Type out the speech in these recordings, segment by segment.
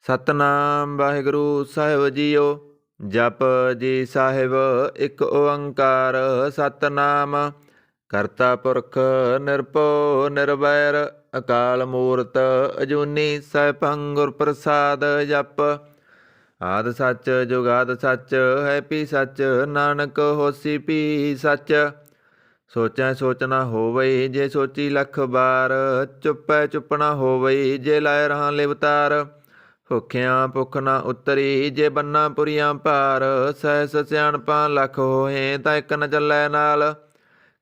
ਸਤਨਾਮ ਵਾਹਿਗੁਰੂ ਸਾਹਿਬ JIO. ਜਪ ਜੀ ਸਾਹਿਬ ਇੱਕ ਓੰਕਾਰ ਸਤਨਾਮ। ਕਰਤਾ ਪੁਰਖ ਨਿਰਭਉ ਨਿਰਵੈਰ ਅਕਾਲ ਮੂਰਤ ਅਜੂਨੀ ਸੈਭੰ ਗੁਰ ਪ੍ਰਸਾਦ। ਜਪ ਆਦਿ ਸੱਚ ਜੁਗਾਦਿ ਸੱਚ ਹੈ ਪੀ ਸੱਚ ਨਾਨਕ ਹੋਸੀ ਪੀ ਸੱਚ। ਸੋਚੈ ਸੋਚ ਨਾ ਹੋਵਈ ਜੇ ਸੋਚੀ ਲੱਖ ਬਾਰ। ਚੁੱਪੈ ਚੁੱਪ ਨਾ ਹੋਵਈ ਜੇ ਲਾਇ ਰਹਾ ਲਿਵਤਾਰ। ਭੁੱਖਿਆਂ ਭੁੱਖ ਨਾ ਉਤਰੀ ਜੇ ਬੰਨਾ ਪੁਰੀਆਂ ਭਾਰ। ਸਹਿਸ ਸਿਆਣਪਾਂ ਲੱਖ ਹੋਏ ਤਾਂ ਇੱਕ ਨ ਚੱਲੈ ਨਾਲ।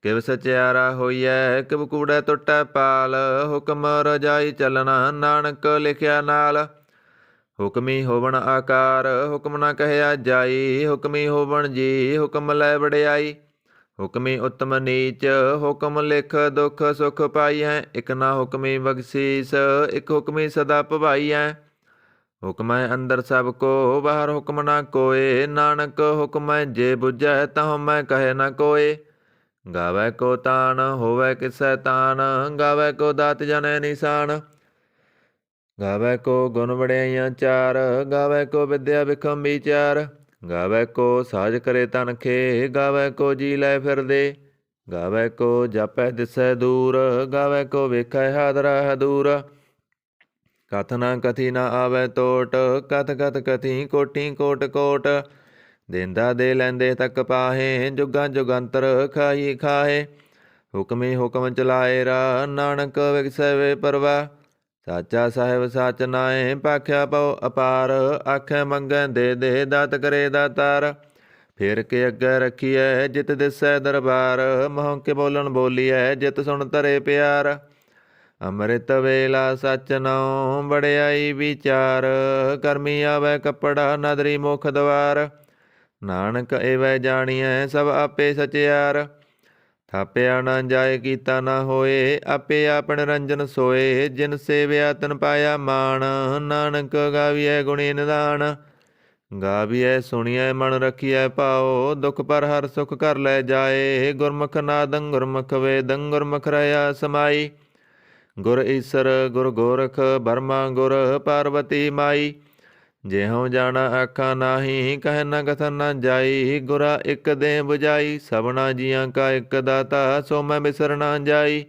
ਕਿਵ ਸਚਿਆਰਾ ਹੋਈਐ ਕਿਵ ਕੂੜੈ ਟੁੱਟੈ ਪਾਲ। ਹੁਕਮ ਰਜਾਈ ਚੱਲਣਾ ਨਾਨਕ ਲਿਖਿਆ ਨਾਲ। ਹੁਕਮੀ ਹੋਵਣ ਆਕਾਰ ਹੁਕਮ ਨਾ ਕਹਿਆ ਜਾਈ। ਹੁਕਮੀ ਹੋਵਣ ਜੀ ਹੁਕਮ ਲੈ ਵਡਿਆਈ। ਹੁਕਮੀ ਉਤਮ ਨੀਚ ਹੁਕਮ ਲਿਖ ਦੁਖ ਸੁਖ ਪਾਈਐ। ਇਕ ਨਾ ਹੁਕਮੀ ਬਖਸ਼ੀਸ ਇਕ ਹੁਕਮੀ ਸਦਾ ਭਵਾਈਐ। ਹੁਕਮੈ ਅੰਦਰ ਸਭ ਕੋ ਬਾਹਰ ਹੁਕਮ ਨਾ ਕੋਏ। ਨਾਨਕ ਹੁਕਮੈ ਜੇ ਬੁਝੈ ਤਾਂ ਮੈਂ ਕਹੇ ਨਾ ਕੋਏ। ਗਾਵੈ ਕੋ ਤਾਨ ਹੋਵੈ ਕਿਸੈ ਤਾਨ। ਗਾਵੈ ਕੋ ਦਾਤ ਜਨੈ ਨਿਸ਼ਾਨ। ਗਾਵੈ ਕੋ ਗੁਣ ਵਡਿਆਈਆਂ ਚਾਰ। ਗਾਵੈ ਕੋ ਵਿਦਿਆ ਬਿਖਮ ਵਿਚਾਰ। ਗਾਵੈ ਕੋ ਸਾਜ ਕਰੇ ਤਨਖੇ। ਗਾਵੈ ਕੋ ਜੀ ਲੈ ਫਿਰਦੇ। ਗਾਵੈ ਕੋ ਜਾਪੈ ਦਿਸੈ ਦੂਰ। ਗਾਵੈ ਕੋ ਵੇਖੈ ਹਾਦਰਾ ਹੈ ਦੂਰ। ਕਥ ਨਾ ਕਥੀ ਨਾ ਆਵੈ ਟੋਟ। ਕਥ ਕਥ ਕਥੀ ਕੋਟੀ ਕੋਟ ਕੋਟ। ਦੇਂਦਾ ਦੇ ਲੈਂਦੇ ਤੱਕ ਪਾਹੇ। ਜੁਗਾਂ ਜੁਗੰਤਰ ਖਾਈ ਖਾਹੇ। ਹੁਕਮੀ ਹੁਕਮ ਚਲਾਏ ਰਾ ਨਾਨਕ ਵਿਗਸੈ ਵੇ ਪਰਵਾ। ਸਾਚਾ ਸਾਹਿਬ ਸੱਚ ਨਾਏ ਭਾਖਿਆ ਪਉ ਅਪਾਰ। ਆਖੈ ਮੰਗੈ ਦੇ ਦੇ ਦਾਤ ਕਰੇ ਦਾਤਾਰ। ਫੇਰ ਕੇ ਅੱਗੇ ਰੱਖੀਐ ਜਿਤ ਦਿਸੈ ਦਰਬਾਰ। ਮਹੋਂ ਕੇ ਬੋਲਣ ਬੋਲੀਐ ਜਿਤ ਸੁਣ ਧਰੇ ਪਿਆਰ। ਅੰਮ੍ਰਿਤ ਵੇਲਾ ਸਚ ਨਾਉ ਵਡਿਆਈ ਵਿਚਾਰ। ਕਰਮੀ ਆਵੈ ਕੱਪੜਾ ਨਦਰੀ ਮੁਖ ਦਵਾਰ। ਨਾਨਕ ਏਵੈ ਜਾਣੀਐ ਸਭ ਆਪੇ ਸਚਿਆਰ। ਥਾਪਿਆ ਨਾ ਜਾਏ ਕੀਤਾ ਨਾ ਹੋਏ। ਆਪੇ ਆਪਣ ਰੰਜਨ ਸੋਏ। ਜਿਨ ਸੇਵਿਆ ਤਨ ਪਾਇਆ ਮਾਣ। ਨਾਨਕ ਗਾਵੀਐ ਗੁਣੀ ਨਿਧਾਨ। ਗਾਵੀਐ ਸੁਣੀਐ ਮਨ ਰਖੀਐ ਭਾਉ। ਦੁਖ ਪਰ ਹਰ ਸੁਖ ਕਰ ਲੈ ਜਾਏ। ਗੁਰਮੁਖ ਨਾਦੰ ਗੁਰਮੁਖ ਵੇਦੰ ਗੁਰਮੁਖ ਰਹਾ ਸਮਾਈ। ਗੁਰ ਈਸਰ ਗੁਰ ਗੋਰਖ ਬਰਮਾ ਗੁਰ ਪਾਰਵਤੀ ਮਾਈ। ਜਿਹਉ ਜਾਣਾ ਆਖਾਂ ਨਾਹੀ ਕਹਿ ਨਾ ਕਥਨ ਨਾ ਜਾਈ। ਗੁਰਾ ਇੱਕ ਦੇ ਬੁਝਾਈ ਸਭਨਾ ਜੀਆਂ ਕਾ ਇੱਕ ਦਾਤਾ। ਸੋ ਮੈਂ ਬਿਸਰ ਨਾ ਜਾਈ।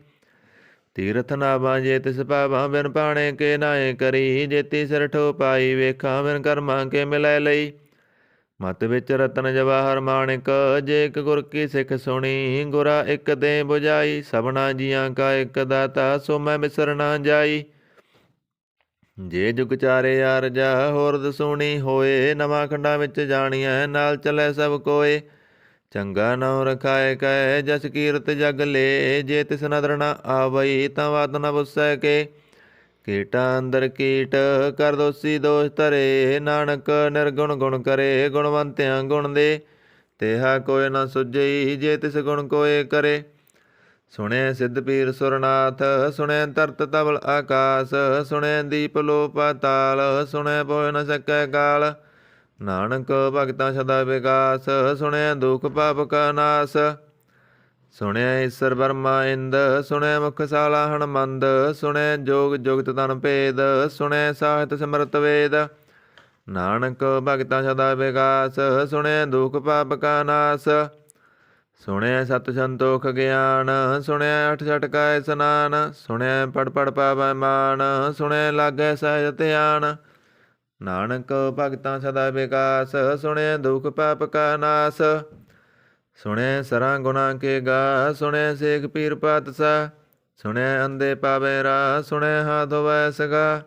ਤੀਰਥ ਨਾ ਬਾਂਝੇ ਤਿਸ ਭਾਵਾਂ ਬਿਨ ਪਾਣੇ ਕੇ ਨਾਏ ਕਰੀ। ਜੇਤੀ ਸਿਰ ਠੋ ਪਾਈ ਵੇਖਾਂ ਬਿਨ ਕਰਮਾਂ ਕੇ ਮਿਲੈ ਲਈ। ਮਤ ਵਿੱਚ ਰਤਨ ਜਵਾਹਰ ਮਾਣਿਕ ਜੇ ਇੱਕ ਗੁਰ ਕੀ ਸਿੱਖ ਸੁਣੀ। ਗੁਰਾ ਇੱਕ ਦੇ ਬੁਝਾਈ ਸਭਨਾ ਜੀਆਂ ਕਾ ਇੱਕ ਦਾਤਾ। ਸੋ ਮੈਂ ਬਿਸਰ ਨਾ ਜਾਈ। ਜੇ ਜੁਗ ਚਾਰੇ ਆਰਜਾ ਹੋਰ ਦਸੂਣੀ ਹੋਏ। ਨਵਾਂ ਖੰਡਾਂ ਵਿੱਚ ਜਾਣੀਐ ਨਾਲ ਚੱਲੈ ਸਭ ਕੋਏ। ਚੰਗਾ ਨਾਉ ਰਖਾਏ ਕੈ ਜਸ ਕੀਰਤ ਜਗ ਲੇ। ਜੇ ਤਿਸ ਨਦਰ ਨਾ ਆਵਈ ਤਾਂ ਵਾਤ ਨ ਪੁੱਸੈ ਕੇ। ਕੀਟਾਂ ਅੰਦਰ ਕੀਟ ਕਰ ਦੋਸੀ ਦੋਸ਼ ਧਰੇ। ਨਾਨਕ ਨਿਰਗੁਣ ਗੁਣ ਕਰੇ ਗੁਣਵੰਤਿਆਂ ਗੁਣ ਦੇ। ਤੇਹਾ ਕੋਇ ਨ ਸੁਝਈ ਜੇ ਤਿਸ ਗੁਣ ਕੋਇ ਕਰੇ। ਸੁਣਿਆ ਸਿੱਧ ਪੀਰ ਸੁਰਨਾਥ ਸੁਣਿਆ ਧਰਤ ਧਵਲ ਆਕਾਸ। ਸੁਣਿਆ ਦੀਪ ਲੋ ਪਾਤਾਲ ਸੁਣਿਆ ਪੋਇ ਨ ਸਕੈ ਕਾਲ। ਨਾਨਕ ਭਗਤਾਂ ਸਦਾ ਵਿਕਾਸ। ਸੁਣਿਆ ਦੁਖ ਪਾਪ ਕਾ ਨਾਸ। ਸੁਣਿਆ ਈਸਰ ਬਰਮਾ ਇੰਦ ਸੁਣਿਆ ਮੁਖ ਸਾਲਾ ਹਣਮੰਦ। ਸੁਣਿਆ ਜੋਗ ਜੁਗਤ ਤਨ ਭੇਦ। ਸੁਣਿਆ ਸਾਹਿਤ ਸਿਮਰਤ ਵੇਦ। ਨਾਨਕ ਭਗਤਾਂ ਸਦਾ ਵਿਕਾਸ। ਸੁਣਿਆ ਦੁਖ ਪਾਪ ਕਾ ਨਾਸ। ਸੁਣਿਆ ਸਤ ਸੰਤੋਖ ਗਿਆਨ। ਸੁਣਿਆ ਅਠ ਛਟ ਕਾ ਇਸਨਾਨ। ਸੁਣਿਆ ਪੜ ਪੜ ਪਾਵੈ ਮਾਨ। ਸੁਣਿਆ ਲਾਗੈ ਸਹਿਜ ਧਿਆਨ। ਨਾਨਕ ਭਗਤਾਂ ਸਦਾ ਵਿਕਾਸ। ਸੁਣਿਆ ਦੁਖ ਪਾਪ ਕਾ ਨਾਸ। ਸੁਣਿਆ ਸਰਾਂ ਗੁਣਾ ਕੇ ਗਾ। ਸੁਣਿਆ ਸੇਖ ਪੀਰ ਪਾਤਸ਼ਾਹ। ਸੁਣਿਆ ਅੰਧੇ ਪਾਵੇ ਰਾ। ਸੁਣਿਆ ਹਾਥ ਹੋਵੈ ਸਗਾ।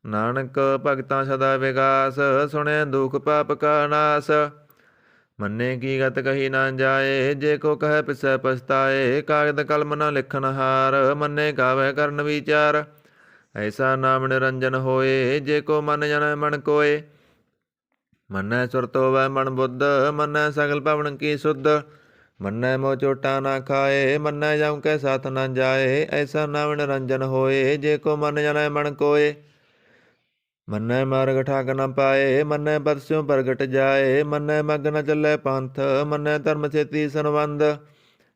ਨਾਨਕ ਭਗਤਾਂ ਸਦਾ ਵਿਕਾਸ। ਸੁਣਿਆ ਦੁਖ ਪਾਪ ਕਾ ਨਾਸ। ਮੰਨੇ ਕੀ ਗਤ ਕਹੀ ਨਾ ਜਾਏ। ਜੇ ਕੋ ਕਹੈ ਪਿਸੈ ਪਛਤਾਏ। ਕਾਗਦ ਕਲਮ ਨ ਲਿਖਣ ਹਾਰ। ਮੰਨੇ ਗਾਵੈ ਕਰਨ ਵਿਚਾਰ। ਐਸਾ ਨਾਮ ਨਿਰੰਜਨ ਹੋਏ। ਜੇ ਕੋ ਮਨ ਜਨੈ ਮਨ ਕੋਏ। ਮੰਨੈ ਸੁਰਤ ਹੋਵੈ ਮਨ ਬੁੱਧ। ਮੰਨੈ ਸਗਲ ਭਵਨ ਕੀ ਸੁਧ। ਮੰਨੈ ਮੋਹ ਚੋਟਾ ਨਾ ਖਾਏ। ਮੰਨੈ ਜਮ ਕੈ ਸਾਥ ਨਾ ਜਾਏ। ਐਸਾ ਨਾਮ ਨਿਰੰਜਨ ਹੋਏ। ਜੇ ਕੋ ਮਨ ਜਨੈ ਮਨ ਕੋਏ। ਮੰਨੈ ਮਾਰਗ ਠਾਕ ਨ ਪਾਏ। ਮੰਨੈ ਪਦ ਸਿਉ ਪ੍ਰਗਟ ਜਾਏ। ਮੰਨੈ ਮਗ ਨ ਚੱਲੈ ਪੰਥ। ਮੰਨੈ ਧਰਮ ਛੇਤੀ ਸੰਬੰਧ।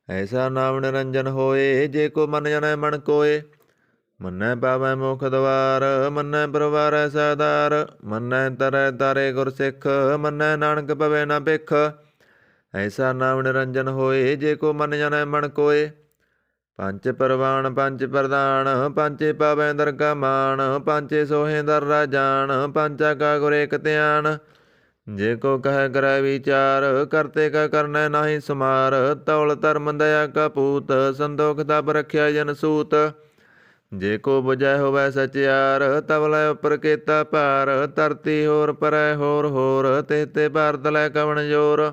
ਐਸਾ ਨਾਮ ਨਿਰੰਜਨ ਹੋਏ। ਜੇ ਕੋ ਮਨ ਜਨੈ ਮਨ ਕੋਏ। ਮੰਨੈ ਪਾਵੈ ਮੁਖ ਦਵਾਰ, ਮੰਨੈ ਪਰਵਾਰੈ ਸਹਿਦਾਰ, ਮੰਨੈ ਤਰੈ ਤਾਰੇ ਗੁਰ ਸਿੱਖ, ਮੰਨੈ ਨਾਨਕ ਪਵੈ ਨਾ ਭਿਖ। ਐਸਾ ਨਾਮ ਨਿਰੰਜਨ ਹੋਏ, ਜੇ ਕੋ ਮਨ ਜਾਣੈ ਮਨ ਕੋਏ। ਪੰਜ ਪਰਵਾਨ ਪੰਜ ਪ੍ਰਧਾਨ, ਪੰਚੇ ਪਾਵੈ ਦਰਗਾ ਮਾਨ, ਪੰਚੇ ਸੋਹੇ ਦਰ ਰਾਜਾਨ, ਪੰਚਾ ਕਾ ਗੁਰ ਏਕ ਧਿਆਨ। ਜੇ ਕੋ ਕਹਿ ਕਰੈ ਵਿਚਾਰ, ਕਰਤੇ ਕਾ ਕਰਨੈ ਨਾਹੀ ਸੁਮਾਰ। ਤੌਲ ਧਰਮ ਦਇਆ ਕਾ ਪੂਤ, ਸੰਤੋਖ ਤਪ ਰਖਿਆ ਜਨ ਸੂਤ। ਜੇ ਕੋ ਬੁਝੈ ਹੋਵੈ ਸਚਿਆਰ, ਤਬ ਲੈ ਉਪਰ ਕੀਤਾ ਭਾਰ। ਧਰਤੀ ਹੋਰ ਪਰੈ ਹੋਰ ਹੋਰ, ਤਿਹ ਤੇ ਭਾਰਤ ਲੈ ਕਵਣ ਜੋਰ।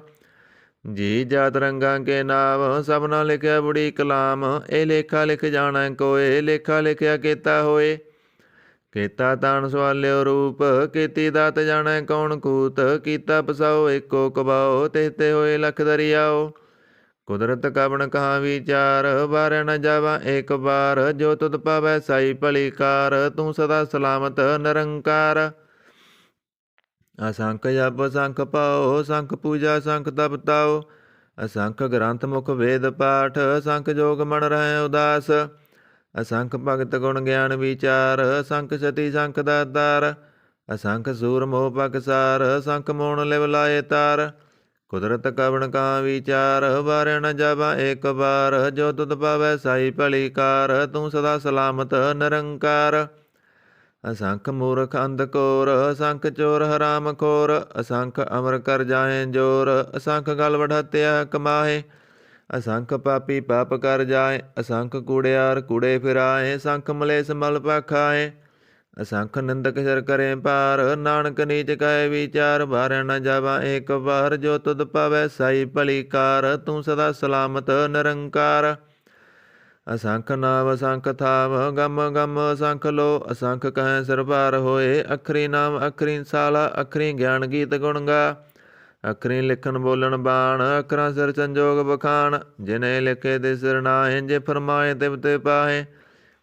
ਜੀ ਜਾਤ ਰੰਗਾਂ ਕੇ ਨਾਮ, ਸਭਨਾ ਲਿਖਿਆ ਬੁੜੀ ਕਲਾਮ। ਇਹ ਲੇਖਾ ਲਿਖ ਜਾਣੈ ਕੋਏ, ਲੇਖਾ ਲਿਖਿਆ ਕੀਤਾ ਹੋਏ। ਕੀਤਾ ਤਾਣ ਸਵਾਲਿਓ ਰੂਪ, ਕੀਤੀ ਦਾਤ ਜਾਣੈ ਕੌਣ ਕੂਤ। ਕੀਤਾ ਪਸਾਓ ਏਕੋ ਕਬਾਓ, ਤਿਹ ਤੇ ਹੋਏ ਲਖ ਦਰਿਆਓ। ਕੁਦਰਤ ਕਵਣ ਕਹਾ ਵਿਚਾਰ, ਵਾਰਿਆ ਨ ਜਾਵਾ ਏਕ ਬਾਰ। ਜੋ ਤੁਧ ਪਾਵੈ ਸਾਈ ਭਲੀ ਕਾਰ, ਤੂੰ ਸਦਾ ਸਲਾਮਤ ਨਿਰੰਕਾਰ। ਅਸੰਖ ਜਪ ਸੰਖ ਪਾਓ, ਸੰਖ ਪੂਜਾ ਸੰਖ ਤਪ ਤਾਓ। ਅਸੰਖ ਗ੍ਰੰਥ ਮੁਖ ਵੇਦ ਪਾਠ, ਅਸੰਖ ਜੋਗ ਮਨ ਰਹਿ ਉਦਾਸ। ਅਸੰਖ ਭਗਤ ਗੁਣ ਗਿਆਨ ਵਿਚਾਰ, ਅਸੰਖ ਸਤੀ ਸੰਖ ਦਾਤਾਰ। ਅਸੰਖ ਸੂਰ ਮੋਹ ਪਕਸਾਰ, ਅਸੰਖ ਮੋਣ ਲਿਵ ਲਾਏ ਤਾਰ। ਕੁਦਰਤ ਕਵਣ ਕਾ ਵਿਚਾਰ, ਵਾਰਿਆ ਨ ਜਾਵਾ ਏਕ ਬਾਰ। ਜੋ ਤੁਧ ਪਾਵੈ ਸਾਈ ਭਲੀ ਕਾਰ, ਤੂੰ ਸਦਾ ਸਲਾਮਤ ਨਿਰੰਕਾਰ। ਅਸੰਖ ਮੂਰਖ ਅੰਧ ਕੋਰ, ਅਸੰਖ ਚੋਰ ਹਰਾਮ ਖੋਰ। ਅਸੰਖ ਅਮਰ ਕਰ ਜਾਹੇ ਜੋਰ, ਅਸੰਖ ਗਲ ਵਢਾਤਿਆ ਕਮਾਹੇ। ਅਸੰਖ ਪਾਪੀ ਪਾਪ ਕਰ ਜਾਏ, ਅਸੰਖ ਕੂੜਿਆਰ ਕੂੜੇ ਫਿਰਾਏ। ਅਸੰਖ ਮਲੇਸ ਮਲ ਭਾਖਾਏ, ਅਸੰਖ ਨਿੰਦਕ ਸਿਰ ਕਰੇ ਭਾਰ। ਨਾਨਕ ਨੀਚ ਕਹੇ ਵਿਚਾਰ, ਵਾਰਿਆ ਨ ਜਾਵਾ ਏਕ ਵਾਰ। ਜੋ ਤੁਧ ਪਾਵੈ ਸਾਈ ਭਲੀ ਕਾਰ, ਤੂੰ ਸਦਾ ਸਲਾਮਤ ਨਿਰੰਕਾਰ। ਅਸੰਖ ਨਾਮ ਅਸੰਖ ਥਾਮ, ਗਮ ਗਮ ਅਸੰਖ ਲੋ। ਅਸੰਖ ਕਹੈ ਸਿਰ ਭਾਰ ਹੋਏ, ਅਖਰੀ ਨਾਮ ਅਖਰੀ ਸਾਲਾ। ਅਖਰੀ ਗਿਆਨ ਗੀਤ ਗੁਣ ਗਾ, ਅਖਰੀ ਲਿਖਣ ਬੋਲਣ ਬਾਣ। ਅਖਰਾਂ ਸਿਰ ਸੰਜੋਗ ਬਖਾਣ, ਜਿਨੇ ਲਿਖੇ ਤੇ ਸਿਰ ਨਾਹੇ। ਜੇ ਫਰਮਾਏ ਤਿਵ ਤੇ ਪਾਹੇ,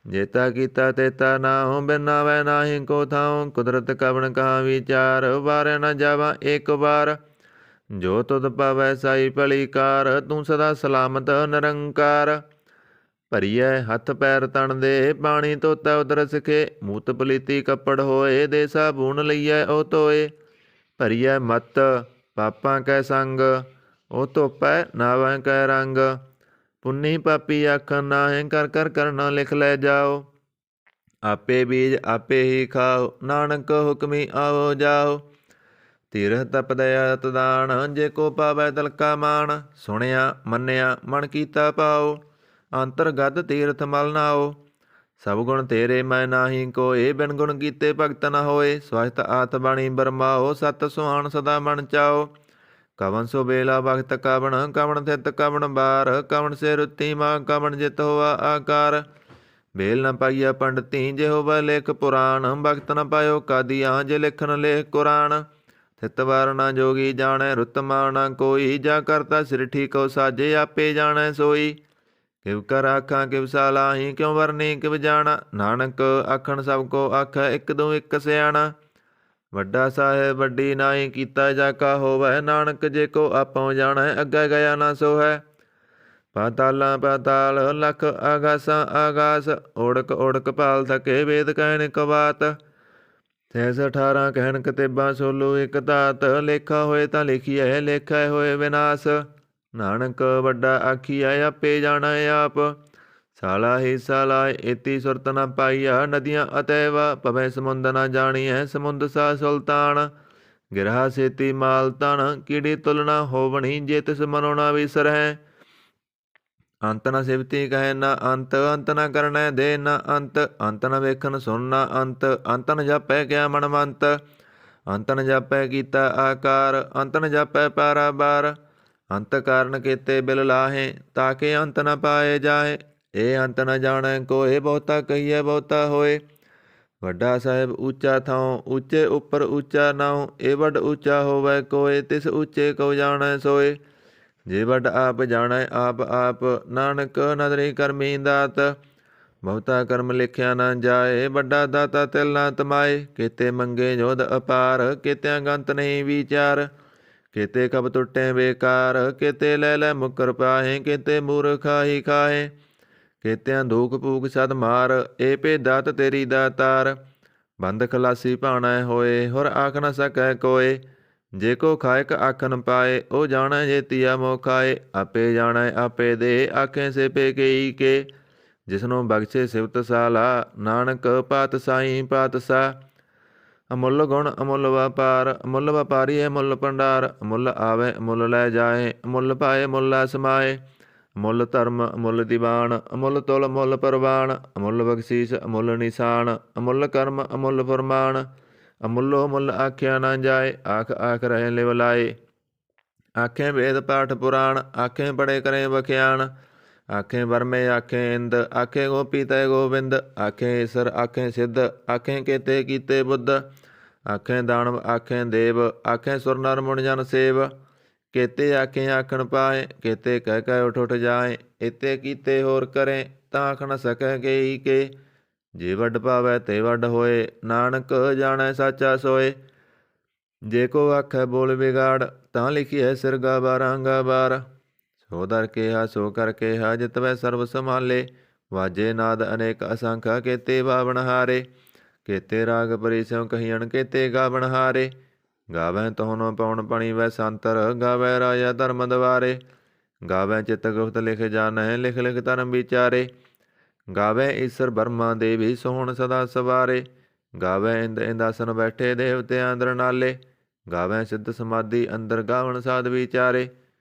ਜੇਤਾ ਕੀਤਾ ਤੇਤਾ ਨਾਹੋ। ਬਿਨ ਨਾਵੈ ਨਾਹੀ ਕੋ ਥਾਉ, ਕੁਦਰਤ ਕਵਣ ਕਹਾ ਵਿਚਾਰ। ਵਾਰਿਆ ਨ ਜਾਵਾ ਏਕ ਵਾਰ। ਜੋ ਤੁਧ ਪਾਵੈ ਸਾਈ ਭਲੀ ਕਾਰ, ਤੂੰ ਸਦਾ ਸਲਾਮਤ ਨਿਰੰਕਾਰ। ਭਰੀਐ ਹੱਥ ਪੈਰ ਤਣ ਦੇ, ਪਾਣੀ ਧੋਤਾ ਉਦਰ ਸਿਖੇ। ਮੂਤ ਪਲੀਤੀ ਕੱਪੜ ਹੋਏ, ਦੇ ਸਾਬੂਨ ਲਈਐ ਉਹ ਧੋਏ। ਭਰੀਐ ਮਤ ਪਾਪਾਂ ਕੈ ਸੰਗ, ਉਹ ਧੋਪੈ ਨਾਵੈ ਕੈ ਰੰਗ। ਪੁੰਨੀ ਪਾਪੀ ਆਖਣ ਨਾਹੇ, ਕਰ ਕਰ ਕਰਨਾ ਲਿਖ ਲੈ ਜਾਓ। ਆਪੇ ਬੀਜ ਆਪੇ ਹੀ ਖਾਓ, ਨਾਨਕ ਹੁਕਮੀ ਆਵੋ ਜਾਓ। ਤੀਰਥ ਤਪ ਦਇਆ ਤਦਾਨ, ਜੇ ਕੋ ਪਾਵੈ ਤਲਕਾ ਮਾਨ। ਸੁਣਿਆ ਮੰਨਿਆ ਮਨ ਕੀਤਾ ਪਾਓ, ਅੰਤਰਗਤ ਤੀਰਥ ਮਲ ਨਾਓ। ਸਭ ਗੁਣ ਤੇਰੇ ਮੈਂ ਨਾਹੀ ਕੋਏ, ਬਿਨ ਗੁਣ ਕੀਤੇ ਭਗਤ ਨ ਹੋਏ। ਸਵਸਤ ਆਤ ਬਾਣੀ ਬਰਮਾਓ, ਸਤ ਸੁਹਾਣ ਸਦਾ ਮਨ ਚਾਓ। ਕਵਨ ਸੋ ਬੇਲਾ ਭਗਤ ਕਵਣ, ਕਵਣ ਥਿਤ ਕਵਣ ਬਾਰ। ਕਵਣ ਸੇ ਰੁੱਤੀ ਮਾਂ, ਕਵਣ ਜਿਤ ਹੋਵਾ ਆਕਾਰ। ਬੇਲ ਨ ਪਾਈਆ ਪੰਡਤੀ, ਜੇ ਹੋਵਾ ਲੇਖ ਪੁਰਾਣ। ਭਗਤ ਨ ਪਾਇਓ ਕਾਦੀਆਂ, ਜੇ ਲਿਖਣ ਲੇਖ ਕੁਰਾਨ। ਥਿਤ ਵਾਰ ਨ ਜੋਗੀ ਜਾਣੈ, ਰੁੱਤ ਮਾਂ ਨ ਕੋਈ। ਜਾ ਕਰਤਾ ਸਿਰ ਠੀਕੋ ਸਾਜੇ, ਆਪੇ ਜਾਣੈ ਸੋਈ। ਕਿਵ ਕਰ ਆਖਾਂ ਕਿਵ ਸਾਲਾਹੀ, ਕਿਉ ਵਰਨੀ ਕਿਵ ਜਾਣਾ। ਨਾਨਕ ਆਖਣ ਸਭ ਕੋ ਆਖੈ, ਇਕ ਦੂ ਇਕ ਸਿਆਣਾ। ਵੱਡਾ ਸਾਹਿਬ ਵੱਡੀ ਨਾਹੀ, ਕੀਤਾ ਜਾ ਕਾ ਹੋਵੈ। ਨਾਨਕ ਜੇ ਕੋ ਆਪਉ ਜਾਣੈ, ਅੱਗੇ ਗਿਆ ਨਾ ਸੋਹੈ। ਪਾਤਾਲਾਂ ਪਾਤਾਲ ਲਖ ਆਗਾਸਾਂ ਆਗਾਸ, ਓੜਕ ਓੜਕ ਭਾਲ ਥਕੇ। ਵੇਦ ਕਹਿਣ ਇਕ ਬਾਤ, ਸਹਿਸ 18 ਕਹਿਣ ਕਤੇਬਾਂ ਸੋਲੂ ਇਕ ਧਾਤ। ਲੇਖਾ ਹੋਏ ਤਾਂ ਲਿਖੀਐ, ਲੇਖੈ ਹੋਏ ਵਿਨਾਸ਼। ਨਾਨਕ ਵੱਡਾ ਆਖੀਐ, ਆਪੇ ਜਾਣੈ ਆਪ। ਸਾਲਾ ਹੀ ਸਾਲਾ ਏਤੀ ਸੁਰਤ ਨ ਪਾਈਆ। ਨਦੀਆਂ ਅਤੈਵਾ ਭਵੈ ਸਮੁੰਦ ਨ ਜਾਣੀਐ। ਸਮੁੰਦ ਸਾ ਸੁਲਤਾਨ, ਗਿਰਹਾ ਸੇਤੀ ਮਾਲ ਤਣ। ਕੀੜੀ ਤੁਲਨਾ ਹੋਵਣੀ, ਜੇ ਤਿਸ ਮਨੋ ਨ ਵਿਸਰਹਿ। ਅੰਤ ਨ ਸਿਵਤੀ ਕਹੈ ਨ ਅੰਤ, ਅੰਤ ਨ ਕਰਨੈ ਦੇ ਨ ਅੰਤ। ਅੰਤ ਨ ਵੇਖਣ ਸੁਣ ਨ ਅੰਤ, ਅੰਤ ਨ ਜਾਪੈ ਕਿਆ ਮਨਮੰਤ। ਅੰਤ ਨ ਜਾਪੈ ਕੀਤਾ ਆਕਾਰ, ਅੰਤ ਨ ਜਾਪੈ ਪਾਰਾਬਾਰ। ਅੰਤ ਕਾਰਨ ਕੀਤੇ ਬਿਲ ਲਾਹੇ, ਤਾਕੇ ਅੰਤ ਨ ਪਾਏ ਜਾਹੇ। ਇਹ ਅੰਤ ਨ ਜਾਣੈ ਕੋਏ, ਬਹੁਤਾ ਕਹੀਐ ਬਹੁਤਾ ਹੋਏ। ਵੱਡਾ ਸਾਹਿਬ ਉੱਚਾ ਥਾਉ, ਉੱਚੇ ਉੱਪਰ ਉੱਚਾ ਨਾਉ। ਇਹ ਵੱਡ ਉੱਚਾ ਹੋਵੈ ਕੋਏ, ਤਿਸ ਉੱਚੇ ਕਉ ਜਾਣੈ ਸੋਏ। ਜੇ ਵੱਡ ਆਪ ਜਾਣੈ ਆਪ ਆਪ, ਨਾਨਕ ਨਦਰੀ ਕਰਮੀ ਦਾਤ। ਬਹੁਤਾ ਕਰਮ ਲਿਖਿਆ ਨਾ ਜਾਏ, ਵੱਡਾ ਦਾਤਾ ਤਿਲ ਨਾ ਤਮਾਏ। ਕੀਤੇ ਮੰਗੇ ਜੋਧ ਅਪਾਰ, ਕੀਤਿਆਂ ਗੰਤ ਨਹੀਂ ਵਿਚਾਰ। ਕੀਤੇ ਕਬ ਟੁੱਟੇ ਬੇਕਾਰ, ਕੀਤੇ ਲੈ ਲੈ ਮੁਕਰ ਪਾਹੇ। ਕੀਤੇ ਮੂਰਖ ਖਾਹੀ ਖਾਹੇ। ਕੇਤਿਆਂ ਦੂਖ ਭੂਖ ਸਦ ਮਾਰ। ਏ ਭੇਦਾਤ ਤੇਰੀ ਦਾਤਾਰ। ਬੰਦ ਖਲਾਸੀ ਭਾਣੈ ਹੋਏ, ਹੁਰ ਆਖ ਨ ਸਕੈ ਕੋਏ। ਜੇ ਕੋ ਖਾਇਕ ਆਖਨ ਪਾਏ, ਉਹ ਜਾਣੈ ਜੇਤੀਆ ਮੋਹ ਖਾਏ। ਆਪੇ ਜਾਣੈ ਆਪੇ ਦੇ, ਆਖੇ ਸੇ ਪੇ ਕਈ ਕੇ। ਜਿਸਨੂੰ ਬਖਸ਼ੇ ਸਿਵਤ ਸਾਲਾ, ਨਾਨਕ ਪਾਤਸ਼ਾਹੀ ਪਾਤਸ਼ਾਹ। ਅਮੁੱਲ ਗੁਣ ਅਮੁੱਲ ਵਪਾਰ, ਅਮੁੱਲ ਵਪਾਰੀ ਅਮੁੱਲ ਭੰਡਾਰ। ਅਮੁੱਲ ਆਵੇ ਅਮੁੱਲ ਲੈ ਜਾਏ, ਅਮੁੱਲ ਪਾਏ ਅਮੁੱਲ ਲੈ ਸਮਾਏ। ਅਮੁੱਲ ਧਰਮ ਅਮੁੱਲ ਦੀਵਾਨ, ਅਮੁੱਲ ਤੁਲ ਅਮੁੱਲ ਪ੍ਰਵਾਨ। ਅਮੁੱਲ ਬਖਸ਼ੀਸ਼ ਅਮੁੱਲ ਨਿਸ਼ਾਨ, ਅਮੁੱਲ ਕਰਮ ਅਮੁੱਲ ਫਰਮਾਨ। ਅਮੁੱਲੋ ਮੁੱਲ ਆਖਿਆ ਨਾ ਜਾਏ, ਆਖ ਆਖ ਰਹੇ ਲਿਵ ਲਾਏ। ਆਖੇ ਵੇਦ ਪਾਠ ਪੁਰਾਣ, ਆਖੇ ਬੜੇ ਕਰੇ ਬਖਿਆਣ। ਆਖੇ ਬਰਮੇ ਆਖੇ ਇੰਦ, ਆਖੇ ਗੋਪੀ ਤੈ ਗੋਬਿੰਦ। ਆਖੇ ਈਸਰ ਆਖੇ ਸਿੱਧ, ਆਖੇ ਕੇਤੇ ਕੀਤੇ ਬੁੱਧ। ਆਖੇ ਦਾਨਵ ਆਖੇ ਦੇਵ, ਆਖੇ ਸੁਰ ਨਰ ਮੁਨ ਜਨ ਸੇਵ। ਕੇਤੇ ਆਖੇ ਆਖਣ ਪਾਏ, ਕੇਤੇ ਕਹਿ ਕਹਿ ਉਠ ਉਠ ਜਾਏ। ਇਤੇ ਕੀਤੇ ਹੋਰ ਕਰੇ, ਤਾਂ ਆਖ ਨ ਸਕੈ ਕਈ ਕੇ। ਜੇ ਵੱਡ ਪਾਵੈ ਤੇ ਵੱਡ ਹੋਏ, ਨਾਨਕ ਜਾਣੈ ਸਾਚਾ ਸੋਏ। ਜੇ ਕੋ ਆਖੈ ਬੋਲ ਵਿਗਾੜ, ਤਾਂ ਲਿਖੀਐ ਸਿਰਗਾ ਬਾਰਾਂਗਾ ਬਾਰ। ਸੋ ਦਰ ਕੇਹਾ ਸੋ ਕਰ ਕੇਹਾ, ਜਿਤਵੈ ਸਰਬ ਸੰਭਾਲੇ। ਵਾਜੇ ਨਾਦ ਅਨੇਕ ਅਸੰਖਾ, ਕੇਤੇ ਬਾਵਣ ਹਾਰੇ। ਕੇਤੇ ਰਾਗ ਪਰੀ ਸਿਉ ਕਹੀਅਣ, ਕੇਤੇ ਗਾਵਣ ਹਾਰੇ। ਗਾਵੈ ਤੋਹਨੋ ਪਉਣ ਪਣੀ ਵੈ ਸੰਤਰ, ਗਾਵੈ ਰਾਜਾ ਧਰਮ ਦਵਾਰੇ। ਗਾਵੈ ਚਿਤ ਗੁਪਤ ਲਿਖ ਜਾਣੈ, ਲਿਖ ਲਿਖ ਧਰਮ ਵਿਚਾਰੇ। ਗਾਵੈ ਈਸਰ ਬਰਮਾ ਦੇਵੀ, ਸੋਹਣ ਸਦਾ ਸਵਾਰੇ। ਗਾਵੈ ਇੰਦ ਇੰਦਾਸਨ ਬੈਠੇ, ਦੇਵਤਿਆਂ ਅੰਦਰ ਨਾਲੇ। ਗਾਵੈ ਸਿੱਧ ਸਮਾਧੀ ਅੰਦਰ, ਗਾਵਣ ਸਾਧ ਵਿਚਾਰੇ।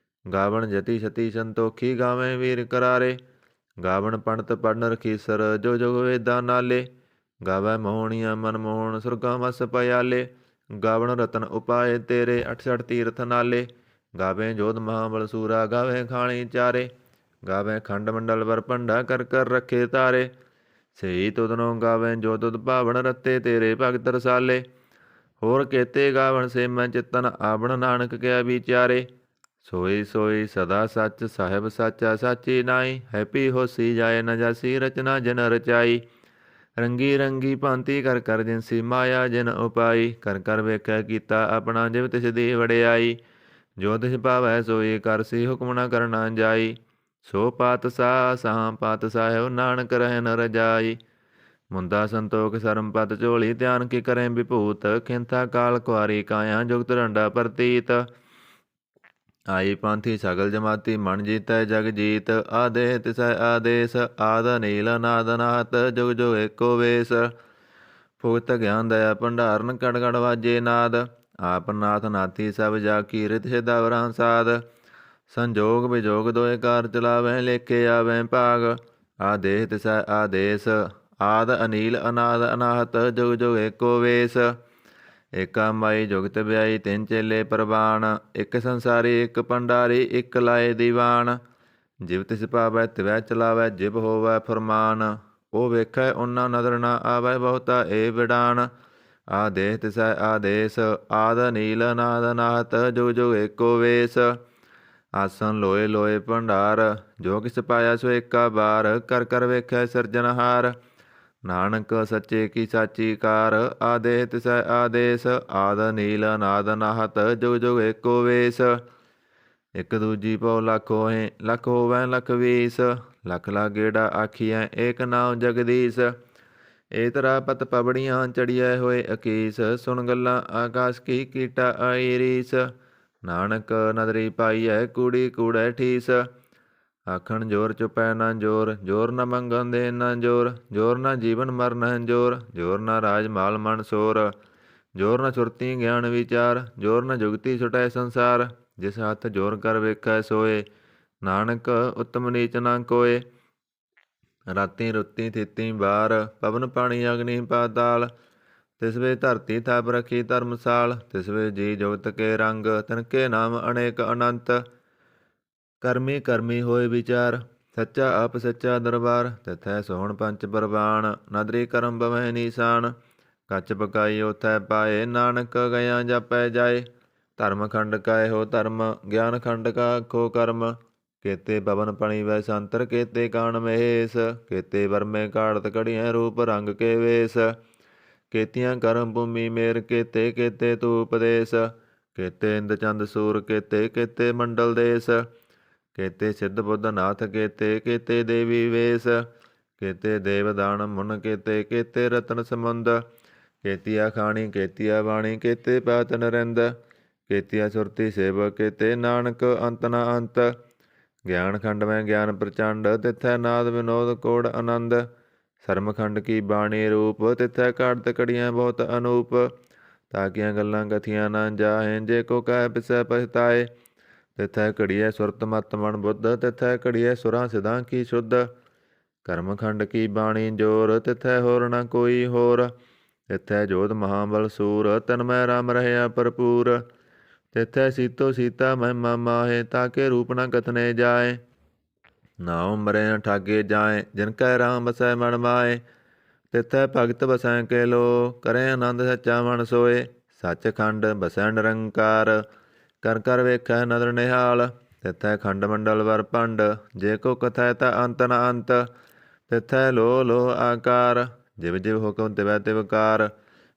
ਗਾਵਣ ਜਤੀ ਸਤੀ ਸੰਤੋਖੀ, ਗਾਵੈ ਵੀਰ ਕਰਾਰੇ। ਗਾਵਣ ਪੰਡਤ ਪੜਨ ਰਖੀਸਰ, ਜੋ ਜੁਗ ਵੇਦਾਂ ਨਾਲੇ। ਗਾਵੈ ਮੋਹਣੀਆਂ ਮਨ ਮੋਹਣ, ਸੁਰਗਾ ਮਸ ਪਇਆਲੇ। ਗਾਵਣ ਰਤਨ ਉਪਾਏ ਤੇਰੇ, 68 ਤੀਰਥ ਨਾਲੇ। ਗਾਵੈ ਜੋਧ ਮਹਾਬਲ ਸੂਰਾ, ਗਾਵੈ ਖਾਣੀ ਚਾਰੇ। ਗਾਵੈ ਖੰਡ ਮੰਡਲ ਵਰ ਭੰਡਾ, ਕਰ ਕਰ ਰੱਖੇ ਤਾਰੇ। ਸਹੀ ਤੁਧਨੋਂ ਗਾਵੈ ਜੋ ਤੁਧ ਭਾਵਨ, ਰਤੇ ਤੇਰੇ ਭਗਤ ਰਸਾਲੇ। ਹੋਰ ਕੇਤੇ ਗਾਵਣ ਸੇ ਮੈਂ ਚਿਤਨ, ਆਵਣ ਨਾਨਕ ਕਿਆ ਵਿਚਾਰੇ। ਸੋਈ ਸੋਈ ਸਦਾ ਸੱਚ, ਸਾਹਿਬ ਸਾਚਾ ਸਾਚੀ ਨਾਈ। ਹੈਪੀ ਹੋਸੀ ਜਾਏ ਨ ਜਾਸੀ, ਰਚਨਾ ਜਿਨ ਰਚਾਈ। ਰੰਗੀ ਰੰਗੀ ਭਾਂਤੀ ਕਰ ਕਰ ਜਿਨਸੀ, ਮਾਇਆ ਜਿਨ ਉਪਾਈ। ਕਰ ਕਰ ਵੇਖੈ ਕੀਤਾ ਆਪਣਾ, ਜਿਵ ਤਿਸ ਦੀ ਵਡਿਆਈ। ਜੋ ਤਿਸ ਭਾਵੈ ਸੋਈ ਕਰਸੀ, ਹੁਕਮ ਨ ਕਰਨਾ ਜਾਈ। ਸੋ ਪਾਤਸ਼ਾਹ ਸਾਹ ਪਾਤਸ਼ਾਹਿਓ, ਨਾਨਕ ਰਹਿ ਨ ਰਜਾਈ। ਮੁੰਦਾ ਸੰਤੋਖ ਸਰਮ ਪਤ ਝੋਲੀ, ਧਿਆਨ ਕੀ ਕਰੇ ਵਿਭੂਤ। ਖਿੰਥਾ ਕਾਲ ਕੁਆਰੀ ਕਾਇਆ, ਜੁਗਤ ਰੰਡਾ ਪ੍ਰਤੀਤ। ਆਈ ਪਾਂਥੀ ਸਗਲ ਜਮਾਤੀ, ਮਨ ਜੀਤੈ ਜਗ ਜੀਤ। ਆਦੇਹ ਤਿਸੈ ਆਦੇਸ, ਆਦ ਨੀਲ ਨਾਦ ਨਾਹਤ। ਜੁਗ ਜੁਗ ਏਕੋ ਵੇਸ। ਫੁਕਤ ਗਿਆਨ ਦਇਆ ਭੰਡਾਰਨ, ਕੜ ਕੜ ਵਾਜੇ ਨਾਦ। ਆਪ ਨਾਥ ਨਾਥੀ ਸਭ ਜਾ ਕੀ, ਰਿਤ ਸਿਧਾ ਵਰਾਂ ਸਾਧ। ਸੰਜੋਗ ਵਿਜੋਗ ਦੋਇ ਕਾਰ ਚਲਾਵੈ, ਲੇਖੇ ਆਵੈ ਭਾਗ। ਆਦੇਹ ਤਿਸੈ ਆਦੇਸ, ਆਦ ਅਨੀਲ ਅਨਾਦ ਅਨਾਹਤ। ਜੁਗ ਜੁਗ ਏਕੋ ਵੇਸ। ਏਕਾ ਮਾਈ ਜੁਗਤ ਵਿਆਈ, ਤਿੰਨ ਚੇਲੇ ਪ੍ਰਵਾਨ। ਇੱਕ ਸੰਸਾਰੀ ਇੱਕ ਭੰਡਾਰੀ, ਇੱਕ ਲਾਏ ਦੀਵਾਨ। ਜਿਵ ਤਿਸ ਭਾਵੈ ਤਿਵੈ ਚਲਾਵੈ, ਜਿਵ ਹੋਵੈ ਫਰਮਾਨ। ਉਹ ਵੇਖੈ ਓਨਾ ਨਦਰ ਨਾ ਆਵੈ, ਬਹੁਤਾ ਏ ਵਿਡਾਨ। ਆਦੇਹ ਤਿਸੈ ਆਦੇਸ, ਆਦ ਨੀਲ ਨਾਦ ਨਾਹਤ। ਜੁਗ ਜੁਗ ਏਕੋ ਵੇਸ। ਆਸਨ ਲੋਏ ਲੋਏ ਭੰਡਾਰ, ਜੋ ਕਿਸ ਪਾਇਆ ਸੋ ਏਕਾ ਬਾਰ। ਕਰ ਕਰ ਵੇਖੈ ਸਿਰਜਨਹਾਰ, ਨਾਨਕ ਸੱਚੇ ਕੀ ਸਾਚੀ ਕਾਰ। ਆਦੇਹ ਤਿਸੈ ਆਦੇਸ, ਆਦ ਨੀਲ ਨਾਦ ਨਾਹਤ। ਜੁਗ ਜੁਗ ਏਕੋ ਵੇਸ। ਇੱਕ ਦੂਜੀ ਪਉ ਲੱਖ ਹੋਏ, ਲੱਖ ਹੋਵੈ ਲੱਖ ਵੀਸ। ਲੱਖ ਲੱਖ ਗੇੜਾ ਆਖੀਐ, ਏਕ ਨਾਉ ਜਗਦੀਸ਼। ਏ ਤਰਾ ਪਤ ਪਬੜੀਆਂ, ਚੜੀਐ ਹੋਏ ਅਕੀਸ। ਸੁਣ ਗੱਲਾਂ ਆਕਾਸ਼ ਕੀ, ਕੀਟਾ ਆਈ ਰੀਸ। ਨਾਨਕ ਨਦਰੀ ਪਾਈਐ, ਕੂੜੀ ਕੂੜੈ ਠੀਸ। ਆਖਣ ਜੋਰ ਚੁਪੈ ਨਾ ਜੋਰ, ਜੋਰ ਨ ਮੰਗਣ ਦੇ ਨਾ ਜੋਰ। ਜੋਰ ਨਾ ਜੀਵਨ ਮਰਨ ਜੋਰ, ਜੋਰ ਨਾ ਰਾਜ ਮਾਲ ਮਨ ਸੋਰ। ਜੋਰ ਨ ਸੁਰਤੀ ਗਿਆਨ ਵਿਚਾਰ, ਜੋਰ ਨ ਜੁਗਤੀ ਛੁਟੈ ਸੰਸਾਰ। ਜਿਸ ਹੱਥ ਜੋਰ ਕਰ ਵੇਖੈ ਸੋਏ, ਨਾਨਕ ਉਤਮ ਨੀਚ ਨਾ ਕੋਏ। ਰਾਤੀ ਰੁੱਤੀ ਥਿਤੀ ਬਾਰ, ਪਵਨ ਪਾਣੀ ਅਗਨੀ ਪਾਤਾਲ। ਤਿਸ ਵੇ ਧਰਤੀ ਥਾਪ ਰਖੀ ਧਰਮਸਾਲ। ਤਿਸ ਵੇ ਜੀ ਜੁਗਤ ਕੇ ਰੰਗ, ਤਿਨਕੇ ਨਾਮ ਅਨੇਕ ਅਨੰਤ। ਕਰਮੀ ਕਰਮੀ ਹੋਏ ਵਿਚਾਰ, ਸੱਚਾ ਆਪ ਸੱਚਾ ਦਰਬਾਰ। ਤਿਥੈ ਸੋਹਣ ਪੰਚ ਪਰਵਾਨ, ਨਦਰੀ ਕਰਮ ਬਵਹਿ ਨੀਸਾਨ। ਕੱਚ ਪਕਾਈ ਉਥੈ ਪਾਏ, ਨਾਨਕ ਗਿਆ ਜਾਪੈ ਜਾਏ। ਧਰਮ ਖੰਡ ਕਾ ਇਹੋ ਧਰਮ, ਗਿਆਨ ਖੰਡ ਕਾ ਆਖੋ ਕਰਮ। ਕੇਤੇ ਪਵਨ ਪਣੀ ਵੈ ਸੰਤਰ, ਕੇਤੇ ਕਾਣ ਮਹੇਸ। ਕੇਤੇ ਵਰਮੇ ਕਾੜਤ ਘੜੀਐ, ਰੂਪ ਰੰਗ ਕੇ ਵੇਸ। ਕੇਤੀਆਂ ਕਰਮ ਭੂਮੀ ਮੇਰ, ਕੇਤੇ ਕੇਤੇ ਤੂ ਉਪਦੇਸ। ਕੇਤੇ ਇੰਦ ਚੰਦ ਸੂਰ, ਕੇਤੇ ਕੇਤੇ ਮੰਡਲ ਦੇਸ। केते सिद्ध बुद्ध नाथ केते केते देवी वेश केते देवदान मुन केते केते रतन समुंद केतिया खाणी केतिया बाणी केते पात नरिंद केतिया सुरती सेवक केते नानक अंत न अंत ਗਿਆਨ ਖੰਡ ਮੈਂ ਗਿਆਨ ਪ੍ਰਚੰਡ ਤਿਥੈ ਨਾਦ ਵਿਨੋਦ ਕੋੜ ਆਨੰਦ ਸਰਮਖੰਡ ਕੀ ਬਾਣੀ ਰੂਪ ਤਿਥੈ ਘੜਤ ਕੜੀਆਂ ਬਹੁਤ ਅਨੂਪ ਤਾਕੀਆਂ ਗੱਲਾਂ ਕਥੀਆਂ ਨਾ ਜਾਹੇ ਜੇ ਕੋ ਕਹਿ ਪਿਸੈ ਪਛਤਾਏ ਤਿਥੈ ਘੜੀਐ ਸੁਰਤ ਮਤ ਮਨ ਬੁੱਧ ਤਿਥੈ ਘੜੀਐ ਸੁਰਾਂ ਸਿਧਾਂ ਕੀ ਸ਼ੁੱਧ ਕਰਮਖੰਡ ਕੀ ਬਾਣੀ ਜੋਰ ਤਿਥੈ ਹੋਰ ਨਾ ਕੋਈ ਹੋਰ ਤਿਥੈ ਜੋਤ ਮਹਾਬਲ ਸੂਰ ਤਨ ਮੈਂ ਰਾਮ ਰਹਿਆ ਭਰਪੂਰ ਤਿਥੈ ਸੀਤੋ ਸੀਤਾ ਮਹਿਮਾ ਮਾਹੇ ਤਾਕੇ ਰੂਪ ਨਾ ਕਥਨੇ ਜਾਏ ਨਾਉ ਮਰੇ ਨ ਠਾਗੇ ਜਾਏ ਜਿਨ ਕੈ ਰਾਮ ਬਸੈ ਮਨ ਮਾਏ ਤਿਥੈ ਭਗਤ ਬਸੈ ਕੇ ਲੋ ਕਰੇ ਆਨੰਦ ਸੱਚਾ ਮਨ ਸੋਏ ਸੱਚਖੰਡ ਬਸੈ ਨਿਰੰਕਾਰ ਕਰ ਕਰ ਵੇਖੈ ਨਦਰ ਨਿਹਾਲ ਤਿਥੈ ਖੰਡ ਮੰਡਲ ਵਰ ਭੰਡ ਜੇ ਕੋ ਕਥੈ ਤਾ ਅੰਤ ਨ ਅੰਤ ਤਿਥੈ ਲੋ ਲੋ ਆਕਾਰ ਜਿਵ ਜਿਵ ਹੁਕਮ ਤਿਵੈ ਤਿਵਕਾਰ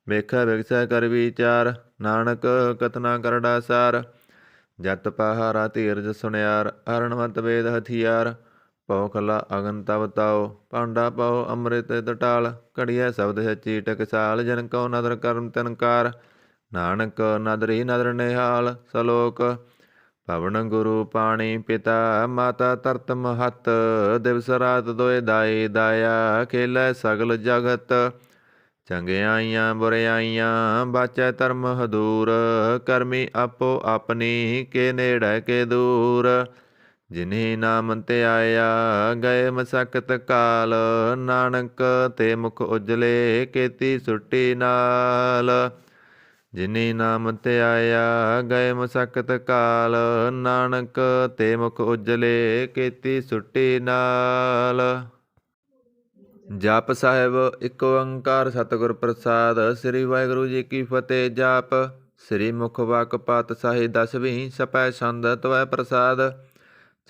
ਵੇਖੈ ਵਿਗਸੈ ਕਰ ਵਿਚਾਰ ਨਾਨਕ ਕਥਨਾ ਕਰੜਾ ਸਾਰ ਜਤ ਪਹਾਰਾ ਧੀਰਜ ਸੁਣਿਆਰ ਅਰਣਵਤ ਵੇਦ ਹਥਿਆਰ ਪਉ ਖਲਾ ਅਗਨ ਤਵ ਤਾਓ ਭਾਂਡਾ ਪਾਓ ਅੰਮ੍ਰਿਤ ਟਟਾਲ ਘੜੀਐ ਸ਼ਬਦ ਸੱਚੀ ਟਕਸਾਲ ਜਨ ਕਉ ਨਦਰ ਕਰਮ ਤਨਕਾਰ ਨਾਨਕ ਨਦਰੀ ਨਦਰ ਨਿਹਾਲ ਸਲੋਕ ਪਵਨ ਗੁਰੂ ਪਾਣੀ ਪਿਤਾ ਮਾਤਾ ਧਰਤ ਮਹਤ ਦਿਵਸ ਰਾਤ ਦੋਇ ਦਾਈ ਦਾਇਆ ਖੇਲੈ ਸਗਲ ਜਗਤ ਚੰਗਿਆਈਆਂ ਬੁਰਿਆਈਆਂ ਬਾਚੈ ਧਰਮ ਹਦੂਰ ਕਰਮੀ ਆਪੋ ਆਪਣੀ ਕੇ ਨੇੜੇ ਕੇ ਦੂਰ ਜਿਨਹੀ ਨਾਮ ਧਿਆਇਆ ਗਏ ਮਸਕਤ ਕਾਲ ਨਾਨਕ ਤੇ ਮੁਖ ਉਜਲੇ ਕੀਤੀ ਸੁੱਟੀ ਨਾਲ ਜਿਨਹੀ ਨਾਮ ਧਿਆਇਆ ਗਏ ਮਸਕਤ ਕਾਲ ਨਾਨਕ ਤੇ ਮੁਖ ਉਜਲੇ ਕੀਤੀ ਸੁੱਟੀ ਨਾਲ। ਜਪ ਸਾਹਿਬ ਇੱਕ ਓੰਕਾਰ ਸਤਿਗੁਰ ਪ੍ਰਸਾਦ। ਸ੍ਰੀ ਵਾਹਿਗੁਰੂ ਜੀ ਕੀ ਫਤਿਹ। ਜਾਪ ਸ੍ਰੀ ਮੁਖ ਵਾਕ ਪਾਤਸ਼ਾਹੀ 10ਵੀਂ ਸਪੈ ਛੰਦ ਤਵੈ ਪ੍ਰਸਾਦ।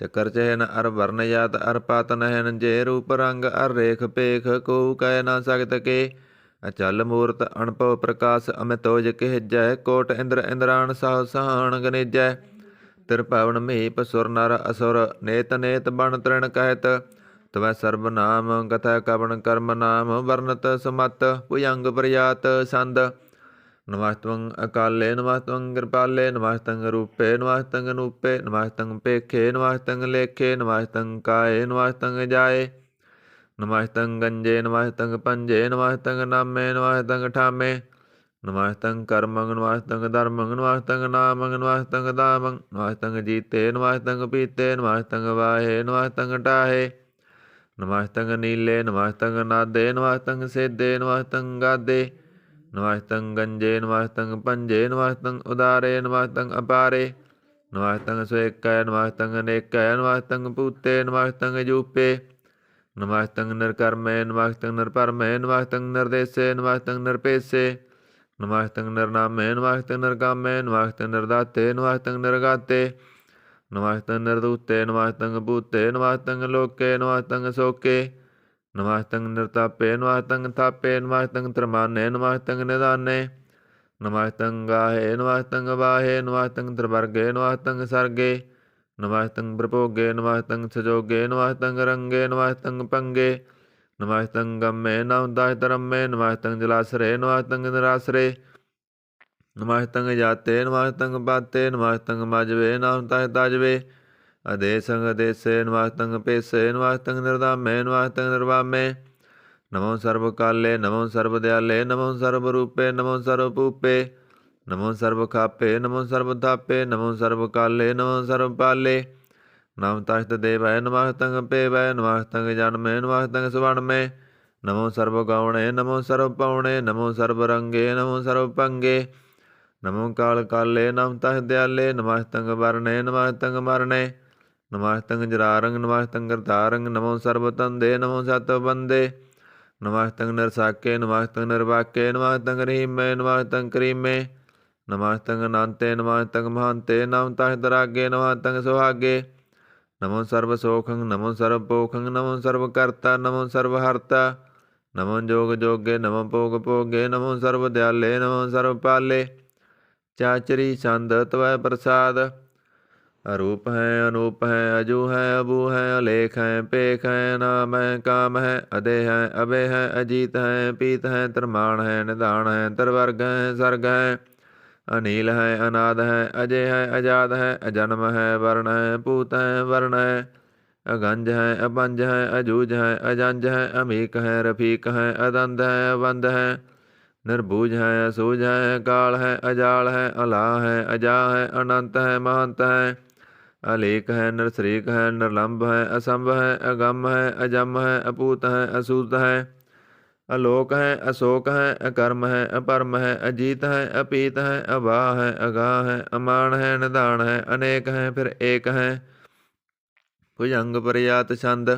ਚੱਕਰ ਚਹਿਨ ਅਰ ਵਰਨ ਜਾਤ ਅਰ ਪਤ ਨਹਿਨ ਜੇ ਰੂਪ ਰੰਗ ਅਰ ਰੇਖ ਭੇਖ ਕੋ ਕਹਿ ਨਾ ਸਕਤ ਕੇ ਅਚਲ ਮੂਰਤ ਅਣਭਉ ਪ੍ਰਕਾਸ਼ ਅਮਿਤੋਜ ਕਹਿਜੈ ਕੋਟ ਇੰਦਰ ਇੰਦਰਾਣ ਸਾਹ ਸਹਾਣ ਗਨੇਜੈ ਤਿਰਭਵਨ ਮਹੀਪ ਸੁਰ ਨਰ ਅਸੁਰ ਨੇਤ ਨੇਤ ਬਣ ਤ੍ਰਿਣ ਕਹਿਤ ਤਵੈ ਸਰਬ ਨਾਮ ਕਥਾ ਕਵਣ ਕਰਮ ਨਾਮ ਵਰਨਤ ਸਮਤ ਭੁਜੰਗ ਪ੍ਰਯਾਤ ਸੰਦ ਨਮਸਤੰ ਅਕਾਲੇ ਨਮਸਤੰ ਕਿਰਪਾਲੇ ਨਮਸਤੰ ਰੂਪੇ ਨਮਸਤੰ ਅਨੂਪੇ ਨਮਸਤੰ ਭੇਖੇ ਨਮਸਤੰ ਲੇਖੇ ਨਮਸਤੰ ਕਾਏ ਨਮਸਤੰ ਜਾਏ ਨਮਸਤੰ ਗੰਜੇ ਨਮਸਤੰ ਪੰਜੇ ਨਮਸਤੰ ਨਾਮੇ ਨਮਸਤੰ ਠਾਮੇ ਨਮਸਤੰ ਕਰਮੰ ਨਮਸਤੰ ਧਰਮੰ ਨਮਸਤੰ ਨਾਮੰ ਨਮਸਤੰ ਦਾਮੰ ਨਮਸਤੰ ਜੀਤੇ ਨਮਸਤੰ ਪੀਤੇ ਨਮਸਤੰ ਵਾਹੇ ਨਮਸਤੰ ਟਾਹੇ ਨਮਸਤੰ ਨੀਲੇ ਨਮਸਤੰ ਨਾਦੇ ਨਮਸਤੰ ਸੇਦੇ ਨਮਸਤੰ ਗਾਦੇ ਨਮਸਤੰ ਗੰਜੇ ਨਮਸਤੰ ਪੰਜੇ ਨਮਸਤੰ ਉਦਾਰੇ ਨਮਸਤੰ ਅਪਾਰੇ ਨਮਸਤੰ ਸਵੇਕੈ ਨਮਸਤੰ ਅਨੇਕੈ ਨਮਸਤੰ ਪੂਤੇ ਨਮਸਤੰ ਜੂਪੇ ਨਮਸਤੰ ਨਿਰਕਰਮੇ ਨਮਸਤੰ ਨਿਰਪਰਮੇ ਨਮਸਤੰ ਨਿਰਦੇਸੇ ਨਮਸਤੰ ਨਿਰਪੇਸੇ ਨਮਸਤੰ ਨਿਰਨਾਮੇ ਨਮਸਤੰ ਨਿਰਗਾਮੇ ਨਮਸਤੰ ਨਿਰਦਾਤੇ ਨਮਸਤੰ ਨਿਰਗਾਤੇ ਨਮਸਤੰ ਨਿਰਦੂਤੇ ਨਮਸਤੰ ਭੂਤੇ ਨਮਸਤੰ ਲੋਕੇ ਨਮਸਤੰ ਸੋਕੇ ਨਮਸਤੰ ਨਿਰਤਾਪੇ ਨਮਸਤੰ ਥਾਪੇ ਨਮਸਤੰ ਤ੍ਰਮਾਨੇ ਨਮਸਤੰ ਨਿਦਾਨੇ ਨਮਸਤੰ ਗਾਹੇ ਨਮਸਤੰ ਵਾਹੇ ਨਮਸਤੰ ਤ੍ਰਿਵਰਗੇ ਨਮਸਤੰ ਸਰਗੇ ਨਮਸਤੰ ਪ੍ਰਭੋਗੇ ਨਮਸਤੰ ਸਜੋਗੇ ਨਮਸਤੰ ਰੰਗੇ ਨਮਸਤੰ ਪੰਗੇ ਨਮਸਤੰ ਗੰਮੇ ਨਮ ਦਾਸ ਧਰਮੇ ਨਮਸਤੰ ਜਲਾਸਰੇ ਨਮਸਤੰ ਨਿਰਾਸਰੇ ਨਮਸਤੰ ਜਾਤੇ ਨਮਸਤੰ ਬਾਤੇ ਨਮਸਤੰ ਮਜਵੇ ਨਮ ਤਹਿ ਤਜਵੇ ਅਦੇਸੰ ਅਦੇਸੇ ਨਮਸਤੰ ਪੇਸੇ ਨਮਸਤੰ ਨਿਰਦਾਮੇ ਨਮਸਤੰ ਨਿਰਵਾਮੇ ਨਮੋ ਸਰਬ ਕਾਲੇ ਨਮੋ ਸਰਬ ਦਿਆਲੇ ਨਮੋ ਸਰਬ ਰੂਪੇ ਨਮੋ ਸਰਬ ਭੂਪੇ ਨਮੋ ਸਰਬ ਖਾਪੇ ਨਮੋ ਸਰਬ ਥਾਪੇ ਨਮੋ ਸਰਬ ਕਾਲੇ ਨਮੋ ਸਰਬ ਪਾਲੇ ਨਮ ਤਸਤ ਦੇਵੈ ਨਮਸਤੰ ਪੇਵੈ ਨਮਸਤੰ ਜਨਮੇ ਨਮਸਤੰ ਸੁਵਣਮੇ ਨਮੋ ਸਰਬ ਗਾਉਣੇ ਨਮੋ ਸਰਬ ਪਾਉਣੇ ਨਮੋ ਸਰਬ ਰੰਗੇ ਨਮੋ ਸਰਬ ਪੰਗੇ ਨਮੋ ਕਾਲ ਕਾਲੇ ਨਮ ਤਹ ਦਿਆਲੇ ਨਮਸਤੰ ਵਰਣੇ ਨਮਸਤੰ ਮਰਣੇ ਨਮਸਤੰ ਜਰਾਰੰਗ ਨਮਸਤੰ ਕਰਤਾਰੰਗ ਨਮੋ ਸਰਬ ਤੰਦੇ ਨਮੋ ਸਤ ਬੰਦੇ ਨਮਸਤੰ ਨਿਰਸਾਕੇ ਨਮਸਤੰ ਨਿਰਵਾਕੇ ਨਮਸਤੰ ਰਹੀਮੇ ਨਮਸਤੰ ਕਰੀਮੇ ਨਮਸਤੰ ਅਨੰਤੇ ਨਮਸਤੰ ਮਹੰਤੇ ਨਮ ਤਹ ਦਰਾਗੇ ਨਮਸਤੰ ਸੁਹਾਗੇ ਨਮੋ ਸਰਬ ਸੋਖੰ ਨਮੋ ਸਰਬ ਪੋਖੰ ਨਮੋ ਸਰਬ ਕਰਤਾ ਨਮੋ ਸਰਬ ਹਰਤਾ ਨਮੋ ਜੋਗ ਜੋਗੇ ਨਮੋ ਭੋਗ ਭੋਗੇ ਨਮੋ ਸਰਬ ਦਿਆਲੇ ਨਮੋ ਸਰਬ ਪਾਲੇ। ਚਾਚਰੀ ਛੰਦ ਤਵੈ ਪ੍ਰਸਾਦ। अरूप है अनूप है अजू है अबू है अलेख है पेख है नाम है काम है अदेह है अभय है अजीत है पीत है त्रमान है निधान है तरवर्ग है सर्ग है अनील है अनाद है अजय है अजाद है अजन्म है वर्ण है पूत है वर्ण है अगंज है अबंज है अजूज है अजंज है अमीक है रफीक है अदंध है अबंध है निर्बूज है असूझ है काल है अजाल है अला है अजा है अनंत है महंत है अलेक है नरसरीक है निर्लंब है असंभ है अगम है अजम है अपूत है असूत है अलोक है अशोक है अकर्म है अपरम है अजीत है अपीत है अवाह है अगाह है अमान है निधान है अनेक है फिर एक है भुजंग प्रयात छंद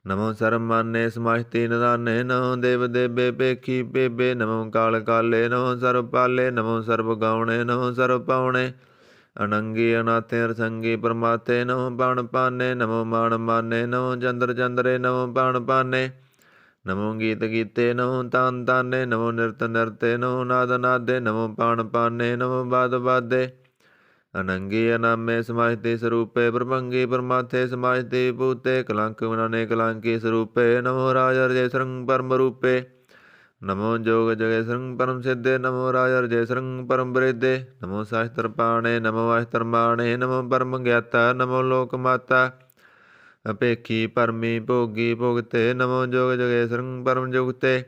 नमो सर्वमान्य समाहिते निदाने नमो देव देवे पेखी पेबे नमो काल काले नमो सर्व पाले नमो सर्व गौणे नमो सर्व पावणे अनंगी अनाथे अरसंगी परमाते नमो बाण पाने नमो मान माने नमो चंद्र चंद्रे नमो बाण पाने नमो गीत गीते नमो तान ताने नमो नृत नृते नमो नाद नादे नमो बाण पाने नमो बाद बादे अनंगी अनामे समाहिते स्वरूपे प्रभंगी परमाथे समाहिते भूते कलंक विनाने कलंकी स्वरूपे नमो राजर्जय सरंग परम रूपे नमो जोग जगय सरंग परम सिद्धे नमो राजर्जय सरंग परम वृद्धे नमो शास्त्र पाणे नमो अस्त्र माणे नमो परम ज्ञाता नमो लोक माता अपेखी परमी भोगी भोगते नमो जोग जगय सरंग परम जुगते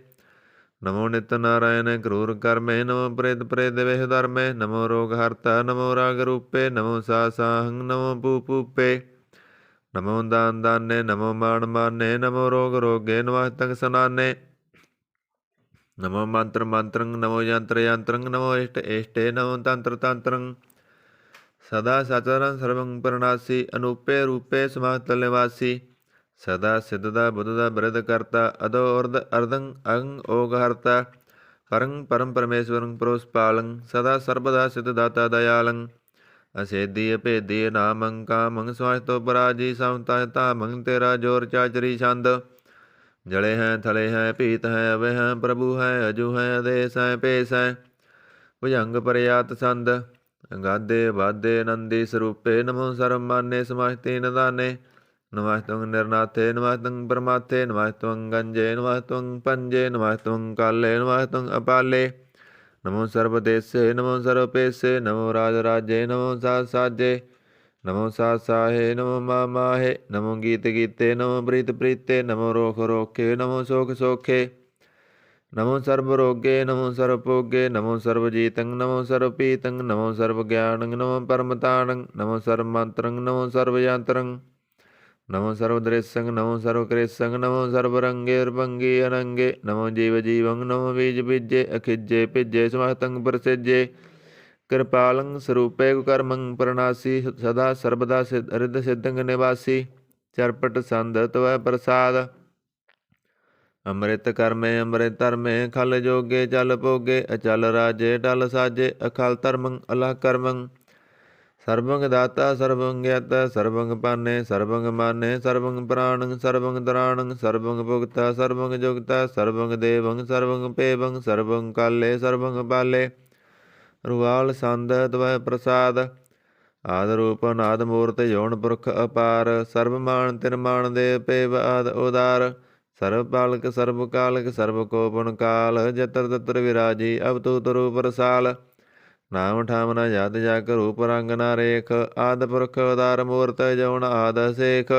नमो नित्य नारायण क्रूर कर्मे नमो प्रेत प्रेत वेह धर्मे नमो रोग हर्ता नमो राग रूपे नमो साहंग नमो पूपे नमो दान दाने नमो मान माने नमो रोग रोगे नमः तंग सनाने नमो मंत्र मंत्रं नमो यंत्र यंत्रं नमो इष्ट इष्टे नमो तंत्र तंत्रं सदा सचरं सर्वं परनासी अनूपे रूपे समातल निवासी सदा सिद्धदा बुद्धदा बृद करता अदो अर्ध अर्धं अंग ओग हरता परं परम परमेश्वरं प्रोस्पालं सदा सर्वदा सिद्धदाता दयालं असेदीय भेदीय नामं कामं स्वास्थो पराजी समतामं तेरा जोर चाचरी छंद जड़े हैं थले हैं पीत हैं अवे हैं प्रभु हैं अजू हैं आदेश हैं पेश हैं भुजंग प्रयात छंद गादे वादे नंदी स्वरूपे नमो सर्वमान्य समाहिते नदाने नमस्तं निर्नाथे नमस्तं परमाथे नमस्तं गंजे नमस्तं पंजे नमस्तं काले नमस्तं अपाले नमो सर्वदेशे नमो सर्वपेशे नमो राजराजे नमो साजे नमो साहे नमो माहे नमो गीत गीते नमो प्रीत प्रीते नमो रोख रोखे नमो शोक शोखे नमो सर्वरोगे नमो सर्वभोगे नमो सर्वजीतं नमो सर्वपीतं नमो सर्वज्ञानं नमो परमताणं नमो सर्वमन्त्रं नमो सर्वयंत्रं नमो सर्वदृशं नमो सर्वकृशं नमो सर्वरंगे अनंगे नमो जीव जीवं नमो बीज बीजे अखिजे पिजे समहतं प्रसिजे कृपालं स्वरूपे कर्मं प्रणासी सदा सर्वदा हृद सिद्धं निवासी चरपट संध तव प्रसाद ਅੰਮ੍ਰਿਤ ਕਰਮੇ ਅੰਮ੍ਰਿਤ ਧਰਮੇ ਖਲ ਜੋਗੇ ਚਲ ਭੋਗੇ ਅਚਲ ਰਾਜੇ ਟਲ ਸਾਜੇ ਅਖਲ ਧਰਮੰ ਅਲਹ ਕਰਮੰ ਸਰਬੰਗ ਦਾਤਾ ਸਰਬੰਗ ਗਿਆਤਾ ਸਰਬੰਗ ਪਾਨੇ ਸਰਬੰਗ ਮਾਨੇ ਸਰਬੰਗ ਪ੍ਰਾਣੰ ਸਰਬੰਗ ਦਰਾਣੰ ਸਰਬੰਗ ਭੁਗਤਾ ਸਰਬੰਗ ਜੁਗਤਾ ਸਰਬੰਗ ਦੇਵੰ ਸਰਬੰਗ ਪੇਵੰ ਸਰਬੰਗ ਕਾਲੇ ਸਰਬੰਗ ਪਾਲੇ ਰੁਵਾਲ ਸੰਦ ਤਵੈ ਪ੍ਰਸਾਦ ਆਦ ਰੂਪ ਨਾਦ ਮੂਰਤ ਜੋਨ ਪੁਰਖ ਅਪਾਰ ਸਰਬ ਮਾਨ ਤਿਨ ਮਾਨ ਦੇ ਪੇਵ ਆਦ ਉਦਾਰ ਸਰਬ ਪਾਲਕ ਸਰਬ ਕਾਲਕ ਸਰਬ ਕੋਪਨ ਕਾਲ ਜਤਰ ਤਤਰ ਵਿਰਾਜੀ ਅਵਤੂਤ ਰੂਪ ਰਸਾਲ ਨਾਮ ਠਾਮ ਨਾ ਜਦ ਜਗ ਰੂਪ ਰੰਗ ਨਾ ਰੇਖ ਆਦ ਪੁਰਖ ਉਦਾਰ ਮੂਰਤ ਜਉਣ ਆਦ ਸੇਖ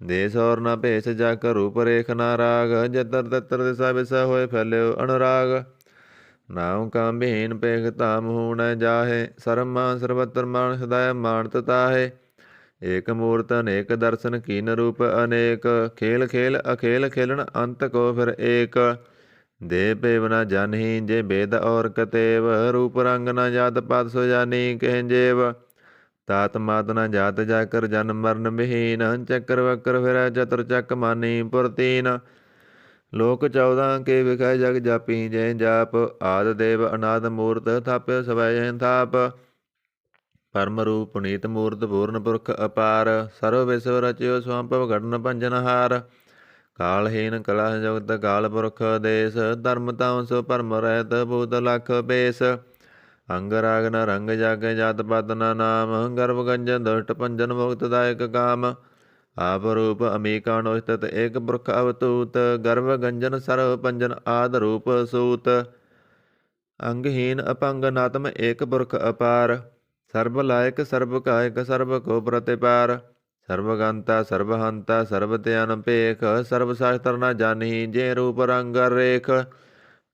ਦੇਸ ਔਰ ਨਾ ਭੇਸ ਜਗ ਰੂਪ ਰੇਖ ਨਾ ਰਾਗ ਜਤਰ ਤਤਰ ਦਿਸਾ ਵਿਸਾ ਹੋਏ ਫੈਲਿਓ ਅਨੁਰਾਗ ਨਾਮ ਕਾਮ ਬਹੀਨ ਪੇਖ ਧਾਮ ਹੂਣ ਜਾਹੇ ਸਰਮਾ ਸਰਬਤਰ ਮਾਨ ਸਦਾਇ ਮਾਨਤ ਤਾਹੇ ਏਕ ਮੂਰਤ ਅਨੇਕ ਦਰਸ਼ਨ ਕੀਨ ਰੂਪ ਅਨੇਕ ਖੇਲ ਖੇਲ ਅਖੇਲ ਖੇਲਣ ਅੰਤ ਕੋ ਫਿਰ ਏਕ ਦੇ ਪੇਵ ਨਾ ਜਾਨਹੀ ਜੇ ਬੇਦ ਔਰ ਕਤੇਵ ਰੂਪ ਰੰਗ ਨਾ ਜਾਤ ਪਦ ਸੋ ਜਾਨੀ ਕਹਿ ਜੇਵ ਤਾਤ ਮਾਤ ਨਾ ਜਾਤ ਜਾਕਰ ਜਨ ਮਰਨ ਵਿਹੀਨ ਚੱਕਰ ਵਕਰ ਫਿਰੈ ਚਤੁਰ ਚੱਕ ਮਾਨੀ ਪੁਰਤੀਨ ਲੋਕ 14 ਕੇ ਵਿਖੈ ਜਗ ਜਾਪੀ ਜੈ ਜਾਪ ਆਦ ਦੇਵ ਅਨਾਦ ਮੂਰਤ ਥਾਪਿ ਸਵੈ ਜੈ ਥਾਪ ਪਰਮ ਰੂਪ ਪੁਨੀਤ ਮੂਰਤ ਪੂਰਨ ਪੁਰਖ ਅਪਾਰ ਸਰਵ ਵਿਸਵ ਰਚਿਓ ਸਵਾਂਭਵ ਘਟਨ ਭੰਜਨ ਹਾਰ ਕਾਲਹੀਨ ਕਲਾ ਜਗਤ ਕਾਲ ਪੁਰਖ ਦੇਸ ਧਰਮ ਤਾਮ ਸੋ ਪਰਮ ਰਹਿਤ ਭੂਤ ਲਖ ਬੇਸ ਅੰਗ ਰਾਗ ਨ ਰੰਗ ਜਾਗੇ ਜਾਤ ਪਤ ਨ ਨਾਮ ਗਰਭ ਗੰਜਨ ਦੁਸ਼ਟ ਪੰਜਨ ਮੁਕਤਦਾਇਕ ਕਾਮ ਆਪ ਰੂਪ ਅਮੀਕਾ ਅਨੁਸਤਿਤ ਏਕ ਪੁਰਖ ਅਵਤੂਤ ਗਰਭ ਗੰਜਨ ਸਰਵ ਪੰਜਨ ਆਦ ਰੂਪ ਸੂਤ ਅੰਗਹੀਨ ਅਪੰਗ ਨਾਤਮ ਏਕ ਪੁਰਖ ਅਪਾਰ ਸਰਬ ਲਾਇਕ ਸਰਬ ਕਾਇਕ ਸਰਬ ਕੋ ਪ੍ਰਤਿਪਾਰ ਸਰਬਗੰਤਾ ਸਰਬਹੰਤਾ ਸਰਬ ਧਿਆਨ ਭੇਖ ਸਰਬ ਸ਼ਾਸਤਰ ਨ ਜਾਣੀ ਜੇ ਰੂਪ ਰੰਗ ਰੇਖ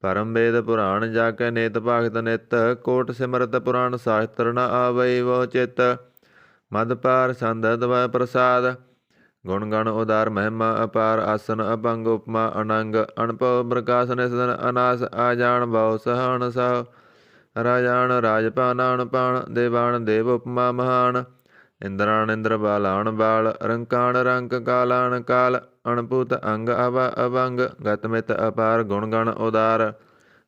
ਪਰਮ ਵੇਦ ਪੁਰਾਣ ਜਾ ਕੇ ਨੇਤ ਭਗਤ ਨਿਤ ਕੋਟ ਸਿਮਰਤ ਪੁਰਾਣ ਸ਼ਾਸਤਰ ਨ ਆਵਈ ਵੋ ਚਿਤ ਮਦ ਪਾਰ ਸੰਦ ਦਵੈ ਪ੍ਰਸਾਦ ਗੁਣ ਗਣ ਉਦਾਰ ਮਹਿਮਾ ਅਪਾਰ ਆਸਨ ਅਭੰਗ ਉਪਮਾ ਅਨੰਗ ਅਣਭਉ ਪ੍ਰਕਾਸ਼ ਨਿਸਦਨ ਅਨਾਸ ਆ ਜਾਣ ਬਹੁ ਸਹਣ ਸਹ ਰਾਜਾਨ ਰਾਜਪਾਨ ਅਣਪਾਣ ਦੇਵਾਨ ਦੇਵ ਉਪਮਾ ਮਹਾਨ ਇੰਦਰਾਣ ਇੰਦਰ ਬਾਲਾਣ ਬਾਲ ਰੰਕਾਣ ਰੰਕ ਕਾਲਾਣ ਕਾਲ ਅਣਪੂਤ ਅੰਗ ਅਵਾ ਅਭੰਗ ਗਤ ਮਿਤ ਅਪਾਰ ਗੁਣ ਗਣ ਉਦਾਰ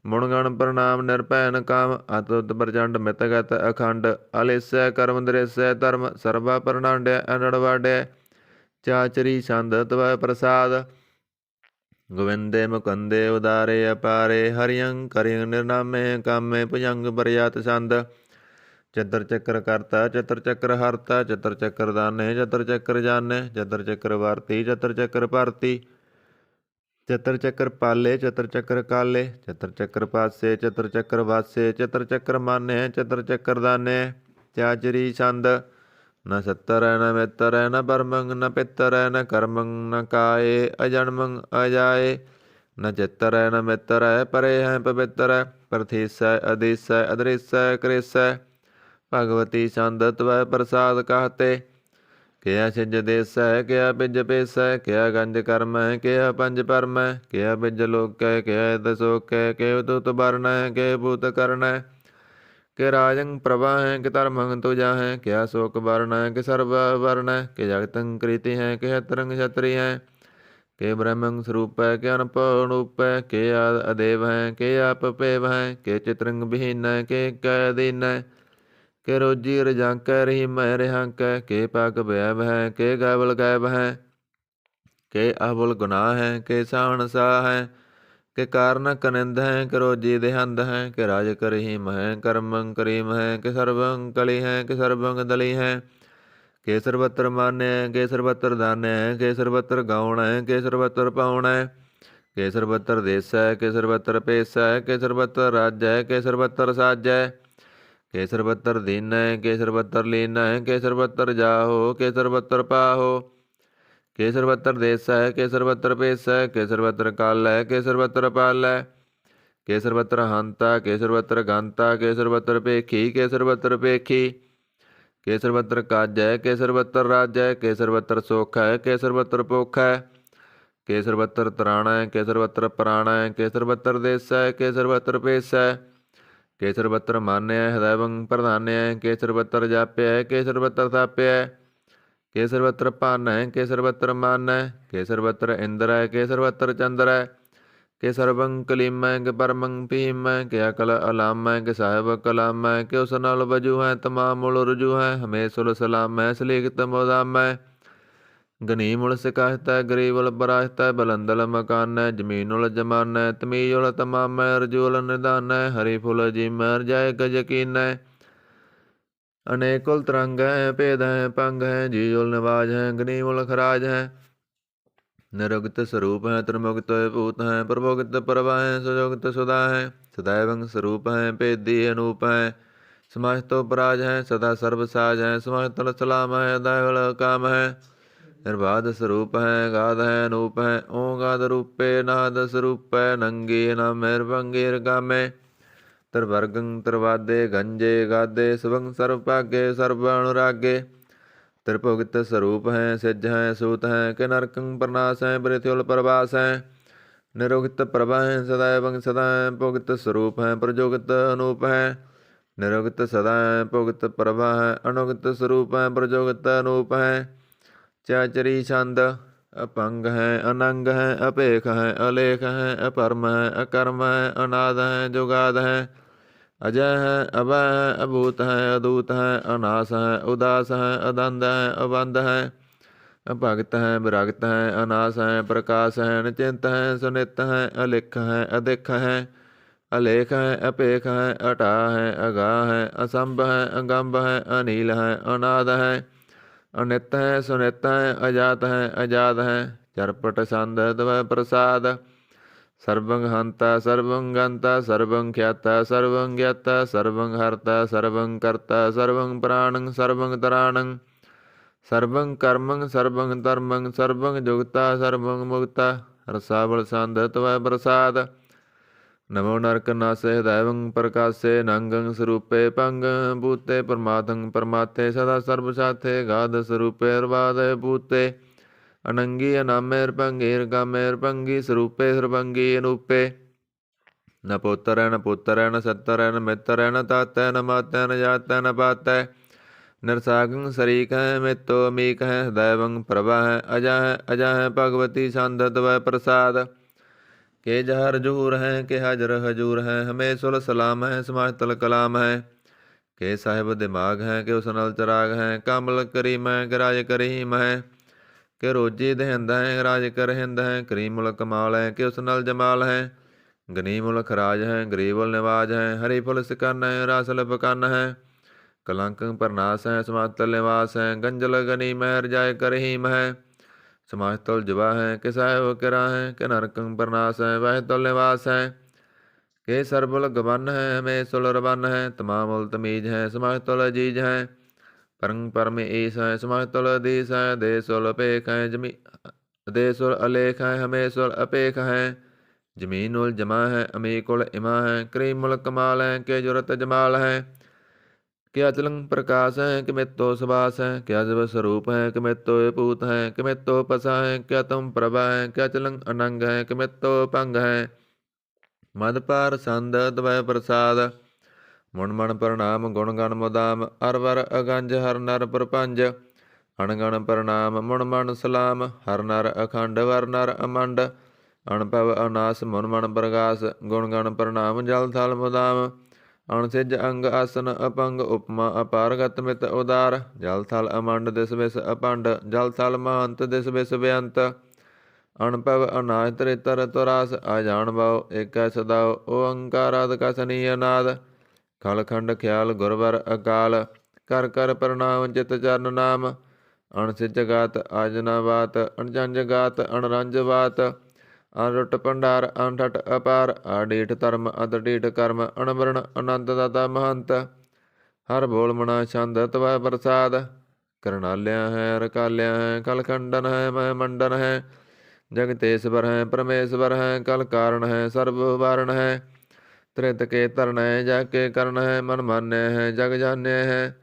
ਮੁਣ ਗਣ ਪ੍ਰਣਾਮ ਨਿਰਭੈਨ ਕਾਮ ਅਤੁੱਤ ਪ੍ਰਚੰਡ ਮਿਤ ਗਤ ਅਖੰਡ ਅਲੇਸੈ ਕਰਮ ਦ੍ਰਿਸੈ ਧਰਮ ਸਰਬਾ ਪ੍ਰਣਾਂਡਿਆ ਅਨੜ ਵਾਡਿਆ ਚਾਚਰੀ ਛੰਦ ਤਵੈ ਪ੍ਰਸਾਦ ਗੋਵਿੰਦੇ ਮੁਕੰਦੇ ਉਦਾਰੇ ਅਪਾਰੇ ਹਰਿਯੰ ਕਰਿਯੰ ਨਿਰਨਾਮੇ ਕਾਮੇ ਭੁਜੰਗ ਬਰਿਆਤ ਛੰਦ ਚਤਰ ਚੱਕਰ ਕਰਤਾ ਚਤਰ ਚੱਕਰ ਹਰਤਾ ਚਤਰ ਚੱਕਰ ਦਾਨੇ ਚਤਰ ਚੱਕਰ ਜਾਣੇ ਚਤਰ ਚੱਕਰ ਵਰਤੀ ਚਤਰ ਚੱਕਰ ਭਰਤੀ ਚਤਰ ਚੱਕਰ ਪਾਲੇ ਚਤਰ ਚੱਕਰ ਕਾਲੇ ਚਤਰ ਚੱਕਰ ਪਾਸੇ ਚਤਰ ਚੱਕਰ ਵਾਸੇ ਚਤਰ ਚੱਕਰ ਮਾਨੇ ਚਤਰ ਚੱਕਰ ਦਾਨੇ ਚਾਚਰੀ ਛੰਦ ਨ ਸੱਤਰ ਨ ਮਿੱਤਰ ਨ ਪਰਮੰ ਨ ਪਿੱਤਰ ਨ ਕਰਮੰ ਨ ਕਾਏ ਅਜਨਮੰ ਅਜਾਏ ਨ ਚਿੱਤਰ ਨ ਮਿੱਤਰ ਪਰੇ ਹੈ ਪਵਿੱਤਰ ਪ੍ਰਥੀਸੈ ਅਦੀਸੈ ਅਦ੍ਰਿਸੈ ਕ੍ਰਿਸੈ ਭਗਵਤੀ ਛੰਦ ਤਵੈ ਪ੍ਰਸਾਦ ਕਹਤੇ ਕਿਆ ਛਿਜ ਦੇਸੈ ਕਿਆ ਬਿਜ ਪੇਸੈ ਕਿਆ ਗੰਜ ਕਰਮੈ ਕਿਆ ਪੰਜ ਪਰਮੈ ਕਿਆ ਬਿਜ ਲੋਕੈ ਕਿਆ ਦਸੋਕੈ ਕਿ ਤੁਤ ਬਰਨੈ ਕਿ ਭੂਤ ਕਰਨੈ ਕਿ ਰਾਜੰ ਪ੍ਰਭਾ ਹੈ ਕਿ ਧਰਮੰ ਤੁਜਾ ਹੈ ਕਿਆ ਸ਼ੋਕ ਵਰਨੈ ਕਿ ਸਰਬ ਵਰਨੈ ਕਿ ਜਗਤੰ ਕ੍ਰੀਤੀ ਹੈ ਕਿ ਹਤਰੰ ਛਤਰੀ ਹੈ ਕਿ ਬ੍ਰਹਮੰ ਸਰੂਪੈ ਕਿ ਅਨਪਉ ਅਨੂਪੈ ਕਿ ਆਦ ਅਦੇਵ ਹੈ ਕਿ ਆਪ ਭੇਵ ਹੈ ਕਿ ਚਿਤਰੰਗ ਬਿਹੀਨੈ ਕਿ ਕੈ ਅਧੀਨੈ ਕਿ ਰੋਜੀ ਰਜਾਂਕੈ ਰਹੀ ਮੈਂ ਰਿਹਾਂਕੈ ਕਿ ਪਾਕ ਭੈਬ ਹੈ ਕਿ ਗਾਵਲ ਗੈਬ ਹੈ ਕਿ ਅਬੁਲ ਗੁਨਾਹ ਹੈ ਕਿ ਸਾਹਣ ਸਾਹ ਹੈ ਕਿ ਕਾਰਨ ਕਨਿੰਦ ਹੈ ਕਿ ਰੋਜੀ ਦੇਹੰਦ ਹੈ ਕਿ ਰਾਜ ਕਰਹੀ ਮਹਿ ਕਰਮੰ ਕਰੀਮ ਹੈ ਕਿ ਸਰਬੰ ਕਲੀ ਹੈ ਕਿ ਸਰਬੰ ਦਲੀ ਹੈ ਕਿ ਸਰਬਤਰ ਮਾਨੈ ਕਿ ਸਰਬਤਰ ਦਾਨੈ ਕਿ ਸਰਬਤਰ ਗਾਉਣੈ ਕਿ ਸਰਬਤਰ ਪਾਉਣੈ ਕਿ ਸਰਬਤਰ ਦੇਸੈ ਕਿ ਸਰਬਤਰ ਪੇਸੈ ਕਿ ਸਰਬਤਰ ਰਾਜੈ ਕਿ ਸਰਬਤਰ ਸਾਜੈ ਕਿ ਸਰਬਤਰ ਦੀਨੈ ਕਿ ਸਰਬਤਰ ਲੀਨੈ ਕਿ ਸਰਬਤਰ ਜਾਹੋ ਕਿ ਸਰਬਤਰ ਪਾਹੋ ਕਿ ਸਰਬਤਰ ਦੇਸੈ ਕਿ ਸਰਬਤਰ ਪੇਸੈ ਕਿ ਸਰਬਤਰ ਕਾਲੈ ਕਿ ਸਰਬਤਰ ਪਾਲੈ ਕਿ ਸਰਬਤਰ ਹੰਤਾ ਕਿ ਸਰਬਤਰ ਗੰਤਾ ਕਿ ਸਰਬਤਰ ਭੇਖੀ ਕਿ ਸਰਬਤਰ ਭੇਖੀ ਕਿ ਸਰਬਤਰ ਕਾਜੈ ਕਿ ਸਰਬਤਰ ਰਾਜੈ ਕਿ ਸਰਬਤਰ ਸੋਖੈ ਕਿ ਸਰਬਤਰ ਪੋਖੈ ਕਿ ਸਰਬਤਰ ਤਰਾਣੈ ਕਿ ਸਰਬਤਰ ਪ੍ਰਾਣੈ ਕਿ ਸਰਬਤਰ ਦੇਸੈ ਕਿ ਸਰਬਤਰ ਪੇਸੈ ਕਿ ਸਰਬਤਰ ਮਾਨਿਆ ਹਦੈਵੰ ਪ੍ਰਧਾਨਿਆ ਕਿ ਸਰਬਤਰ ਜਾਪਿਆ ਕਿ ਸਰਬਤਰ ਥਾਪਿਆ ਕਿ ਸਰਬਤਰ ਭਾਨੈ ਕਿ ਸਰਬਤਰ ਮਾਨੈ ਕਿ ਸਰਬਤਰ ਇੰਦਰੈ ਕਿ ਸਰਬਤਰ ਚੰਦਰੈ ਕਿ ਸਰਬੰ ਕਲੀਮੈ ਕਿ ਪਰਮੰ ਭੀਮੈ ਕਿ ਅਕਲ ਅਲਾਮੈ ਕਿ ਸਾਹਿਬ ਕਲਾਮੈ ਕਿ ਉਸ ਨਾਲ ਵਜੂ ਹੈ ਤਮਾਮ ਮੁਲ ਰਜੂ ਹੈ ਹਮੇਸ਼ੁਲ ਸਲਾਮੈ ਸਲੀਕਤ ਮੋਦਾਮੈ ਗਨੀਮੁਲ ਸਿਕਾਹਤੈ ਗਰੀਬੁਲ ਬਰਾਹਤੈ ਬਲੰਦਲ ਮਕਾਨੈ ਜਮੀਨੁਲ ਜਮਾਨੈ ਤਮੀਜੁਲ ਤਮਾਮੈ ਰਜੂਲ ਨਿਦਾਨੈ ਹਰੀ ਫੁਲ ਜੀਮੈ ਰਜਾਇ ਕ ਯਕੀਨੈ ਅਨੇਕੁਲ ਤਰੰਗ ਹੈ ਭੇਦ ਹੈ ਪੰਗ ਹੈ ਜੀਉਲ ਨਿਵਾਜ ਹੈ ਗਨੀਮੁਲ ਖਰਾਜ ਹੈ ਨਿਰੁਗਤ ਸਰੂਪ ਹੈ ਤ੍ਰਿਮੁਗਤ ਭੂਤ ਹੈ ਪ੍ਰਭੋਗਤ ਪ੍ਰਭਾ ਹੈ ਸੁਜੋਗਤ ਸੁਦਾ ਹੈ ਸदैवं ਸਰੂਪ ਹੈ ਭੇਦੀ ਅਨੂਪ ਹੈ ਸਮਾਹਿਤੋ ਪਰਾਜ ਹੈ ਸਦਾ ਸਰਬ ਸਾਜ ਹੈ ਸਮਾਹਿਤਲ ਸਲਾਮ ਹੈ ਦਾਇਵਲ ਕਾਮ ਹੈ ਨਿਰਬਾਧ ਸਰੂਪ ਹੈ ਗਾਧ ਹੈ ਅਨੂਪ ਹੈ ਓ ਗਾਧ ਰੂਪੇ ਨਾਦ ਸਰੂਪੈ ਨੰਗੀ ਨਾ ਮੇਰ ਭੰਗੀਰ ਗਾਮੇ ਤਰਵਰਗੰ ਤਰਵਾਦੇ ਗੰਜੇ ਗਾਦੇ ਸਵੰ ਸਰਬ ਭਾਗੇ ਸਰਬ ਅਨੁਰਾਗੇ ਤ੍ਰਿਭੁਗਤ ਸਰੂਪ ਹੈ ਸਿਜ ਹੈ ਸੂਤ ਹੈ ਕਿ ਨਰਕੰ ਪ੍ਰਨਾਸ ਹੈ ਬ੍ਰਿਥਿਉਲ ਪ੍ਰਵਾਸ ਹੈ ਨਿਰੁਗਤ ਪ੍ਰਭਾ ਹੈ ਸदैवं ਸਦਾ ਹੈ ਭੁਗਤ ਸਰੂਪ ਹੈ ਪ੍ਰਜੋਗਤ ਅਨੂਪ ਹੈ ਨਿਰੁਗਤ ਸਦਾ ਹੈ ਭੁਗਤ ਪ੍ਰਭਾ ਹੈ ਅਨੁਗਤ ਸਰੂਪ ਹੈ ਪ੍ਰਜੋਗਤ ਅਨੂਪ ਹੈ ਚਾਚਰੀ ਛੰਦ ਅਪੰਗ ਹੈ ਅਨੰਗ ਹੈ ਅਭੇਖ ਹੈ ਅਲੇਖ ਹੈ ਅਪਰਮ ਹੈ ਅਕਰਮ ਹੈ ਅਨਾਦ ਹੈ ਜੁਗਾਦ ਹੈ ਅਜੈ ਹੈ ਅਭੈ ਹੈ ਅਭੂਤ ਹੈ ਅਦੂਤ ਹੈ ਅਨਾਸ ਹੈ ਉਦਾਸ ਹੈ ਅਦੰਦ ਹੈ ਅਬੰਦ ਹੈ ਅਭਗਤ ਹੈ ਵਿਰਗਤ ਹੈ ਅਨਾਸ ਹੈ ਪ੍ਰਕਾਸ਼ ਹੈ ਨਿਚਿੰਤ ਹੈ ਸੁਨਿਤ ਹੈ ਅਲਿਖ ਹੈ ਅਦਿਖ ਹੈ ਅਲੇਖ ਹੈ ਅਪੇਖ ਹੈ ਅਟਾ ਹੈ ਅਗਾਹ ਹੈ ਅਸੰਭ ਹੈ ਅਗੰਭ ਹੈ ਅਨੀਲ ਹੈ ਅਨਾਦ ਹੈ ਅਨਿਤ ਹੈ ਸੁਨਿਤ ਹੈ ਅਜਾਤ ਹੈ ਅਜਾਦ ਹੈ ਚਰਪਟ ਛੰਦ ਦਵੈ ਪ੍ਰਸਾਦ ਸਰਬੰ ਹੰਤਾ ਸਰਬੰ ਗੰਤਾ ਸਰਬੰ ਖਿਆਤਾ ਸਰਬੰ ਗਿਆਤਾ ਸਰਬੰ ਹਰਤਾ ਸਰਬੰ ਕਰਤਾ ਸਰਬੰ ਪ੍ਰਾਣੰ ਸਰਬੰ ਤਰਾਣੰ ਸਰਬੰ ਕਰਮੰ ਸਰਬੰ ਧਰਮੰ ਸਰਬੰ ਜੁਗਤਾ ਸਰਬੰ ਮੁਕਤਾ ਰਸਾਵਲ ਸੰਧ ਤਵੈ ਪ੍ਰਸਾਦ ਨਮੋ ਨਰਕ ਨਾਸੇ ਦੈਵੰ ਪ੍ਰਕਾਸੇ ਨੰਗੰ ਸਰੂਪੇ ਭੰਗ ਭੂਤੇ ਪਰਮਾਤੰ ਪਰਮਾਤੇ ਸਦਾ ਸਰਬ ਸਾਥੇ ਗਾਦ ਸਰੂਪੇ ਰਵਾਦੇ ਭੂਤੇ ਅਨੰਗੀ ਅਨਾਮੇ ਰਪੰਗੀ ਰਗਾਮੇ ਰਪੰਗੀ ਸਰੂਪੇ ਸਰਬੰਗੀ ਅਨੂਪੇ ਨ ਪੁੱਤਰੈ ਨ ਪੁੱਤਰੈ ਨ ਸੱਤਰੈ ਨ ਮਿੱਤਰੈ ਨ ਤਾਤੈ ਨ ਮਾਤੈ ਨ ਜਾਤੈ ਨ ਪਾਤੈ ਨਿਰਸਾਗੰ ਸਰੀਕ ਹੈ ਮਿਤੋ ਅਮੀਕ ਹੈ ਦੈਵੰ ਪ੍ਰਭਾ ਹੈ ਅਜਾ ਹੈ ਭਗਵਤੀ ਸੰਧ ਤਵੈ ਪ੍ਰਸਾਦ ਕੇ ਜਹਰ ਜਹੂਰ ਹੈ ਕਿ ਹਾਜਰ ਹਜੂਰ ਹੈ ਹਮੇ ਸੁਲ ਸਲਾਮ ਹੈ ਸਮਾਜਤਲ ਕਲਾਮ ਹੈ ਕੇ ਸਾਹਿਬ ਦਿਮਾਗ ਹੈ ਕਿ ਉਸ ਨਾਲ ਚਰਾਗ ਹੈ ਕਮਲ ਕਰੀ ਮੈਂ ਕਿ ਰਾਜ ਕਰੀਮ ਹੈ ਕਿ ਰੋਜੀ ਦਹਿੰਦਾ ਹੈ ਰਾਜ ਕਰਹਿੰਦਾ ਹੈ ਕਰੀਮ ਮੁਲ ਕਮਾਲ ਹੈ ਕਿ ਉਸ ਨਾਲ ਜਮਾਲ ਹੈ ਗਨੀ ਮੁਲਖ ਰਾਜ ਹੈ ਗਰੀਬੁਲ ਨਿਵਾਜ ਹੈ ਹਰੀ ਫੁਲ ਸਿਕਨ ਹੈ ਰਾਸਲ ਬਕਨ ਹੈ ਕਲੰਕ ਪਰਨਾਸ ਹੈ ਸਮਾਜਤਲ ਨਿਵਾਸ ਹੈ ਗੰਜਲ ਗਨੀ ਮਹਿ ਰਜਾਇ ਕਰਹੀਮ ਹੈ ਸਮਾਜਤਲ ਜਵਾ ਹੈ ਕਿ ਸਾਹਿਬ ਕਿਰਾ ਹੈ ਕਿ ਨਰਕੰ ਪਰਨਾਸ ਹੈ ਵਾਹਿਤਲ ਨਿਵਾਸ ਹੈ ਕਿ ਸਰਬੁਲ ਗਵਨ ਹੈ ਹਮੇ ਸੁਲ ਰਵਨ ਹੈ ਤਮਾਮੁਲ ਤਮੀਜ ਹੈ ਸਮਾਜਤਲ ਅਜੀਜ ਹੈ ਪਰੰ ਪਰਮੇ ਈਸ ਹੈ ਸਮਾਜਤਲ ਅਦੀਸ ਹੈ ਦੇ ਸੁਲ ਅਪੇਖ ਹੈ ਜਮੀ ਦੇ ਸੁਲ ਅਲੇਖ ਹੈ ਹਮੇ ਸੁਲ ਅਪੇਖ ਹੈ ਜ਼ਮੀਨ ਉਲ ਜਮਾ ਹੈ ਅਮੀ ਕੁਲ ਇਮਾ ਹੈ ਕਰੀਮ ਮੁਲ ਕਮਾਲ ਹੈ ਕਿ ਜੁਰਤ ਜਮਾਲ ਹੈ ਕਿ ਅਚਲੰ ਪ੍ਰਕਾਸ਼ ਹੈ ਕਿ ਮਿਤੋ ਸੁਬਾਸ ਹੈ ਕਿ ਅਜਬ ਸਰੂਪ ਹੈ ਕਿ ਮਿਤੋ ਭੂਤ ਹੈ ਕਿ ਮਿਤੋ ਪਸਾ ਹੈ ਕਿ ਤੁਮ ਪ੍ਰਭਾ ਹੈ ਕਿ ਅਚਲੰ ਅਨੰਗ ਹੈ ਕਿ ਮਿਤੋ ਭੰਗ ਹੈ ਮਦ ਪਾਰ ਸੰਦ ਦਵੈ ਪ੍ਰਸਾਦ ਮੁਣ ਮਣ ਪ੍ਰਣਾਮ ਗੁਣ ਗਣ ਮੁਦਾਮ ਅਰਵਰ ਅਗੰਜ ਹਰ ਨਰ ਪ੍ਰਪੰਜ ਅਣਗਣ ਪ੍ਰਣਾਮ ਮੁਣ ਮਣ ਸਲਾਮ ਹਰ ਨਰ ਅਖੰਡ ਵਰ ਨਰ ਅਮੰਡ ਅਣਭਵ ਅਨਾਸ ਮੁਨ ਮਣ ਪ੍ਰਗਾਸ ਗੁਣ ਗਣ ਪ੍ਰਣਾਮ ਜਲ ਥਲ ਮੁਦਾਮ ਅਣਸਿਜ ਅੰਗ ਆਸਨ ਅਪੰਗ ਉਪਮਾ ਅਪਾਰਗਤ ਮਿਤ ਉਦਾਰ ਜਲ ਥਲ ਅਮੰਡ ਦਿਸ ਵਿਸ ਅਪੰਡ ਜਲ ਥਲ ਮਹੰਤ ਦਿਸ ਵਿਸ ਬੇਅੰਤ ਅਣਭਵ ਅਨਾਜ ਤ੍ਰਿਤਰ ਤੁਰਾਸ ਅਜਾਣ ਬਾਉ ਏਕੈ ਸਦਾਉ ਓੰਕਾਰਾਦ ਕਸਨੀ ਅਨਾਦ ਖਲ ਖੰਡ ਖਿਆਲ ਗੁਰਵਰ ਅਕਾਲ ਕਰ ਕਰ ਪ੍ਰਣਾਮ ਚਿਤ ਚਰਨ ਨਾਮ ਅਣਸਿਜ ਗਾਤ ਆਜਨਾ ਬਾਤ ਅਣਜੰਜ ਗਾਤ ਅਣਰੰਜ ਬਾਤ ਅਨਰੁੱਟ ਭੰਡਾਰ ਅਣਠਟ ਅਪਾਰ ਆਡੀਠ ਧਰਮ ਅਦਡੀਠ ਕਰਮ ਅਣਵਰਣ ਅਨੰਤ ਦਾਤਾ ਮਹੰਤ ਹਰ ਬੋਲ ਮਣਾ ਛੰਦ ਤਵੈ ਪ੍ਰਸਾਦ ਕਰਨਾਲਿਆ ਹੈ ਰਕਾਲਿਆ ਹੈ ਕਲ ਖੰਡਨ ਹੈ ਮਹਿ ਮੰਡਨ ਹੈ ਜਗਤੇਸ਼ਵਰ ਹੈ ਪਰਮੇਸ਼ਵਰ ਹੈ ਕਲ ਕਾਰਨ ਹੈ ਸਰਬ ਵਾਰਣ ਹੈ ਤ੍ਰਿਤ ਕੇ ਧਰਨ ਹੈ ਜਾ ਕੇ ਕਰਨ ਹੈ ਮਨ ਮਾਨਿਆ ਹੈ ਜਗ ਜਾਣਿਆ ਹੈ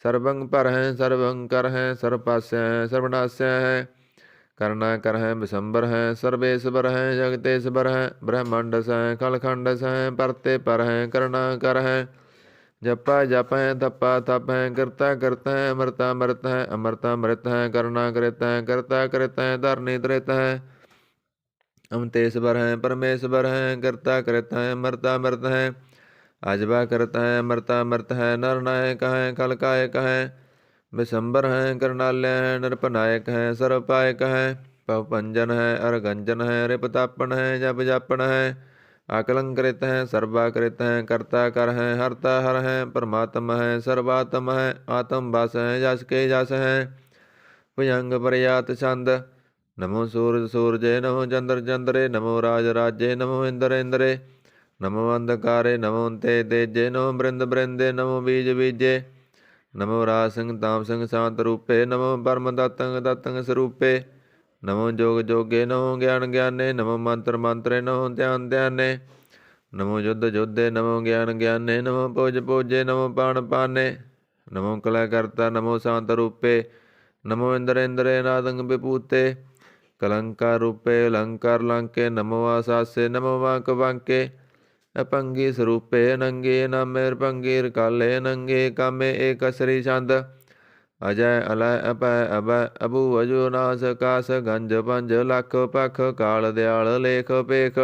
ਸਰਬੰਗ ਪਰ ਹੈ ਸਰਬੰਗ ਕਰ ਹੈ ਸਰਬ ਪਾਸਿਆ ਹੈ ਸਰਬਨਾਸਿਆ ਹੈ ਕਰਨਾ ਕਰ ਹੈ ਬਿਸੰਬਰ ਹੈ ਸਰਬੇਸ਼ਵਰ ਹੈ ਜਗਤੇਸ਼ਵਰ ਹੈ ਬ੍ਰਹਮੰਡਸ ਹੈ ਕਲਖੰਡਸ ਹੈ ਪਰਤੇ ਪਰ ਹੈ ਕਰਨਾ ਕਰ ਹੈ ਜਪਾ ਜਪ ਹੈ ਤਪਾ ਤਪ ਹੈ ਕਰਤਾ ਕਰਤਾ ਹੈ ਅਮਰਤਾ ਅਮਰਤ ਹੈ ਅਮਰਤਾ ਅੰਮ੍ਰਿਤ ਹੈ ਕਰਨਾ ਕਰਿਤ ਹੈ ਕਰਤਾ ਕਰਿਤ ਹੈ ਧਰਨੀ ਧਰਿਤ ਹੈ ਅਮਤੇਸ਼ਵਰ ਹੈ ਪਰਮੇਸ਼ਵਰ ਹੈ ਕਰਤਾ ਕਰਿਤ ਹੈ ਅਮਰਤਾ ਅਮਰਤ ਹੈ ਅਜਬਾ ਕਰਤਾ ਹੈ ਅਮਰਤਾ ਅਮਰਤ ਹੈ ਨਰ ਨਾਇਕ ਹੈ ਕਲ ਕਾਇਕ ਹੈ ਬਿਸੰਬਰ ਹੈ ਕਰਨਾਲਿਆ ਹੈ ਨਿਰਪਨਾਇਕ ਹੈ ਸਰਪਾਇਕ ਹੈ ਭਵ ਭੰਜਨ ਹੈ ਅਰਗੰਜਨ ਹੈ ਰਿਪ ਤਾਪਨ ਹੈ ਜਪ ਜਾਪਨ ਹੈ ਆਕਲੰਕ੍ਰਿਤ ਹੈ ਸਰਬਾਕ੍ਰਿਤ ਹੈ ਕਰਤਾ ਕਰ ਹੈ ਹਰਤਾ ਹਰ ਹੈ ਪਰਮਾਤਮ ਹੈ ਸਰਬਾਤਮ ਹੈ ਆਤਮ ਬਸ ਹੈ ਜਸ ਕੇ ਜਸ ਹੈ ਭੁਜੰਗ ਪਰਿਆਤ ਛੰਦ ਨਮੋ ਸੂਰਜ ਸੂਰਜੇ ਨਮੋ ਚੰਦਰ ਚੰਦਰੇ ਨਮੋ ਰਾਜ ਰਾਜੇ ਨਮੋ ਇੰਦਰ ਇੰਦਰੇ ਨਮੋ ਅੰਧਕਾਰੇ ਨਮੋ ਤੇ ਤੇਜੇ ਨਮੋ ਬ੍ਰਿੰਦ ਬ੍ਰਿੰਦੇ ਨਮੋ ਬੀਜ ਬੀਜੇ ਨਮੋ ਰਾਜ ਸਿੰਘ ਤਾਮ ਸਿੰਘ ਸ਼ਾਂਤ ਰੂਪੇ ਨਮੋ ਪਰਮ ਦਾਤੰਗ ਦਾਤੰਗ ਸਰੂਪੇ ਨਮੋ ਜੋਗ ਜੋਗੇ ਨਮੋ ਗਿਆਨ ਗਿਆਨੇ ਨਮੋ ਮੰਤਰ ਮੰਤਰੇ ਨਮੋ ਧਿਆਨ ਧਿਆਨੇ ਨਮੋ ਯੁੱਧ ਯੋਧੇ ਨਮੋ ਗਿਆਨ ਗਿਆਨੇ ਨਮੋ ਪੂਜ ਪੂਜੇ ਨਮੋ ਪਾਣ ਪਾਨੇ ਨਮੋ ਕਲਾ ਕਰਤਾ ਨਮੋ ਸ਼ਾਂਤ ਰੂਪੇ ਨਮੋ ਇੰਦਰ ਇੰਦਰੇ ਨਾਦੰਗ ਵਿਭੂਤੇ ਕਲੰਕਾਰ ਰੂਪੇ ਅਲੰਕਾਰ ਲੰਕੇ ਨਮੋ ਆਸਾਸੇ ਨਮੋ ਵਾਂਕ ਵਾਂਕੇ ਅਪੰਗੀ ਸਰੂਪੇ ਅਨੰਗੇ ਨਾਮੇ ਰਪੰਗੇ ਰਕਾਲੇ ਅਨੰਗੇ ਕਾਮੇ ਏਕ ਅਸਰੀ ਛੰਦ ਅਜੈ ਅਲੈ ਅਪੈ ਅਬੈ ਅਬੂ ਅਜੋ ਨਾਸ ਕਾਸ ਗੰਜ ਪੰਜ ਲੱਖ ਪਖ ਕਾਲ ਦਿਆਲ ਲੇਖ ਪੇਖ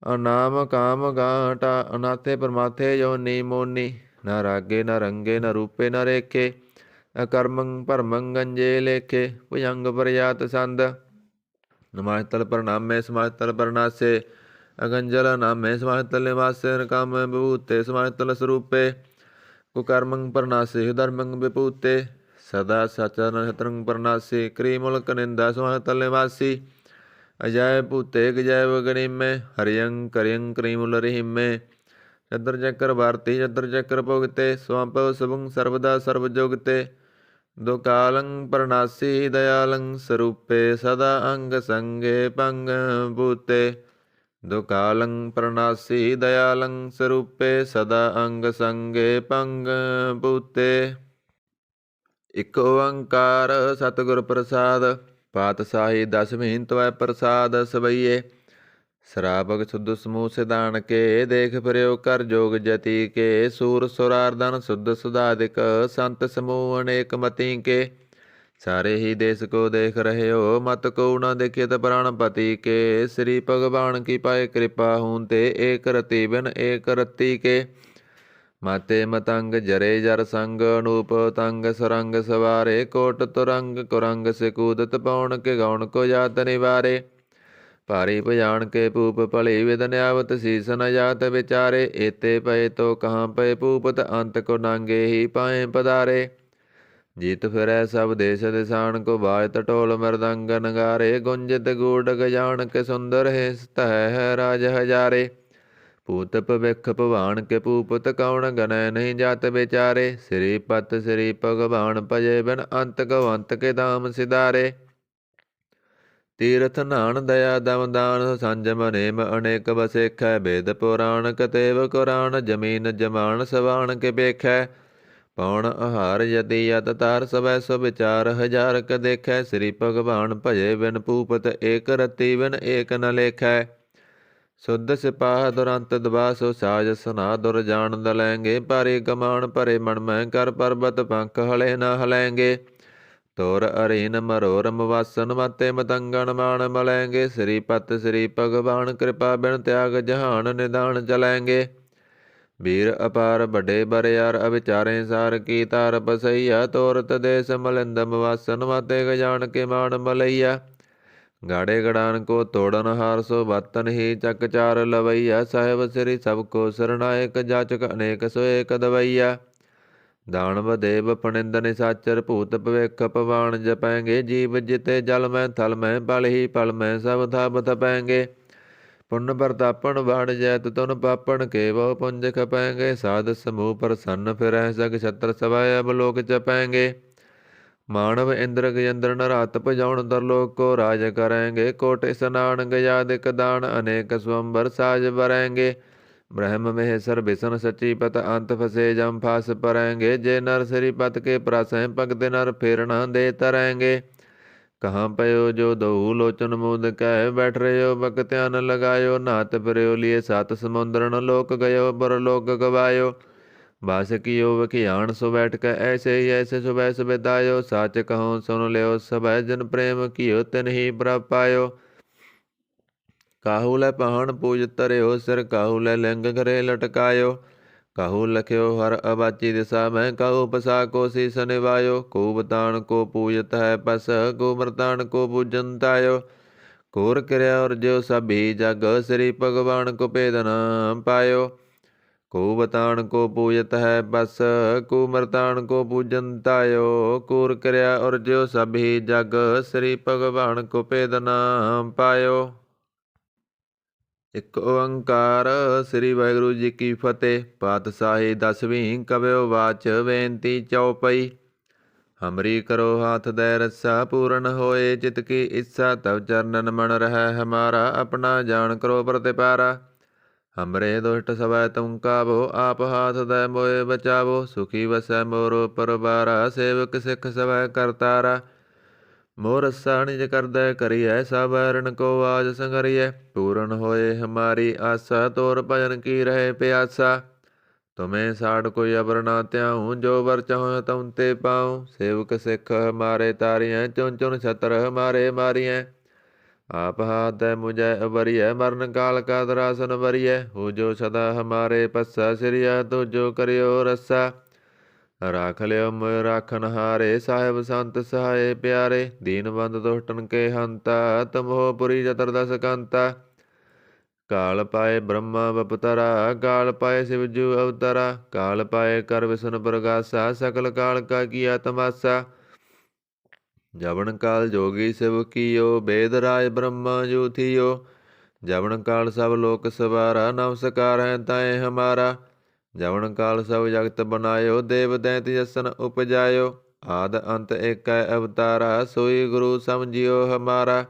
ਅਨਾਮ ਕਾਮ ਗਾਟਾ ਅਨਾਥੇ ਪਰਮਾਥੇ ਯੋਨੀ ਮੋਨੀ ਨਾ ਰਾਗੇ ਨਾ ਰੰਗੇ ਨਾ ਰੂਪੇ ਨਾ ਰੇਖੇ ਅਕਰਮੰ ਭਰਮੰ ਗੰਜੇ ਲੇਖੇ ਭੁਜੰਗ ਪਰਿਆਤ ਸੰਦ ਨਮਾਜਤਲ ਪ੍ਰਣਾਮੇ ਸਮਾਜਤਲ ਪ੍ਰਣਾਸੇ ਅਗੰਜਲ ਨਾਮੇ ਸਮਾਹਿਤ ਨਿਵਾਸੇ ਕਾਮ ਵਿਭੂਤੇ ਸਮਾਹਿਤ ਸਰੂਪੇ ਕੁਕਰਮੰ ਪਰਨਾਸੇ ਧਰਮੰ ਵਿਭੂਤੇ ਸਦਾ ਸਚਾ ਨਛਤਰੰ ਪਰਨਾਸੀ ਕਰੀ ਮੁਲਕ ਨਿੰਦਾ ਸਮਾਹਿਤ ਨਿਵਾਸੀ ਅਜੈ ਭੂਤੇ ਗਜੈ ਗਣੀਮੇ ਹਰਿਯੰ ਕਰਿਯੰ ਕਰੀ ਮੁਲ ਰਹੀਮੇ ਚਦਰ ਚੱਕਰ ਭਾਰਤੀ ਚਦਰ ਚੱਕਰ ਭੋਗਤੇ ਸਵਾਂਪਵ ਸਭੰ ਸਰਬਦਾ ਸਰਬ ਜੋਗਤੇ ਦੁਕਾਲੰ ਪਰਨਾਸੀ ਦਇਆਲੰ ਸਰੂਪੇ ਸਦਾ ਅੰਗ ਸੰਗੇ ਭੰਗ ਭੂਤੇ ਦੁਕਾਲੰ ਪਰਨਾਸੀ ਦਇਆਲੰ ਸਰੂਪੇ ਸਦਾ ਅੰਗ ਸੰਗੇ ਭੰਗ ਭੂਤੇ। ਇਕ ਓੰਕਾਰ ਸਤਿਗੁਰ ਪ੍ਰਸਾਦ ਪਾਤਸ਼ਾਹੀ ਦਸਵੀਂ ਤਵੈ ਪ੍ਰਸਾਦ ਸਵਈਏ ਸ਼ਰਾਬਕ ਸੁਧ ਸਮੂਹ ਸਿਧਾਨ ਕੇ ਦੇਖ ਫਿਰਿਓ ਕਰ ਜੋਗ ਜਤੀ ਕੇ ਸੂਰ ਸੁਰਾਰਦਨ ਸੁਧ ਸੁਧਾਦਿਕ ਸੰਤ ਸਮੂਹ ਅਨੇਕ ਮਤੀ ਕੇ ਸਾਰੇ ਹੀ ਦੇਸ ਕੋ ਦੇਖ ਰਹੇ ਹੋ ਮਤ ਕੋ ਨ ਦੇਖਿਤ ਪ੍ਰਾਣਪਤੀ ਕੇ ਸ੍ਰੀ ਭਗਵਾਨ ਕੀ ਪਾਏ ਕਿਰਪਾ ਹੂੰ ਤੇ ਏਕ ਰਤੀ ਬਿਨ ਏਕ ਰਤੀ ਕੇ ਮਾਤੇ ਮਤੰਗ ਜਰੇ ਜਰ ਸੰਗ ਅਨੂਪ ਤੰਗ ਸਰੰਗ ਸਵਾਰੇ ਕੋਟ ਤੁਰੰਗ ਕੁਰੰਗ ਸਿਕੂਦਤ ਪਉਣ ਕੇ ਗਉਣ ਕੋ ਜਾਤ ਨਿਵਾਰੇ ਭਾਰੀ ਭਜਾਨ ਕੇ ਭੂਪ ਭਲੀ ਵਿਦ ਨਿਆਵਤ ਸੀਸ ਨ ਜਾਤ ਵਿਚਾਰੇ ਏਤੇ ਪਏ ਤੋ ਕਹਾਂ ਪਏ ਭੂਪਤ ਅੰਤ ਕੋ ਨਾਂਗੇ ਹੀ ਪਾਏ ਪਧਾਰੇ ਜੀਤ ਫਿਰੈ ਸਭ ਦੇਸ਼ ਦਿਸਾਨ ਕੋ ਬਾਜ ਢੋਲ ਮਰਦੰਗ ਨਗਾਰੇ ਗੁੰਜਿਤ ਗੂੜ ਗਜਾਨ ਕੇ ਸੁੰਦਰ ਹੈ ਸਤਹਿ ਹੈ ਰਾਜ ਹਜ਼ਾਰੇ ਭੂਤ ਭਵਿਖ ਭਵਾਨ ਕੇ ਭੂਪਤ ਕਉਣ ਗਨੈ ਨਹੀਂ ਜਾਤ ਵਿਚਾਰੇ ਸ੍ਰੀ ਭਗਵਾਨ ਭਜੇ ਬਿਨ ਅੰਤ ਗਵੰਤ ਕੇ ਧਾਮ ਸਿਧਾਰੇ ਤੀਰਥ ਨਾਨ ਦਇਆ ਦਮ ਦਾਨ ਸੰਜਮ ਨੇਮ ਅਨੇਕ ਬਸੇਖੈ ਬੇਦ ਪੁਰਾਣ ਕਤੇਵ ਕੁਰਾਨ ਜਮੀਨ ਜਮਾਨ ਸਵਾਨ ਕੇ ਵੇਖੈ ਪਉਣ ਆਹਾਰ ਯਦੀ ਯਤ ਤਾਰ ਸਵੈ ਸੋ ਵਿਚਾਰ ਹਜ਼ਾਰ ਕ ਦੇਖੈ ਸ੍ਰੀ ਭਗਵਾਨ ਭਜੇ ਬਿਨ ਭੂਪਤ ਏਕ ਰਤੀ ਬਿਨ ਏਕ ਨ ਲੇਖੈ ਸੁਧ ਸਿਪਾਹ ਦੁਰੰਤ ਦਬਾ ਸੋ ਸਾਜ ਸੁਨਾ ਦੁਰ ਜਾਣ ਦਲੈਂਗੇ ਭਾਰੀ ਕਮਾਨ ਭਰੇ ਮਨ ਮੈਂ ਕਰ ਪਰਬਤ ਪੰਖ ਹਲੇ ਨ ਹਲੈਂਗੇ ਤੋਰ ਅਰੀਨ ਮਰੋਰ ਮਵਾਸਨ ਮਾਤੇ ਮਤੰਗਣ ਮਾਣ ਮਲੈਂਗੇ ਸ੍ਰੀ ਭਗਵਾਨ ਕਿਰਪਾ ਬਿਨ ਤਿਆਗ ਜਹਾਨ ਨਿਦਾਨ ਚਲੈਂਗੇ ਵੀਰ ਅਪਾਰ ਵੱਡੇ ਬਰਿਆਰ ਅਵਿਚਾਰੇ ਸਾਰ ਕੀ ਤਾਰ ਬਸਈਆ ਤੋਰਤ ਦੇਸ ਮਲਿੰਦ ਮਵਾਸਨ ਮਾਤੇ ਗਜਾਨ ਕੇ ਮਾਣ ਮਲਈਆ ਗਾੜੇ ਗੜਾਨ ਕੋ ਤੋੜਨ ਹਾਰ ਸੋ ਬਤਨ ਹੀ ਚੱਕ ਚਾਰ ਲਵਈਆ ਸਾਹਿਬ ਸ੍ਰੀ ਸਭ ਕੋ ਸਰਨਾਇਕ ਜਾਚਕ ਅਨੇਕ ਸੋ ਏਕ ਦਵਈਆ ਦਾਨਵ ਦੇਵ ਪਣਿੰਦ ਨਿਸਾਚਰ ਭੂਤ ਭਵਿਖ ਪਵਾਨ ਜਪੈਂਗੇ ਜੀਵ ਜਿਤੇ ਜਲ ਮੈਂ ਥਲ ਮੈਂ ਪਲ ਹੀ ਪਲ ਮੈਂ ਸਭ ਥਾਪ ਥਪੈਂਗੇ ਪੁੰਨ ਪ੍ਰਤਾਪਣ ਬਾਣ ਜੈਤ ਤੁਨ ਪਾਪਣ ਕੇ ਬਹੁ ਪੁੰਜ ਖਪੈਂਗੇ ਸਾਧ ਸਮੂਹ ਪ੍ਰਸੰਨ ਫਿਰੈ ਸਗ ਛਤਰ ਸਵੈ ਅਬ ਲੋਕ ਜਪੈਂਗੇ ਮਾਨਵ ਇੰਦਰ ਗਜੰਦਰ ਨਰਾਤ ਭਜਾਉਣ ਦਰਲੋਕ ਕੋ ਰਾਜ ਕਰੈਂਗੇ ਕੋਟ ਇਸਨਾਨ ਗਜਾਦਿਕ ਦਾਨ ਅਨੇਕ ਸਵੰਬਰ ਸਾਜ ਬਰੈਂਗੇ ਬ੍ਰਹਮ ਮਹੇਸ਼ਰ ਬਿਸ਼ਨ ਸਚੀ ਪਤ ਅੰਤ ਫਸੇ ਜਮ ਫਾਸ ਪਰੈਂਗੇ ਜੇ ਨਰ ਸ੍ਰੀ ਪਤ ਕੇ ਪ੍ਰਸੈ ਭਗਤ ਨਰ ਫੇਰਣਾ ਦੇ ਤਰੈਂਗੇ ਕਹਾਂ ਪਇਓ ਜੋ ਦਹੂ ਲੋਚਨ ਮੁਦ ਕਹਿ ਬੈਠ ਰਿਓ ਬਕ ਧਿਆਨ ਲਗਾਇਓ ਨਾਤ ਫਿਰਿਓ ਲਿਏ ਸਤ ਸਮੁੰਦਰਨ ਲੋਕ ਗਇਓ ਬਰ ਲੋਕ ਗਵਾਇਓ ਬਾਸ ਕੀਓ ਵਖਿਆਣ ਸੋ ਬੈਠ ਕੇ ਐਸੇ ਹੀ ਐਸੇ ਸੁਬੈ ਸੁਬਿਦਾਇਓ ਸਾਚ ਕਹੋ ਸੁਨ ਲਿਓ ਸਭੈ ਜਨ ਪ੍ਰੇਮ ਕੀਓ ਤਿਨ ਹੀ ਪ੍ਰਭ ਪਾਇਓ ਕਾਹੂ ਲੈ ਪਹਾਣ ਪੂਜ ਧਰਿਓ ਸਿਰ ਕਾਹੂ ਲੈ ਲਿੰਗ ਘਰੇ ਲਟਕਾਇਓ ਕਾਹੂ ਲਖਿਓ ਹਰ ਅਬਾਚੀ ਦਿਸਾ ਮੈਂ ਕਾਹੂ ਪਸਾ ਕੋ ਸੀਸ ਨਿਵਾਇਓ ਕੋ ਬਤਾਨ ਕੋ ਪੂਜਤ ਹੈ ਪਸ ਕੋ ਮਰਤਾਨ ਕੋ ਪੂਜਨ ਤਾਇਓ ਕੋਰ ਕਿਰਿਆ ਔਰ ਜਿਉ ਸਭੀ ਜਗ ਸ੍ਰੀ ਭਗਵਾਨ ਕੋ ਭੇਦ ਨ ਪਾਇਓ ਕੋ ਬਤਾਨ ਕੋ ਪੂਜਤ ਹੈ ਬਸ ਕੋ ਮਰਤਾਨ ਕੋ ਪੂਜਨ ਤਾਇਓ ਕੋਰ ਕਿਰਿਆ ਔਰ ਜਿਉ ਸਭੀ ਜਗ ਸ੍ਰੀ ਭਗਵਾਨ ਕੋ ਭੇਦ ਨ ਪਾਇਓ। ਇੱਕ ਓੰਕਾਰ ਸ੍ਰੀ ਵਾਹਿਗੁਰੂ ਜੀ ਕੀ ਫਤਿਹ। ਪਾਤਸ਼ਾਹੀ ਦਸਵੀਂ ਕਬਿਓ ਵਾਚ ਬੇਨਤੀ ਚਉਪਈ। ਹਮਰੀ ਕਰੋ ਹਾਥ ਦੈ ਰੱਸਾ ਪੂਰਨ ਹੋਏ ਚਿਤ ਕੀ ਇੱਛਾ ਤਵ ਚਰਨਨ ਮਨ ਰਹਿ ਹਮਾਰਾ ਆਪਣਾ ਜਾਣ ਕਰੋ ਪ੍ਰਤਿਪਾਰਾ। ਹਮਰੇ ਦੁਸ਼ਟ ਸਵੈ ਤੁਮ ਕਾਵੋ ਆਪ ਹਾਥ ਦੈ ਮੋਏ ਬਚਾਵੋ। ਸੁਖੀ ਵਸੈ ਮੋਰੋ ਪਰਵਾਰਾ ਸੇਵਕ ਸਿੱਖ ਸਵੈ ਕਰਤਾਰਾ। ਮੋਹ ਰੱਸਾ ਨਿਜ ਕਰਦੈ ਕਰੀਐ ਸਭ ਰਣ ਕੋ ਆਜ ਸੰਗਰੀਐ। ਪੂਰਨ ਹੋਏ ਹਮਾਰੀ ਆਸਾ ਤੋਰ ਭਜਨ ਕੀ ਰਹੇ ਪਿਆਸਾ। ਤੁਮੇ ਸਾੜ ਕੋਈ ਅਬਰ ਨਾ ਧਿਆਉ ਜੋ ਵਰ ਚਾਹੋ ਤੁਮ ਤੇ ਪਾਉ। ਸੇਵਕ ਸਿੱਖ ਹਮਾਰੇ ਤਾਰੀਐ ਚੁਨ ਚੁਨ ਛਤਰ ਹਮਾਰੇ ਮਾਰੀਐ। ਆਪ ਹਾਥ ਮੁਝੈ ਅਵਰੀਐ ਮਰਨ ਕਾਲ ਕਾ ਦਰਾਸਨ ਵਰੀਐ। ਹੋ ਜੋ ਸਦਾ ਹਮਾਰੇ ਪੱਸਾ ਸਿਰਿਆ ਤੋ ਜੋ ਕਰਿਓ ਰੱਸਾ। ਰਾਖ ਲਿਓ ਮੋਇ ਰਾਖਨ ਹਾਰੇ ਸਾਹਿਬ ਸੰਤ ਸਹਾਏ ਪਿਆਰੇ। ਦੀਨ ਬੰਦ ਦੁਸ਼ਟਨ ਕੇ ਹੰਤਾ ਤੁਮ ਹੋ ਪੁਰੀ ਚਤੁਰਦਸ ਕੰਤਾ। ਕਾਲ ਪਾਏ ਬ੍ਰਹਮਾ ਬਪਤਰਾ, ਕਾਲ ਪਾਏ ਸਿਵ ਜੂ ਅਵਤਾਰਾ, ਕਾਲ ਪਾਏ ਕਰ ਵਿਸ਼ਨ ਪ੍ਰਗਾਸਾ, ਸਕਲ ਕਾਲ ਕਾ ਕੀਆ ਤਮਾਸਾ। ਜਵਨ ਕਾਲ ਜੋਗੀ ਸਿਵ ਕੀਓ, ਬੇਦ ਰਾਜ ਬ੍ਰਹਮਾ ਜੂ ਥੀਓ। ਜਵਨ ਕਾਲ ਸਭ ਲੋਕ ਸਵਾਰਾ, ਨਮਸਕਾਰ ਹੈ ਤਾਏ ਹਮਾਰਾ। ਜਵਨ ਕਾਲ ਸਭ ਜਗਤ ਬਨਾਇਓ, ਦੇਵ ਦੈਂਤ ਜਸਨ ਉਪਜਾਇਓ। ਆਦ ਅੰਤ ਏਕੈ ਅਵਤਾਰਾ, ਸੋਈ ਗੁਰੂ ਸਮਝਿਓ ਹਮਾਰਾ।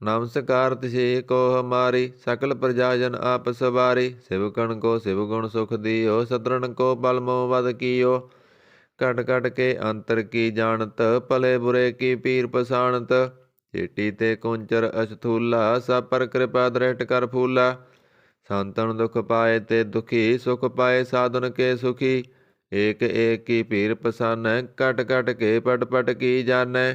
ਨਮਸਕਾਰ ਤਿਸੇ ਕੋ ਹਮਾਰੀ, ਸਕਲ ਪ੍ਰਜਾ ਜਨ ਆਪ ਸਵਾਰੀ। ਸਿਵਕਣ ਕੋ ਸਿਵ ਗੁਣ ਸੁਖ ਦਿਓ, ਸਤਰਨ ਕੋ ਬਲ ਮੋਹ ਵਧ ਕੀਓ। ਘਟ ਘਟ ਕੇ ਅੰਤਰ ਕੀ ਜਾਣਤ, ਭਲੇ ਬੁਰੇ ਕੀ ਪੀਰ ਪਛਾਣਤ। ਚੇਟੀ ਤੇ ਕੁੰਚਰ ਅਸਥੂਲਾ, ਸਭ ਪਰ ਕਿਰਪਾ ਦ੍ਰਿਸ਼ਟ ਕਰ ਫੂਲਾ। ਸੰਤਨ ਦੁਖ ਪਾਏ ਤੇ ਦੁਖੀ, ਸੁਖ ਪਾਏ ਸਾਧਨ ਕੇ ਸੁਖੀ। ਏਕ ਏਕ ਕੀ ਪੀਰ ਪਸਾਨੈ, ਘਟ ਘਟ ਕੇ ਪਟ ਪਟ ਕੀ ਜਾਣੈ।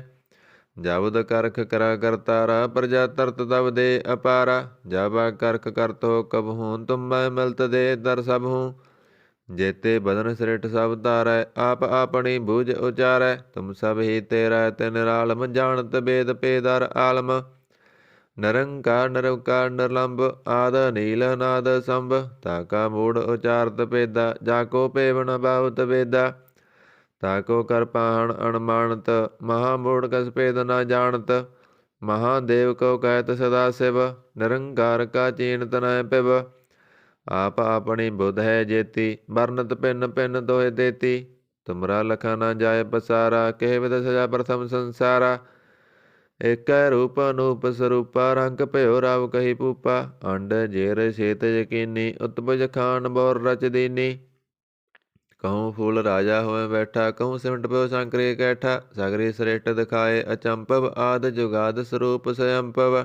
ਜਬਦ ਕਰਖ ਕਰਾ ਕਰਤਾਰਾ, ਪ੍ਰਜਾ ਤਰਤ ਤਬ ਦੇ ਅਪਾਰਾ। ਜਬ ਕਰਖ ਕਰਤ ਹੋ ਕਬਹੂ, ਤੁਮ ਮੈਂ ਮਿਲਤ ਦੇ ਦਰ ਸਭ ਹੂੰ। ਜੇਤੇ ਬਦਨ ਸ੍ਰਿਟ ਸਭ ਧਾਰੈ, ਆਪ ਆਪਣੀ ਬੂਝ ਉਚਾਰੈ। ਤੁਮ ਸਭ ਹੀ ਤੇਰਾ ਤੇ ਨਿਰਾਲਮ, ਜਾਣਤ ਬੇਦ ਪੇਦਰ ਆਲਮ। ਨਿਰੰਕਾਰ ਨਿਰਵਕਾਰ ਨਿਰਲੰਭ, ਆਦ ਨੀਲ ਨਾਦ ਸੰਭ। ਤਾਕਾ ਮੂੜ ਉਚਾਰਤ ਭੇਦਾ, ਜਾਕੋ ਪੇਵਨ ਬਾਹੁਤ ਵੇਦਾ। ਤਾਕੋ ਕਰ ਪਾਹਣ ਅਣਮਾਨਤ, ਮਹਾ ਮੂੜ ਕਸ ਭੇਦ ਨਾ ਜਾਣਤ। ਮਹਾਦੇਵ ਕੋ ਕਹਿਤ ਸਦਾ ਸਿਵ, ਨਿਰੰਕਾਰ ਕਾ ਚੀਨਤ ਨੈ ਪਿਵ। ਆਪ ਆਪਣੀ ਬੁਧ ਹੈ ਜੇਤੀ, ਵਰਨਤ ਭਿੰਨ ਭਿੰਨ ਦੋਇ ਦੇਤੀ। ਤੁਮਰਾ ਲਖਾ ਨਾ ਜਾਏ ਪਸਾਰਾ, ਕਿਹ ਵਿਦ ਸਜਾ ਪ੍ਰਥਮ ਸੰਸਾਰਾ। ਏਕੈ ਰੂਪ ਅਨੂਪ ਸਰੂਪਾ, ਰੰਗ ਭਇਓ ਰਵ ਕਹੀ ਭੂਪਾ। ਅੰਡ ਜੇਰ ਛੇਤ ਯਕੀਨੀ, ਉਤਪਜ ਖਾਨ ਬੋਰ ਰਚ ਦੀਨੀ। ਕਹੂੰ ਫੂਲ ਰਾਜਾ ਹੋਏ ਬੈਠਾ, ਕਹੂੰ ਸਿਮਟ ਪਿਓ ਸ਼ੰਕਰੀ ਕੈਠਾ। ਸਗਰੀ ਸ੍ਰੇਸ਼ਟ ਦਿਖਾਏ ਅਚੰਭਵ, ਆਦ ਜੁਗਾਦ ਸਰੂਪ ਸਯੰਭਵ।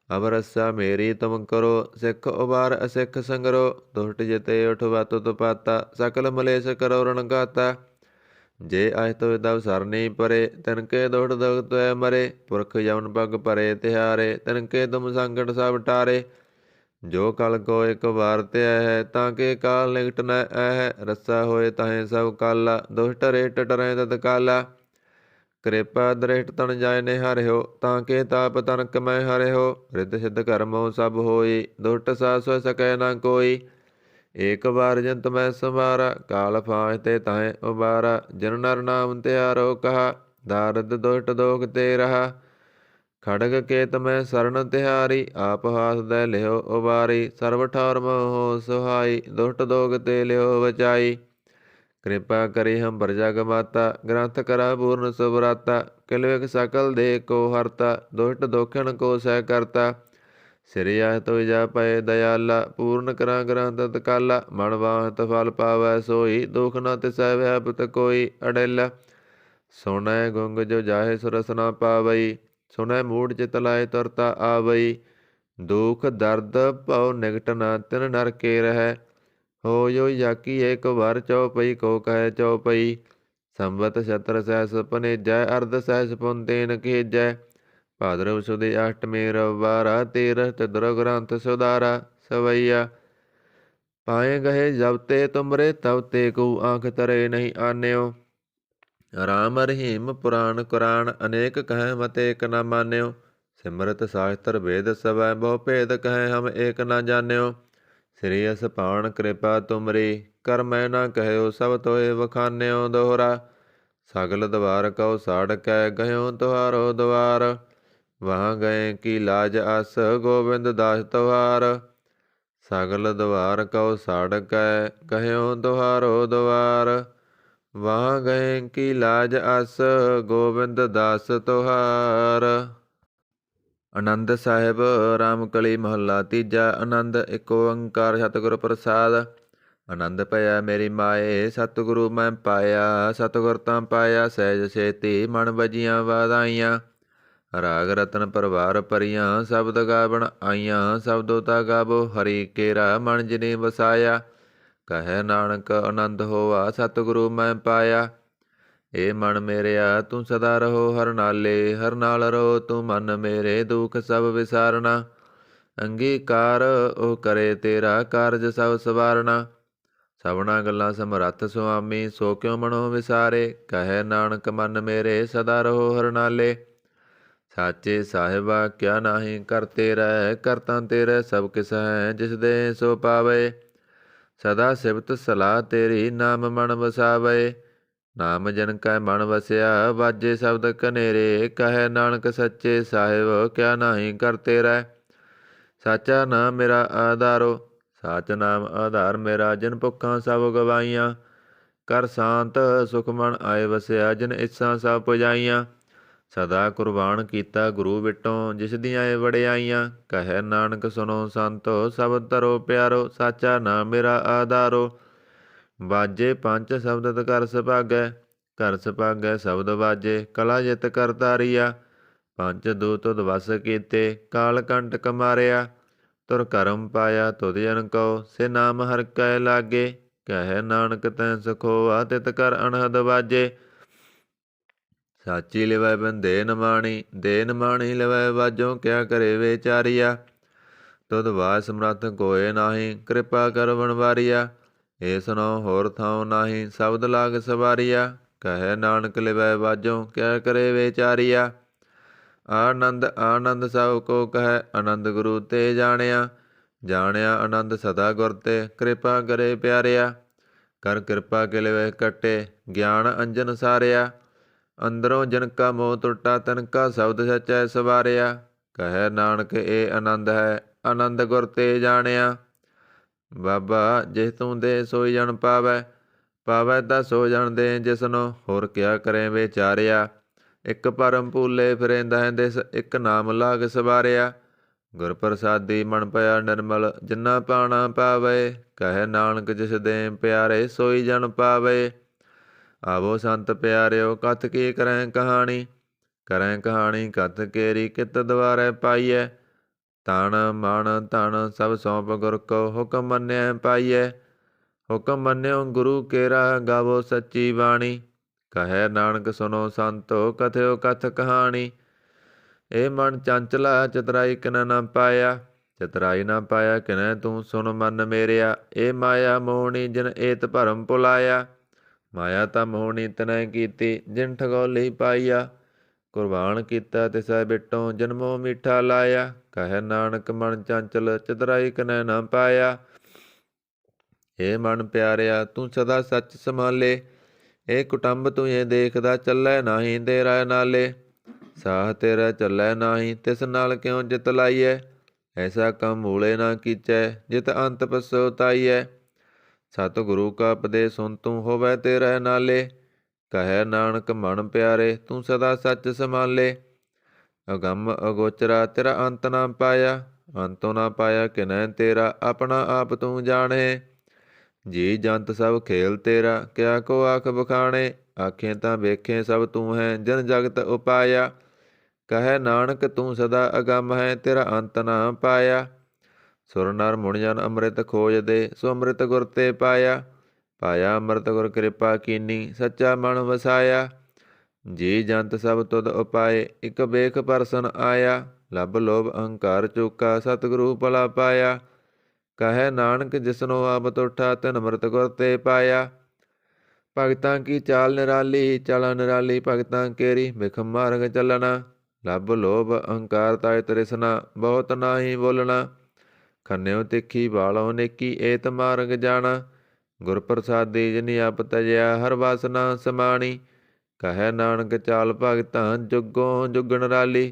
ਅਬ ਰੱਸਾ ਮੇਰੀ ਤੁਮ ਕਰੋ, ਸਿੱਖ ਉਬਾਰ ਅਸਿੱਖ ਸੰਗਰੋ। ਦੁਸ਼ਟ ਜਿਤੇ ਉਠ ਵਤ ਉਤਪਾਤਾ, ਸਕਲ ਮਲੇਸ਼ ਕਰੋ ਰਣ ਗਾਤਾ। ਜੇ ਅਜ ਤੋ ਦਵ ਸਰਨੀ ਪਰੇ, ਤਿਨਕੇ ਦੁਸ਼ਟ ਦੁਖ ਤੈ ਮਰੇ। ਪੁਰਖ ਜਮਨ ਪਗ ਭਰੇ ਤਿਹਾਰੇ, ਤਿਨਕੇ ਤੁਮ ਸੰਕਟ ਸਭ ਟਾਰੇ। ਜੋ ਕਲ ਕੋ ਇਕ ਵਾਰ ਧਿਆ ਹੈ, ਤਾਂ ਕੇ ਕਾਲ ਨਿਕਟ ਨ ਐਹ। ਰੱਸਾ ਹੋਏ ਤਾਹੇ ਸਭ ਕਾਲਾ, ਦੁਸ਼ਟ ਰੇਟ ਟਰੈ ਤਤ ਕਾਲਾ। ਕਿਰਪਾ ਦ੍ਰਿਸ਼ਟ ਤਨ ਜਾਇ ਨਿਹਾਰਿਓ, ਤਾਂ ਕੇ ਤਾਪ ਤਨਕ ਮੈਂ ਹਰਿਓ। ਰਿੱਧ ਸਿੱਧ ਕਰਮੋ ਸਭ ਹੋਈ, ਦੁਸ਼ਟ ਸਾਧ ਸੋਇ ਸਕੈ ਨਾ ਕੋਈ। ਏਕ ਵਾਰ ਜੰਤ ਮੈਂ ਸੰਵਾਰਾ, ਕਾਲ ਫਾਂਸ ਤੇ ਤਾਹੇ ਉਬਾਰਾ। ਜਿਨ ਨਰ ਨਾਮ ਧਿਆਰੋ ਕਹਾ, ਦਾਰਦ ਦੁਸ਼ਟ ਦੋਖ ਤੇ ਰਹਾ। ਖੜਗ ਕੇਤ ਮੈਂ ਸਰਣ ਤਿਹਾਰੀ, ਆਪ ਹਾਥ ਦੈ ਲਿਓ ਉਬਾਰੀ। ਸਰਬ ਠੌਰ ਮੋਹ ਸੁਹਾਈ, ਦੁਸ਼ਟ ਦੋਖ ਤੇ ਲਿਓ ਬਚਾਈ। ਕਿਰਪਾ ਕਰੀ ਹਮ ਪਰ ਜਗ ਮਾਤਾ, ਗ੍ਰੰਥ ਕਰਾ ਪੂਰਨ ਸੁਭਰਾਤਾ। ਕਿਲ ਵਿਖ ਸਕਲ ਦੇ ਕੋ ਹਰਤਾ, ਦੁਸ਼ਟ ਦੋਖਣ ਕੋ ਸਹਿ ਕਰਤਾ। ਸਿਰਿ ਆਹ ਤੋਇ ਜਾ ਪਏ ਦਇਆਲਾ, ਪੂਰਨ ਕਰਾਂ ਗ੍ਰੰਥ ਤਕਾਲਾ। ਮਨ ਬਾਹਤ ਫਲ ਪਾਵੈ ਸੋਈ, ਦੁਖ ਨ ਤਿਸੈ ਵਿਆਪਤ ਕੋਈ। ਅੜਿਲ ਸੁਣੈ ਗੁੰਗ ਜੋ ਜਾਹੇ ਸੁਰਸ ਨ ਪਾਵਈ, ਸੁਣੈ ਮੂੜ ਚਿਤ ਲਾਏ ਤੁਰਤਾ ਆਵਈ। ਦੁਖ ਦਰਦ ਭਉ ਨਿਕਟ ਨ ਤਿਨ ਨਰ ਕੇ ਰਹੈ, ਹੋਇਓ ਜਾਕੀ ਏਕ ਵਾਰ ਚਉਪਈ ਕੋ ਕਹੈ ਚਉਪਈ। ਸੰਵਤ ਛਤਰ ਸਹਿਸ ਪਨੇਜੈ, ਅਰਧ ਸਹਿਸ ਪੁਨ ਤੇਨ ਖੇਜੈ। ਭਾਦਰਵ ਸੁਦੀ ਅਸ਼ਟਮੀ ਰਵਿਵਾਰਾ, ਤੀਰਥ ਚਤੁਰ ਗ੍ਰੰਥ ਸੁਧਾਰਾ। ਸਵਈਆ ਪਾਏ ਗਏ ਜਬ ਤੇ ਤੁਮਰੇ, ਤਬ ਤੇ ਕੋ ਆਂਖ ਤਰੇ ਨਹੀਂ ਆਨਿਓ। ਰਾਮ ਰਹੀਮ ਪੁਰਾਣ ਕੁਰਾਨ, ਅਨੇਕ ਕਹੈ ਮਤ ਏਕ ਨ ਮਾਨਿਓ। ਸਿਮਰਤ ਸਾਸਤਰ ਵੇਦ ਸਵੈ, ਬਹੁ ਭੇਦ ਕਹੈ ਹਮ ਏਕ ਨ ਜਾਣਿਓ। ਸ੍ਰੀ ਅਸਪਾਨ ਕਿਰਪਾ ਤੁਮਰੀ, ਕਰ ਮੈਂ ਨਾ ਕਹਿਓ ਸਭ ਤੋਏ ਵਖਾਨਿਓ ਦੋਹਰਾ। ਸਗਲ ਦਵਾਰ ਕਉ ਸਾੜਕੈ, ਗਇਓ ਤੁਹਾਰੋ ਦਵਾਰ। ਵਾਹ ਗਏ ਕੀ ਲਾਜ ਅਸ, ਗੋਬਿੰਦ ਦਾਸ ਤੁਹਾਰ। ਸਗਲ ਦਵਾਰ ਕਉ ਸਾੜਕੈ, ਕਹਿਓ ਤੁਹਾਰੋ ਦਵਾਰ। ਵਾਹ ਗਏ ਕੀ ਲਾਜ ਅਸ, ਗੋਬਿੰਦ ਦਾਸ ਤੁਹਾਰ। ਆਨੰਦ ਸਾਹਿਬ ਰਾਮ ਕਲੀ ਮਹੱਲਾ ਤੀਜਾ। ਆਨੰਦ ਇੱਕ ਓੰਕਾਰ ਸਤਿਗੁਰ ਪ੍ਰਸਾਦ। ਆਨੰਦ ਭਇਆ ਮੇਰੀ ਮਾਏ, ਸਤਿਗੁਰੂ ਮੈਂ ਪਾਇਆ। ਸਤਿਗੁਰ ਤਾਂ ਪਾਇਆ ਸਹਿਜ ਛੇਤੀ, ਮਨ ਵਜੀਆਂ ਵਾਧਾਈਆਂ। ਰਾਗ ਰਤਨ ਪਰਵਾਰ ਭਰੀਆਂ, ਸ਼ਬਦ ਗਾਵਣ ਆਈਆਂ। ਸ਼ਬਦੋ ਤਾ ਗਾਵੋ ਹਰੀ ਕੇਰਾ, ਮਨ ਜਿਨੀ ਵਸਾਇਆ। ਕਹੈ ਨਾਨਕ ਆਨੰਦ ਹੋਆ, ਸਤਿਗੁਰੂ ਮੈਂ ਪਾਇਆ। ਏ ਮਨ ਮੇਰਿਆ ਤੂੰ ਸਦਾ ਰਹੋ ਹਰ ਨਾਲੇ, ਹਰ ਨਾਲ ਰਹੋ ਤੂੰ ਮਨ ਮੇਰੇ। ਦੁਖ ਸਭ ਵਿਸਾਰਨਾ, ਅੰਗੀਕਾਰ ਉਹ ਕਰੇ ਤੇਰਾ, ਕਾਰਜ ਸਭ ਸਵਾਰਨਾ। ਸਭਨਾ ਗੱਲਾਂ ਸਮਰੱਥ ਸੁਆਮੀ, ਸੋ ਕਿਉ ਮਨੋ ਵਿਸਾਰੇ। ਕਹੈ ਨਾਨਕ ਮਨ ਮੇਰੇ ਸਦਾ ਰਹੋ ਹਰ ਨਾਲੇ। ਸਾਚੇ ਸਾਹਿਬਾ ਕਿਆ ਨਾਹੀਂ ਕਰ ਤੇਰੈ, ਕਰਤਾ ਤੇਰੇ ਸਭ ਕਿਸ ਹੈ, ਜਿਸ ਦੇ ਸੋ ਪਾਵੇ। ਸਦਾ ਸਿਫਤ ਸਲਾਹ ਤੇਰੀ, ਨਾਮ ਮਨ ਵਸਾਵੇ। ਨਾਮ ਜਨ ਕੈ ਮਨ ਵਸਿਆ, ਵਾਜੇ ਸ਼ਬਦ ਕਨੇਰੇ। ਕਹੈ ਨਾਨਕ ਸੱਚੇ ਸਾਹਿਬ ਕਿਆ ਨਾਹੀਂ ਕਰ ਤੇਰੈ। ਸਾਚਾ ਨਾਮ ਮੇਰਾ ਆਧਾਰੋ, ਸਾਚ ਨਾਮ ਆਧਾਰ ਮੇਰਾ। ਜਿਨ ਭੁੱਖਾਂ ਸਭ ਗਵਾਈਆਂ, ਕਰ ਸ਼ਾਂਤ ਸੁਖ ਮਨ ਆਏ ਵਸਿਆ। ਜਿਨ ਇੱਛਾ ਸਭ ਪੁਜਾਈਆਂ, ਸਦਾ ਕੁਰਬਾਨ ਕੀਤਾ ਗੁਰੂ ਵਿਟੋਂ। ਜਿਸ ਦੀਆਂ ਏ ਵਡਿਆਈਆਂ, ਕਹੈ ਨਾਨਕ ਸੁਣੋ ਸੰਤੋ। ਸਭ ਤਰੋ ਪਿਆਰੋ, ਸਾਚਾ ਨਾਮ ਮੇਰਾ ਆਧਾਰੋ। ਬਾਜੇ ਪੰਜ ਸ਼ਬਦ ਕਰ ਸੁਭਾਗੈ, ਕਰ ਸੁਭਾਗੈ ਸ਼ਬਦ ਬਾਜੇ। ਕਲਾ ਜਿਤ ਕਰ ਤਾਰੀਆ, ਪੰਜ ਦੂਤ ਵਸ ਕੀਤੇ। ਕਾਲ ਕੰਟਕ ਮਾਰਿਆ, ਤੁਰ ਕਰਮ ਪਾਇਆ। ਤੁਧ ਜਨ ਕਉ ਸੇ ਨਾਮ ਹਰਿ ਕੈ ਲਾਗੇ। ਕਹੈ ਨਾਨਕ ਤੈ ਸੁਖ ਹੋਆ, ਤਿਤ ਕਰ ਅਨਹਦ ਵਾਜੇ। ਸਾਚੀ ਲਿਵੈ ਬਿਨ ਦੇਨ ਮਾਣੀ, ਦੇਨ ਮਾਣੀ ਲਿਵੈ ਵਾਜੋ। ਕਿਆ ਕਰੇ ਵਿਚਾਰੀਆ, ਤੁਧ ਵਾਜ ਸਮਰੱਥ ਕੋਇ ਨਾਹੀਂ। ਕਿਰਪਾ ਕਰ ਵਣਵਾਰੀਆ, ਏ ਸੁਣੋ ਹੋਰ ਥਾਉ ਨਾਹੀਂ। ਸ਼ਬਦ ਲਾਗ ਸਵਾਰੀਆ, ਕਹੈ ਨਾਨਕ ਲਿਵੈ ਵਾਜੋ। ਕਿਆ ਕਰੇ ਵਿਚਾਰੀਆ, ਆਨੰਦ ਆਨੰਦ ਸਭ ਕੋ ਕਹੈ। ਆਨੰਦ ਗੁਰੂ ਤੇ ਜਾਣਿਆ, ਜਾਣਿਆ ਆਨੰਦ ਸਦਾ ਗੁਰ ਤੇ। ਕਿਰਪਾ ਕਰੇ ਪਿਆਰਿਆ, ਕਰ ਕਿਰਪਾ ਕੇ ਲਿਵੈ ਕੱਟੇ। ਗਿਆਨ ਅੰਜਨ ਸਾਰਿਆ, ਅੰਦਰੋਂ ਜਨ ਕਾ ਮੋਹ ਟੁੱਟਾ। ਤਨ ਕਾ ਸ਼ਬਦ ਸਚੈ ਸਵਾਰਿਆ, ਕਹੈ ਨਾਨਕ ਇਹ ਆਨੰਦ ਹੈ। ਆਨੰਦ ਗੁਰ ਤੇ ਜਾਣਿਆ, ਬਾਬਾ ਜਿਸ ਤੂੰ ਦੇ ਸੋਈ ਜਨ ਪਾਵੈ। ਪਾਵੈ ਤਾਂ ਸੋ ਜਨ ਦੇ ਜਿਸਨੋ, ਹੋਰ ਕਿਆ ਕਰੇ ਵਿਚਾਰਿਆ। ਇੱਕ ਪਰਮ ਭੂਲੇ ਫਿਰੇਂਦਾ ਹੈ ਦਿਸ, ਇੱਕ ਨਾਮ ਲਾਗ ਸਵਾਰਿਆ। ਗੁਰ ਪ੍ਰਸਾਦੀ ਮਨ ਪਿਆ ਨਿਰਮਲ, ਜਿਨਾ ਪਾਣਾ ਪਾਵੇ। ਕਹੈ ਨਾਨਕ ਜਿਸ ਦੇ ਪਿਆਰੇ, ਸੋਈ ਜਨ ਪਾਵੇ। ਆਵੋ ਸੰਤ ਪਿਆਰਿਓ ਕਥ ਕੀ ਕਰੈ ਕਹਾਣੀ। ਕਰੈ ਕਹਾਣੀ ਕਥ ਕੇਰੀ, ਕਿਤ ਦੁਆਰੈ ਪਾਈਐ। ਤਨ ਮਨ ਧਨ ਸਭ ਸੌਂਪ ਗੁਰ ਕੋ, ਹੁਕਮ ਮੰਨਿਐ ਪਾਈਐ। ਹੁਕਮ ਮੰਨਿਓ ਗੁਰੂ ਕੇਰਾ, ਗਾਵੋ ਸੱਚੀ ਬਾਣੀ। ਕਹੈ ਨਾਨਕ ਸੁਨੋ ਸੰਤੋ, ਕਥਿਓ ਕਥ ਕਹਾਣੀ। ਇਹ ਮਨ ਚੰਚਲਾ, ਚਤਰਾਈ ਕਿਨੈ ਨਾ ਪਾਇਆ। ਚਤਰਾਈ ਨਾ ਪਾਇਆ ਕਿਨੈ, ਤੂੰ ਸੁਨ ਮਨ ਮੇਰਿਆ। ਇਹ ਮਾਇਆ ਮੋਹਣੀ, ਜਿਨ ਏਤ ਭਰਮ ਭੁਲਾਇਆ। ਮਾਇਆ ਤਾਂ ਮੋਹਣੀ ਤਨੈ ਕੀਤੀ, ਜਿਨ ਠਗੋਲੀ ਪਾਈਆ। ਕੁਰਬਾਨ ਕੀਤਾ ਤਿਸੈ ਬਿਟੋਂ, ਜਨਮੋ ਮੀਠਾ ਲਾਇਆ। ਕਹੈ ਨਾਨਕ ਮਨ ਚੰਚਲ, ਚਤਰਾਈ ਕਿਨੈ ਨਾ ਪਾਇਆ। ਇਹ ਮਨ ਪਿਆਰਿਆ ਤੂੰ ਸਦਾ ਸੱਚ ਸੰਭਾਲੇ। ਇਹ ਕੁਟੰਬ ਤੂੰ ਇਹ ਦੇਖਦਾ, ਚੱਲੈ ਨਾਹੀਂ ਤੇਰਾ ਨਾਲੇ। ਸਾਹ ਤੇਰਾ ਚੱਲੈ ਨਾਹੀਂ, ਤਿਸ ਨਾਲ ਕਿਉ ਜਿਤ ਲਾਈਐ। ਐਸਾ ਕੰਮ ਮੂਲੇ ਨਾ ਕੀਚੈ, ਜਿਤ ਅੰਤ ਪਛੋਤਾਈਐ। ਸਤਿ ਗੁਰੂ ਕਾ ਉਪਦੇਸ਼ ਸੁਨ ਤੂੰ, ਹੋਵੈ ਤੇਰਾ ਨਾਲੇ। ਕਹੈ ਨਾਨਕ ਮਨ ਪਿਆਰੇ, ਤੂੰ ਸਦਾ ਸੱਚ ਸੰਭਾਲੇ। ਅਗੰਮ ਅਗੋਚਰਾ ਤੇਰਾ ਅੰਤ ਨਾ ਪਾਇਆ। ਅੰਤੋਂ ਨਾ ਪਾਇਆ ਕਿਨੈ ਤੇਰਾ, ਆਪਣਾ ਆਪ ਤੂੰ ਜਾਣੇ। ਜੀ ਜੰਤ ਸਭ ਖੇਲ ਤੇਰਾ, ਕਿਆ ਕੋ ਆਖ ਬਖਾਣੇ। ਆਖੇ ਤਾਂ ਵੇਖੇ ਸਭ ਤੂੰ ਹੈ, ਜਨ ਜਗਤ ਉਪਾਇਆ। ਕਹੈ ਨਾਨਕ ਤੂੰ ਸਦਾ ਅਗੰਮ ਹੈ, ਤੇਰਾ ਅੰਤ ਨਾ ਪਾਇਆ। ਸੁਰ ਨਰ ਮੁਨਿ ਜਨ ਅੰਮ੍ਰਿਤ ਖੋਜਦੇ, ਸੋ ਅੰਮ੍ਰਿਤ ਗੁਰ ਤੇ ਪਾਇਆ। ਪਾਇਆ ਅੰਮ੍ਰਿਤ ਗੁਰ ਕਿਰਪਾ ਕੀਨੀ, ਸੱਚਾ ਮਨ ਵਸਾਇਆ। ਜੀ ਜੰਤ ਸਭ ਤੁਧ ਉਪਾਏ, ਇਕ ਵੇਖ ਪਰਸਨ ਆਇਆ। ਲੱਭ ਲੋਭ ਅਹੰਕਾਰ ਚੂਕਾ, ਸਤਿਗੁਰੂ ਭਲਾ ਪਾਇਆ। ਕਹੈ ਨਾਨਕ ਜਿਸਨੋ ਆਪ ਉਠਾ, ਤਿਨ ਅੰਮ੍ਰਿਤ ਗੁਰ ਤੇ ਪਾਇਆ। ਭਗਤਾਂ ਕੀ ਚਾਲ ਨਿਰਾਲੀ, ਚਾਲ ਨਿਰਾਲੀ ਭਗਤਾਂ ਕੇਰੀ। ਬਿਖ ਮਾਰਗ ਚੱਲਣਾ, ਲੱਭ ਲੋਭ ਅਹੰਕਾਰ ਤਾਇ ਤ੍ਰਿਸ਼ਨਾ। ਬਹੁਤ ਨਾਹੀ ਬੋਲਣਾ, ਖੰਨਿਓ ਤਿੱਖੀ ਬਾਲੋ ਨੇਕੀ। ਏਤ ਮਾਰਗ ਜਾਣਾ, ਗੁਰ ਪ੍ਰਸਾਦੀ ਜਿਨੀ ਆਪ ਤਜਿਆ। ਹਰ ਵਾਸਨਾ ਸਮਾਣੀ, ਕਹੈ ਨਾਨਕ ਚਾਲ ਭਗਤਾਂ ਜੁਗੋਂ ਜੁਗ ਨਿਰਾਲੀ।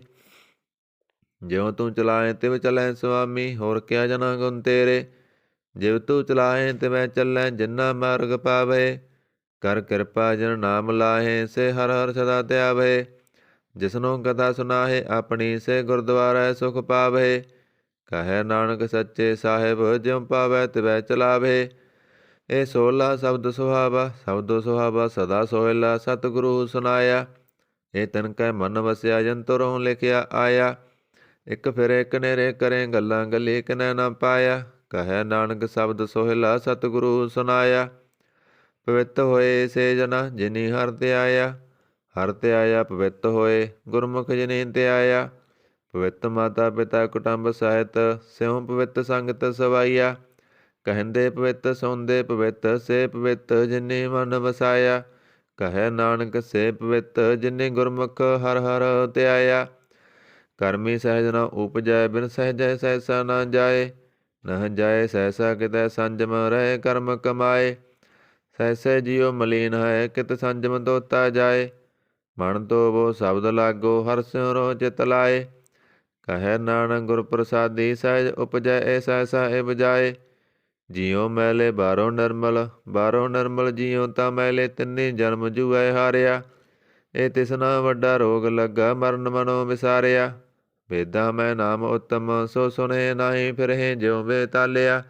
ਜਿਉ ਤੂੰ ਚਲਾਏ ਤਿਵ ਚਲੈ ਸੁਆਮੀ, ਹੋਰ ਕਿਆ ਜਨਾ ਗੁਣ ਤੇਰੇ। ਜਿਵ ਤੂੰ ਚਲਾਏ ਤਿਵੈ ਚੱਲੈ, ਜਿਨਾ ਮਾਰਗ ਪਾਵੇ। ਕਰ ਕਿਰਪਾ ਜਿਨ ਨਾਮ ਲਾਹੇ, ਸੇ ਹਰ ਹਰ ਸਦਾ ਧਿਆਵੇ। ਜਿਸਨੂੰ ਕਥਾ ਸੁਨਾਹੇ ਆਪਣੀ, ਸੇ ਗੁਰਦੁਆਰੈ ਸੁਖ ਪਾਵੇ। ਕਹੈ ਨਾਨਕ ਸੱਚੇ ਸਾਹਿਬ, ਜਿਉ ਪਾਵੈ ਤਿਵੈ ਚਲਾਵੇ। ਇਹ ਸੋਲਾ ਸ਼ਬਦ ਸੁਹਾਵਾ, ਸ਼ਬਦੋ ਸੁਹਾਵਾ ਸਦਾ ਸੋਹਿਲਾ। ਸਤਿਗੁਰੂ ਸੁਨਾਇਆ, ਇਹ ਤਨ ਕੈ ਮਨ ਵਸਿਆ। ਜੰਤੁਰੋਂ ਲਿਖਿਆ ਆਇਆ, ਇੱਕ ਫਿਰੇ ਇੱਕ ਨੇਰੇ ਕਰੇ ਗੱਲਾਂ। ਗੱਲੀ ਕਿਨੈ ਨਾ ਪਾਇਆ, ਕਹੈ ਨਾਨਕ ਸ਼ਬਦ ਸੋਹਿਲਾ। ਸਤਿਗੁਰੂ ਸੁਨਾਇਆ, ਪਵਿੱਤ ਹੋਏ ਸੇ ਜਨਾ, ਜਿਨੀ ਹਰਿ ਧਿਆਇਆ। ਹਰਿ ਧਿਆਇਆ ਪਵਿੱਤ ਹੋਏ, ਗੁਰਮੁਖ ਜਿਨੀ ਧਿਆਇਆ। ਪਵਿੱਤ ਮਾਤਾ ਪਿਤਾ ਕੁਟੰਬ ਸਾਹਿਤ, ਸਿਉ ਪਵਿੱਤ ਸੰਗਤ ਸਵਾਈਆ। ਕਹਿੰਦੇ ਪਵਿੱਤ ਸੌਂਦੇ ਪਵਿੱਤ, ਸੇ ਪਵਿੱਤ ਜਿਨੀ ਮਨ ਵਸਾਇਆ। ਕਹੈ ਨਾਨਕ ਸੇ ਪਵਿੱਤ, ਜਿਨੀ ਗੁਰਮੁਖ ਹਰਿ ਹਰਿ ਧਿਆਇਆ। ਕਰਮੀ ਸਹਿਜ ਨ ਉਪਜੈ, ਬਿਨ ਸਹਿਜੈ ਸਹਿਸਾ ਨ ਜਾਏ। ਨਹ ਜਾਏ ਸਹਿਸਾ ਕਿਤੈ, ਸੰਜਮ ਰਹੇ ਕਰਮ ਕਮਾਏ। ਸਹਿਸੇ ਜਿਉ ਮਲੀਨ ਹੈ, ਕਿਤ ਸੰਜਮ ਦੋਤਾ ਜਾਏ। ਮਨ ਤੋਵੋ ਸ਼ਬਦ ਲਾਗੋ, ਹਰਿ ਸਿਮਰੋ ਚਿਤ ਲਾਏ। ਕਹੈ ਨਾਨਕ ਗੁਰ ਪ੍ਰਸਾਦੀ, ਸਹਿਜ ਉਪਜੈ ਏ ਸਹਿਸਾ ਏ ਬਜਾਏ। ਜਿਉ ਮੈਲੇ ਬਾਹਰੋਂ ਨਿਰਮਲ, ਬਾਹਰੋਂ ਨਿਰਮਲ ਜਿਉ ਤਾਂ ਮੈਲੇ। ਤਿੰਨੀ ਜਨਮ ਜੂਐ ਹਾਰਿਆ, ਇਹ ਤਿਸਨਾ ਵੱਡਾ ਰੋਗ ਲੱਗਾ, ਮਰਨ ਮਨੋ ਵਿਸਾਰਿਆ। ਵੇਦਾਂ ਮੈਂ ਨਾਮ ਉਤਮ, ਸੋ ਸੁਨੇ ਨਾਹੀ ਫਿਰਹਿ ਜਿਉ ਬੇਤਾਲਿਆ।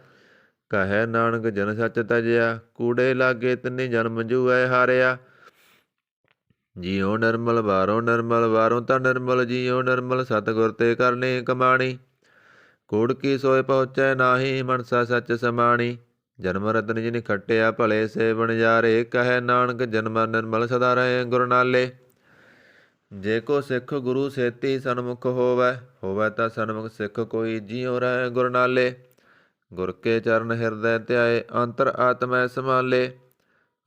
ਕਹੈ ਨਾਨਕ ਜਨ ਸੱਚ ਤਜਿਆ, ਕੂੜੇ ਲਾਗੇ ਤਿੰਨੀ ਜਨਮ ਜੂਐ ਹਾਰਿਆ। ਜਿਉ ਨਿਰਮਲ ਬਾਹਰੋਂ ਨਿਰਮਲ, ਬਾਹਰੋਂ ਤਾਂ ਨਿਰਮਲ ਜਿਉ ਨਿਰਮਲ। ਸਤਿਗੁਰ ਤੇ ਕਰਨੀ ਕਮਾਣੀ, ਕੂੜ ਕੀ ਸੋਏ ਪਹੁੰਚੈ ਨਾਹੀ, ਮਨਸਾ ਸੱਚ ਸਮਾਣੀ। ਜਨਮ ਰਤਨ ਜਿਨ ਖੱਟਿਆ, ਭਲੇ ਸੇ ਬਣਜਾਰੇ। ਕਹੈ ਨਾਨਕ ਜਨਮ ਨਿਰਮਲ, ਸਦਾ ਰਹੇ ਗੁਰ ਨਾਲੇ। ਜੇ ਕੋ ਸਿੱਖ ਗੁਰੂ ਸੇਤੀ, ਸਨਮੁਖ ਹੋਵੈ। ਹੋਵੈ ਤਾਂ ਸਨਮੁਖ ਸਿੱਖ ਕੋਈ, ਜਿਉ ਰਹਿ ਗੁਰ ਨਾਲੇ। ਗੁਰ ਕੇ ਚਰਨ ਹਿਰਦੈ ਧਿਆਏ, ਅੰਤਰ ਆਤਮੈ ਸਮਾਲੇ।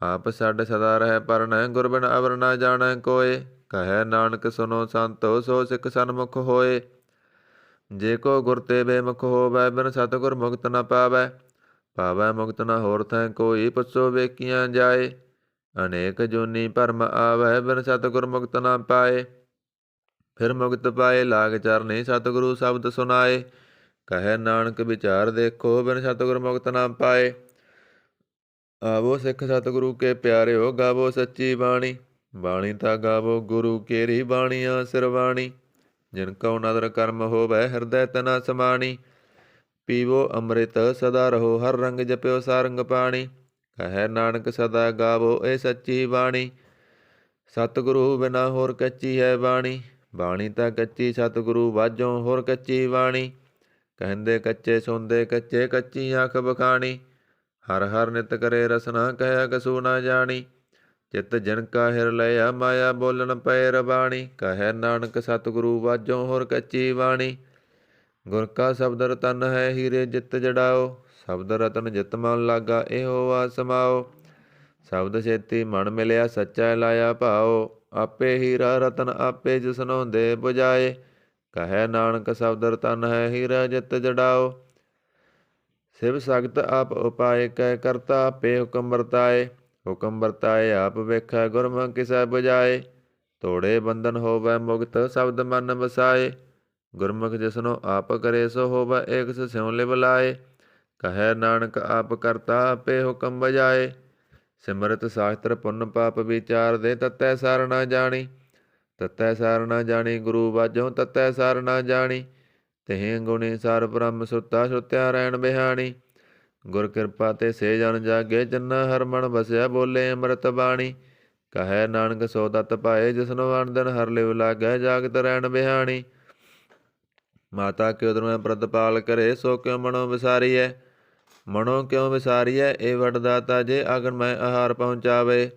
ਆਪ ਛੱਡ ਸਦਾ ਰਹਿ ਪਰਣੈ, ਗੁਰ ਬਿਨ ਅਵਰ ਨਾ ਜਾਣੈ ਕੋਇ। ਕਹੈ ਨਾਨਕ ਸੁਨੋ ਸੰਤੋ, ਸੋ ਸਿੱਖ ਸਨਮੁਖ ਹੋਏ। ਜੇ ਕੋ ਗੁਰ ਤੇ ਬੇਮੁਖ ਹੋਵੈ, ਬਿਨ ਸਤਿਗੁਰ ਮੁਕਤ ਨ ਪਾਵੈ। ਪਾਵੈ ਮੁਕਤ ਨ ਹੋਰ ਥੈ ਕੋਈ, ਪੁੱਛੋ ਵੇਖੀਆਂ ਜਾਏ। ਅਨੇਕ ਜੂਨੀ ਭਰਮ ਆਵੈ, ਬਿਨ ਸਤਿਗੁਰ ਮੁਕਤ ਨ ਪਾਏ। ਫਿਰ ਮੁਕਤ ਪਾਏ ਲਾਗ ਚਰਨੀ, ਸਤਿਗੁਰੂ ਸ਼ਬਦ ਸੁਨਾਏ। ਕਹੈ ਨਾਨਕ ਵਿਚਾਰ ਦੇਖੋ, ਬਿਨ ਸਤਿਗੁਰ ਮੁਕਤ ਨ ਪਾਏ। ਆਵੋ ਸਿੱਖ ਸਤਿਗੁਰੂ ਕੇ ਪਿਆਰਿਓ, ਗਾਵੋ ਸੱਚੀ ਬਾਣੀ। ਬਾਣੀ ਤਾਂ ਗਾਵੋ ਗੁਰੂ ਕੇਰੀ, ਬਾਣੀਆਂ ਸਿਰਵਾਣੀ। ਜਿਨ ਕਉ ਨਦਰ ਕਰਮ ਹੋਵੈ, ਹਿਰਦੈ ਤਨਾ ਸਮਾਣੀ। ਪੀਵੋ ਅੰਮ੍ਰਿਤ ਸਦਾ ਰਹੋ, ਹਰ ਰੰਗ ਜਪਿਓ ਸਾਰੰਗ ਪਾਣੀ। ਕਹੈ ਨਾਨਕ ਸਦਾ ਗਾਵੋ ਇਹ ਸੱਚੀ ਬਾਣੀ। ਸਤਿਗੁਰੂ ਬਿਨਾ ਹੋਰ ਕੱਚੀ ਹੈ ਬਾਣੀ। ਬਾਣੀ ਤਾਂ ਕੱਚੀ, ਸਤਿਗੁਰੂ ਬਾਝੋਂ ਹੋਰ ਕੱਚੀ ਬਾਣੀ। ਕਹਿੰਦੇ ਕੱਚੇ ਸੁਣਦੇ ਕੱਚੇ, ਕੱਚੀ ਅੱਖ ਬਖਾਣੀ। ਹਰ ਹਰ ਨਿਤ ਕਰੇ ਰਸਨਾ, ਕਹਿਆ ਕਸੂ ਨਾ ਜਾਣੀ। ਚਿਤ ਜਿਨ ਕਾ ਹਿਰ ਲਿਆ, ਮਾਇਆ ਬੋਲਣ ਪਏ ਰਬਾਣੀ। ਕਹੈ ਨਾਨਕ ਸਤਿਗੁਰੂ ਬਾਝੋਂ ਹੋਰ ਕੱਚੀ ਬਾਣੀ। ਗੁਰ ਕਾ ਸ਼ਬਦ ਰਤਨ ਹੈ, ਹੀਰੇ ਜਿਤ ਜੜਾਓ। ਸ਼ਬਦ ਰਤਨ ਜਿਤ ਮਨ ਲਾਗਾ, ਇਹੋ ਵਾ ਸਮਾਓ। ਸ਼ਬਦ ਛੇਤੀ ਮਨ ਮਿਲਿਆ, ਸੱਚਾ ਲਾਇਆ ਭਾਓ। ਆਪੇ ਹੀਰਾ ਰਤਨ ਆਪੇ, ਜਿਸਨੋਂ ਦੇ ਬੁਝਾਏ। ਕਹੈ ਨਾਨਕ ਸ਼ਬਦ ਰਤਨ ਹੈ, ਹੀਰਾ ਜਿਤ ਜੜਾਓ। ਸਿਵ ਸਗਤ ਆਪ ਉਪਾਏ, ਕਹਿ ਕਰਤਾ ਆਪੇ ਹੁਕਮ ਵਰਤਾਏ। ਹੁਕਮ ਵਰਤਾਏ ਆਪ ਵੇਖੈ, ਗੁਰਮੁਖ ਕਿਸੈ ਬੁਝਾਏ। ਤੋੜੇ ਬੰਧਨ ਹੋਵੈ ਮੁਕਤ, ਸ਼ਬਦ ਮਨ ਵਸਾਏ। ਗੁਰਮੁਖ ਜਿਸਨੋ ਆਪ ਕਰੇ, ਸੋ ਹੋਵੈ ਏਕਸ ਸਿਉ ਲਿਵ ਲਾਏ। ਕਹੈ ਨਾਨਕ ਆਪ ਕਰਤਾ ਆਪੇ ਹੁਕਮ ਬਜਾਏ। ਸਿਮਰਤ ਸ਼ਾਸਤਰ ਪੁੰਨ ਪਾਪ ਵਿਚਾਰ ਦੇ, ਤਤੈ ਸਾਰ ਨਾ ਜਾਣੀ। ਤਤੈ ਸਾਰ ਨਾ ਜਾਣੀ ਗੁਰੂ ਬਾਝੋਂ, ਤਤੈ ਸਾਰ ਨਾ ਜਾਣੀ। ਤਿਹ ਗੁਣੀ ਸਾਰ ਬ੍ਰਹਮ ਸੁੱਤਾ, ਸੁੱਤਿਆ ਰਹਿਣ ਬਿਹਾਣੀ। ਗੁਰ ਕਿਰਪਾ ਤੇ ਸੇ ਜਨ ਜਾਗੇ, ਜਿਨਾ ਹਰ ਮਨ ਬਸਿਆ, ਬੋਲੇ ਅੰਮ੍ਰਿਤ ਬਾਣੀ। ਕਹੈ ਨਾਨਕ ਸੋ ਦਤ ਪਾਏ, ਜਿਸਨੋ ਅਨ ਦਿਨ ਹਰ ਲਿਵ ਲਾਗੈ, ਜਾਗਤ ਰਹਿਣ ਬਿਹਾਣੀ। ਮਾਤਾ ਕਿਉ ਉਦਰਮੈ ਪ੍ਰਤਪਾਲ ਕਰੇ, ਸੋ ਕਿਉ ਮਨੋ ਵਿਸਾਰੀਐ। ਮਨੋ ਕਿਉ ਵਿਸਾਰੀਐ, ਇਹ ਵੱਡ ਦਾਤਾ, ਜੇ ਅਗਨ ਮੈਂ ਆਹਾਰ ਪਹੁੰਚਾਵੇ।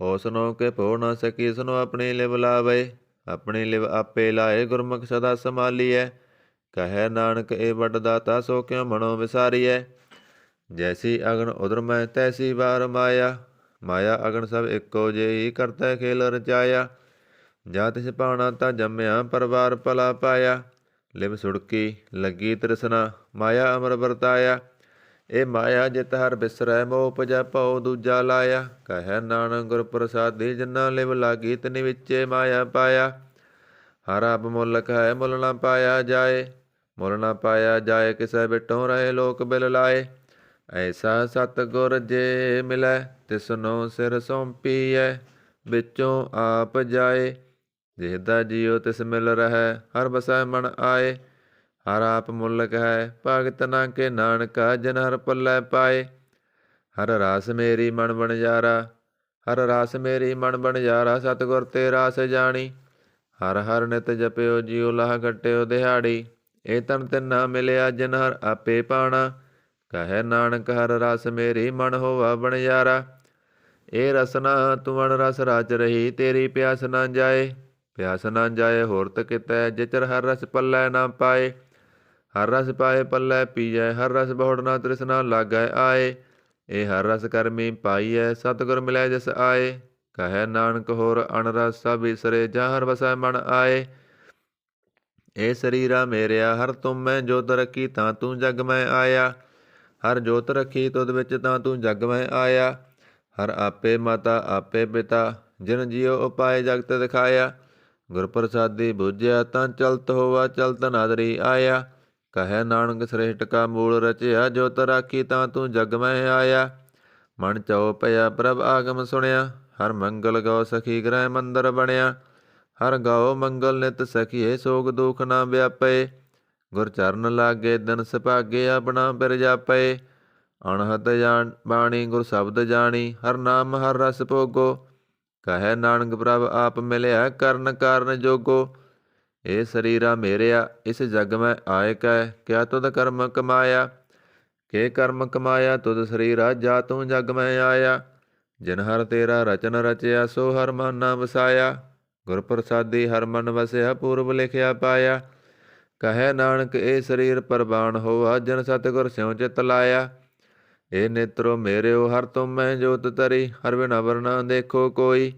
ਹੋਸਨੋ ਕੇ ਭੋ ਨਾ ਸਕੀ, ਸੁਨੋ ਆਪਣੀ ਲਿਵ ਲਾਵੇ। ਆਪਣੀ ਲਿਵ ਆਪੇ ਲਾਏ, ਗੁਰਮੁਖ ਸਦਾ ਸੰਭਾਲੀਐ। ਕਹੈ ਨਾਨਕ ਇਹ ਵੱਡ ਦਾਤਾ, ਸੋ ਕਿਉ ਮਨੋ ਵਿਸਾਰੀਐ। ਜੈਸੀ ਅਗਨ ਉਦਰਮੈ, ਤੈਸੀ ਵਾਰ ਮਾਇਆ। ਮਾਇਆ ਅਗਨ ਸਭ ਇੱਕੋ ਜਿਹੀ, ਕਰਤੈ ਖੇਲ ਰਚਾਇਆ। ਜਾਂ ਤਿਸ ਭਾਣਾ ਤਾਂ ਜੰਮਿਆ, ਪਰਵਾਰ ਭਲਾ ਪਾਇਆ। ਲਿਵ ਸੁੜਕੀ ਲੱਗੀ ਤ੍ਰਿਸ਼ਨਾ, ਮਾਇਆ ਅਮਰ ਵਰਤਾਇਆ। ਇਹ ਮਾਇਆ ਜਿਤ ਹਰ ਬਿਸਰੈ, ਮੋਹ ਉਪਜੈ ਭਉ ਦੂਜਾ ਲਾਇਆ। ਕਹੈ ਨਾਨਕ ਗੁਰ ਪ੍ਰਸਾਦੀ, ਜਿਨਾ ਲਿਵ ਲਾਗੀ, ਤਿਨ ਵਿੱਚੇ ਮਾਇਆ ਪਾਇਆ। ਹਰ ਆਪ ਮੁਲਕ ਹੈ, ਮੁੱਲ ਨਾ ਪਾਇਆ ਜਾਏ। ਮੁੱਲ ਨਾ ਪਾਇਆ ਜਾਏ, ਕਿਸੈ ਬਿਟੋਂ ਰਹੇ ਲੋਕ ਬਿਲ ਲਾਏ। ਐਸਾ ਸਤਿਗੁਰ ਜੇ ਮਿਲੈ, ਤਿਸਨੋ ਸਿਰ ਸੌਂਪੀਐ, ਵਿੱਚੋਂ ਆਪ ਜਾਏ। ਜਿਹਦਾ ਜੀਉ ਤਿਸ ਮਿਲ ਰਹੈ, ਹਰ ਬਸੈ ਮਨ ਆਏ। ਹਰ ਆਪ ਮੁਲਕ ਹੈ, ਭਗਤ ਨਾ ਕੇ ਨਾਨਕਾ, ਜਿਨ ਹਰ ਪੱਲੇ ਪਾਏ। ਹਰ ਰਾਸ ਮੇਰੀ ਮਨ ਬਣਜਾਰਾ, ਹਰ ਰਾਸ ਮੇਰੀ ਮਨ ਬਣਜਾਰਾ, ਸਤਿਗੁਰ ਤੇ ਰਾਸ ਜਾਣੀ। ਹਰ ਹਰ ਨਿਤ ਜਪਿਓ ਜਿਉ, ਲਾਹ ਕੱਟਿਓ ਦਿਹਾੜੀ। ਇਹ ਤਨ ਤਿਨਾ ਮਿਲਿਆ, ਜਿਨ ਹਰ ਆਪੇ ਪਾਣਾ। ਕਹੈ ਨਾਨਕ ਹਰ ਰਸ ਮੇਰੀ, ਮਨ ਹੋਵਾ ਬਣਜਾਰਾ। ਇਹ ਰਸਨਾ ਤੂੰ ਅਣ ਰਸ ਰਾਚ ਰਹੀ, ਤੇਰੀ ਪਿਆਸ ਨਾ ਜਾਏ। ਪਿਆਸ ਨਾ ਜਾਏ ਹੋਰਤ ਕਿਤੈ, ਜਿਚਰ ਹਰ ਰਸ ਪੱਲੇ ਨਾ ਪਾਏ। ਹਰ ਰਸ ਪਾਏ ਪੱਲੇ ਪੀਜੈ, ਹਰ ਰਸ ਬਹੁੜ ਨਾ ਤ੍ਰਿਸ਼ਨਾ ਲਾਗੈ ਆਏ। ਇਹ ਹਰ ਰਸ ਕਰਮੀ ਪਾਈਐ, ਸਤਿਗੁਰ ਮਿਲੈ ਜਿਸ ਆਏ। ਕਹੈ ਨਾਨਕ ਹੋਰ ਅਣ ਰਸ ਸਭ ਵਿਸਰੇ, ਜਾਂ ਹਰ ਵਸੈ ਮਨ ਆਏ। ਇਹ ਸਰੀਰਾ ਮੇਰਿਆ ਹਰ ਤੁਮ ਮੈਂ ਜੋਤ ਰੱਖੀ ਤਾਂ ਤੂੰ ਜਗ ਮੈਂ ਆਇਆ। ਹਰ ਜੋਤ ਰੱਖੀ ਤੁਧ ਵਿੱਚ ਤਾਂ ਤੂੰ ਜਗ ਮੈਂ ਆਇਆ। ਹਰ ਆਪੇ ਮਾਤਾ ਆਪੇ ਪਿਤਾ ਜਿਨ ਜਿਉ ਉਪਾਏ ਜਗਤ ਦਿਖਾਇਆ। ਗੁਰ ਪ੍ਰਸਾਦੀ ਬੁਝਿਆ ਤਾਂ ਚਲਤ ਹੋਵਾ ਚਲਤ ਨਾਦਰੀ ਆਇਆ। ਕਹੈ ਨਾਨਕ ਸ੍ਰੇਸ਼ਟ ਕਾ ਮੂਲ ਰਚਿਆ ਜੋਤ ਰਾਖੀ ਤਾਂ ਤੂੰ ਜਗ ਮੈਂ ਆਇਆ। ਮਨ ਚਉ ਭਇਆ ਪ੍ਰਭ ਆਗਮ ਸੁਣਿਆ ਹਰ ਮੰਗਲ ਗਉ ਸਖੀ ਗ੍ਰਹਿ ਮੰਦਰ ਬਣਿਆ। ਹਰ ਗਉ ਮੰਗਲ ਨਿਤ ਸਖੀਏ ਸੋਗ ਦੁਖ ਨਾ ਵਿਆਪੇ। ਗੁਰ ਚਰਨ ਲਾਗੇ ਦਿਨ ਸੁਭਾਗੇ ਆਪਣਾ ਬਿਰ ਜਾਪੇ। ਅਣਹਤ ਜਾਣ ਬਾਣੀ ਗੁਰ ਸ਼ਬਦ ਜਾਣੀ ਹਰ ਨਾਮ ਹਰ ਰਸ ਭੋਗੋ। ਕਹੈ ਨਾਨਕ ਪ੍ਰਭ ਆਪ ਮਿਲਿਆ ਕਰਨ ਕਾਰਨ ਜੋਗੋ। ਇਹ ਸਰੀਰਾ ਮੇਰਿਆ ਇਸ ਜਗ ਮੈਂ ਆਏ ਕੈ ਕਿਆ ਤੁਧ ਕਰਮ ਕਮਾਇਆ। ਕੇ ਕਰਮ ਕਮਾਇਆ ਤੁਧ ਸਰੀਰਾ ਜਾ ਤੂੰ ਜਗ ਮੈਂ ਆਇਆ। ਜਿਨ ਹਰ ਤੇਰਾ ਰਚਨ ਰਚਿਆ ਸੋ ਹਰ ਮਨ ਨਾ ਵਸਾਇਆ। ਗੁਰ ਪ੍ਰਸਾਦੀ ਹਰ ਮਨ ਵਸਿਆ ਪੂਰਬ ਲਿਖਿਆ ਪਾਇਆ। ਕਹੈ ਨਾਨਕ ਇਹ ਸਰੀਰ ਪਰਵਾਨ ਹੋਆ ਜਿਨ ਸਤਿਗੁਰ ਸਿਉ ਚਿਤ ਲਾਇਆ। ਇਹ ਨੇਤਰੋ ਮੇਰਿਓ ਹਰ ਤੁਮ ਮੈਂ ਜੋਤ ਤਰੀ ਹਰ ਬਿਨ ਅਵਰ ਨਾ ਦੇਖੋ ਕੋਈ।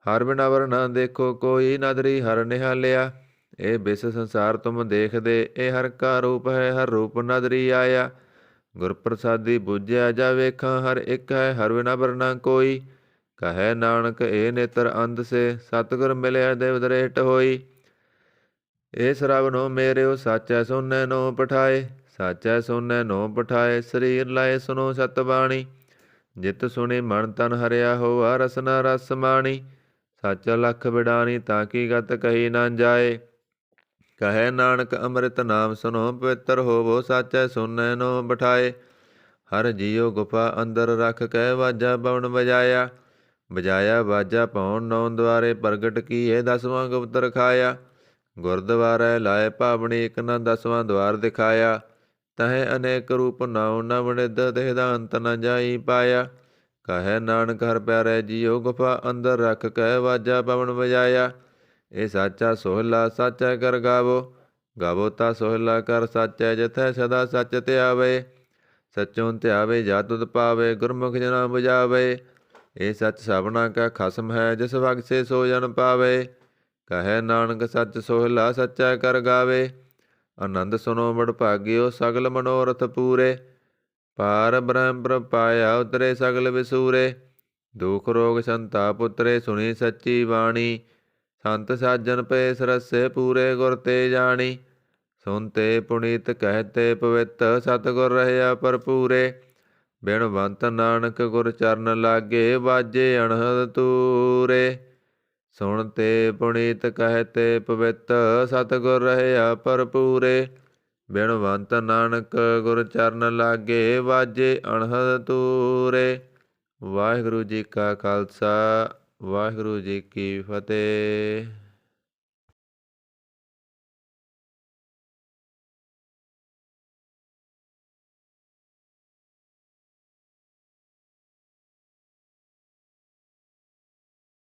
ਹਰ ਬਿਨ ਅਵਰ ਨਾ ਦੇਖੋ ਕੋਈ ਨਦਰੀ ਹਰ ਨਿਹਾਲਿਆ। ਇਹ ਬਿਸ ਸੰਸਾਰ ਤੁਮ ਦੇਖਦੇ ਇਹ ਹਰ ਕਾ ਰੂਪ ਹੈ ਹਰ ਰੂਪ ਨਦਰੀ ਆਇਆ। ਗੁਰ ਪ੍ਰਸਾਦੀ ਬੁਝਿਆ ਜਾ ਵੇਖਾਂ ਹਰ ਇੱਕ ਹੈ ਹਰ ਬਿਨ ਅਵਰ ਨਾ ਕੋਈ। ਕਹੈ ਨਾਨਕ ਇਹ ਨੇਤਰ ਅੰਧ ਸੇ ਸਤਿਗੁਰ ਮਿਲਿਆ ਦੇਵ ਦ੍ਰਿਸ਼ਟ ਹੋਈ। ਇਹ ਸਰਵਨੋ ਮੇਰਿਓ ਸਾਚੈ ਸੋਨੈ ਨੋ ਪਠਾਏ। ਸਾਚੈ ਸੋਨੈ ਨੋ ਪਠਾਏ ਸਰੀਰ ਲਾਏ ਸੁਨੋ ਸਤ ਬਾਣੀ। ਜਿਤ ਸੁਣੀ ਮਨ ਤਨ ਹਰਿਆ ਹੋਆ ਰਸਨਾ ਰਸ ਮਾਣੀ। ਸੱਚ ਲਖ ਬਿਡਾਨੀ ਤਾਂ ਕੀ ਗਤ ਕਹੀ ਨਾ ਜਾਏ। ਕਹੈ ਨਾਨਕ ਅੰਮ੍ਰਿਤ ਨਾਮ ਸੁਨੋ ਪਵਿੱਤਰ ਹੋਵੋ ਸਾਚੈ ਸੋਨੈ ਨੋ ਬਿਠਾਏ। ਹਰ ਜੀਉ ਗੁਫਾ ਅੰਦਰ ਰਖ ਕੈ ਵਾਜਾ ਪਵਨ ਵਜਾਇਆ। ਵਜਾਇਆ ਵਾਜਾ ਪਉਣ ਨੌ ਦੁਆਰੇ ਪ੍ਰਗਟ ਕੀਏ 10ਵਾਂ ਗੁਪਤ ਰਖਾਇਆ। ਗੁਰਦੁਆਰੇ ਲਾਏ ਭਾਵਣੀ ਇਕ ਨਾ 10ਵਾਂ ਦੁਆਰ ਦਿਖਾਇਆ। ਤਹੇ ਅਨੇਕ ਰੂਪ ਨਾਉ ਨਵ ਨਿਧ ਦੇਹਦਾ ਅੰਤ ਨ ਜਾਈ ਪਾਇਆ। ਕਹੈ ਨਾਨਕ ਹਰ ਪਿਆਰੇ ਜੀਉ ਗੁਫਾ ਅੰਦਰ ਰਖ ਕੈ ਵਾਜਾ ਪਵਨ ਵਜਾਇਆ। ਇਹ ਸਾਚਾ ਸੋਹਿਲਾ ਸਾਚਾ ਕਰ ਗਾਵੋ। ਗਾਵੋ ਤਾ ਸੋਹਿਲਾ ਕਰ ਸਾਚੈ ਜਿਥੈ ਸਦਾ ਸੱਚ ਧਿਆਵੇ। ਸਚੋਂ ਧਿਆਵੇ ਜਾ ਤੁਧ ਪਾਵੇ ਗੁਰਮੁਖ ਜਨਾ ਬੁਝਾਵੇ। ਇਹ ਸੱਚ ਸਭਨਾ ਕਾ ਖਸਮ ਹੈ ਜਿਸ ਬਖਸ਼ੇ ਸੋ ਜਨ ਪਾਵੇ। ਕਹੈ ਨਾਨਕ ਸੱਚ ਸੋਹਿਲਾ ਸੱਚਾ ਕਰ ਗਾਵੇ। ਆਨੰਦ ਸੁਨੋ ਬੜ ਭਾਗਿਓ ਸਗਲ ਮਨੋਰਥ ਪੂਰੇ। ਪਾਰ ਬ੍ਰਹਮ ਪ੍ਰਭ ਪਾਇਆ ਉਤਰੇ ਸਗਲ ਵਿਸੂਰੇ। ਦੁਖ ਰੋਗ ਸੰਤਾਪ ਉਤਰੇ ਸੁਣੀ ਸੱਚੀ ਬਾਣੀ। ਸੰਤ ਸਾਜਨ ਪਏ ਸਰਸੇ ਪੂਰੇ ਗੁਰ ਤੇ ਜਾਣੀ। ਸੁਨਤੇ ਪੁਨੀਤ ਕਹਿਤੇ ਪਵਿੱਤ ਸਤਿਗੁਰ ਰਹਿਆ ਭਰਪੂਰੇ। ਬਿਨਵੰਤ ਨਾਨਕ ਗੁਰ ਚਰਨ ਲਾਗੇ ਵਾਜੇ ਅਣਹਦ ਤੂਰੇ। ਸੁਣਤੇ ਪੁਨੀਤ ਕਹਿਤੇ ਪਵਿੱਤ ਸਤਿਗੁਰ ਰਹਿਆ ਭਰਪੂਰੇ। ਬਿਨਵੰਤ ਨਾਨਕ ਗੁਰ ਚਰਨ ਲਾਗੇ ਵਾਜੇ ਅਣਹਦ ਤੂਰੇ। ਵਾਹਿਗੁਰੂ ਜੀ ਕਾ ਖਾਲਸਾ ਵਾਹਿਗੁਰੂ ਜੀ ਕੀ ਫਤਿਹ।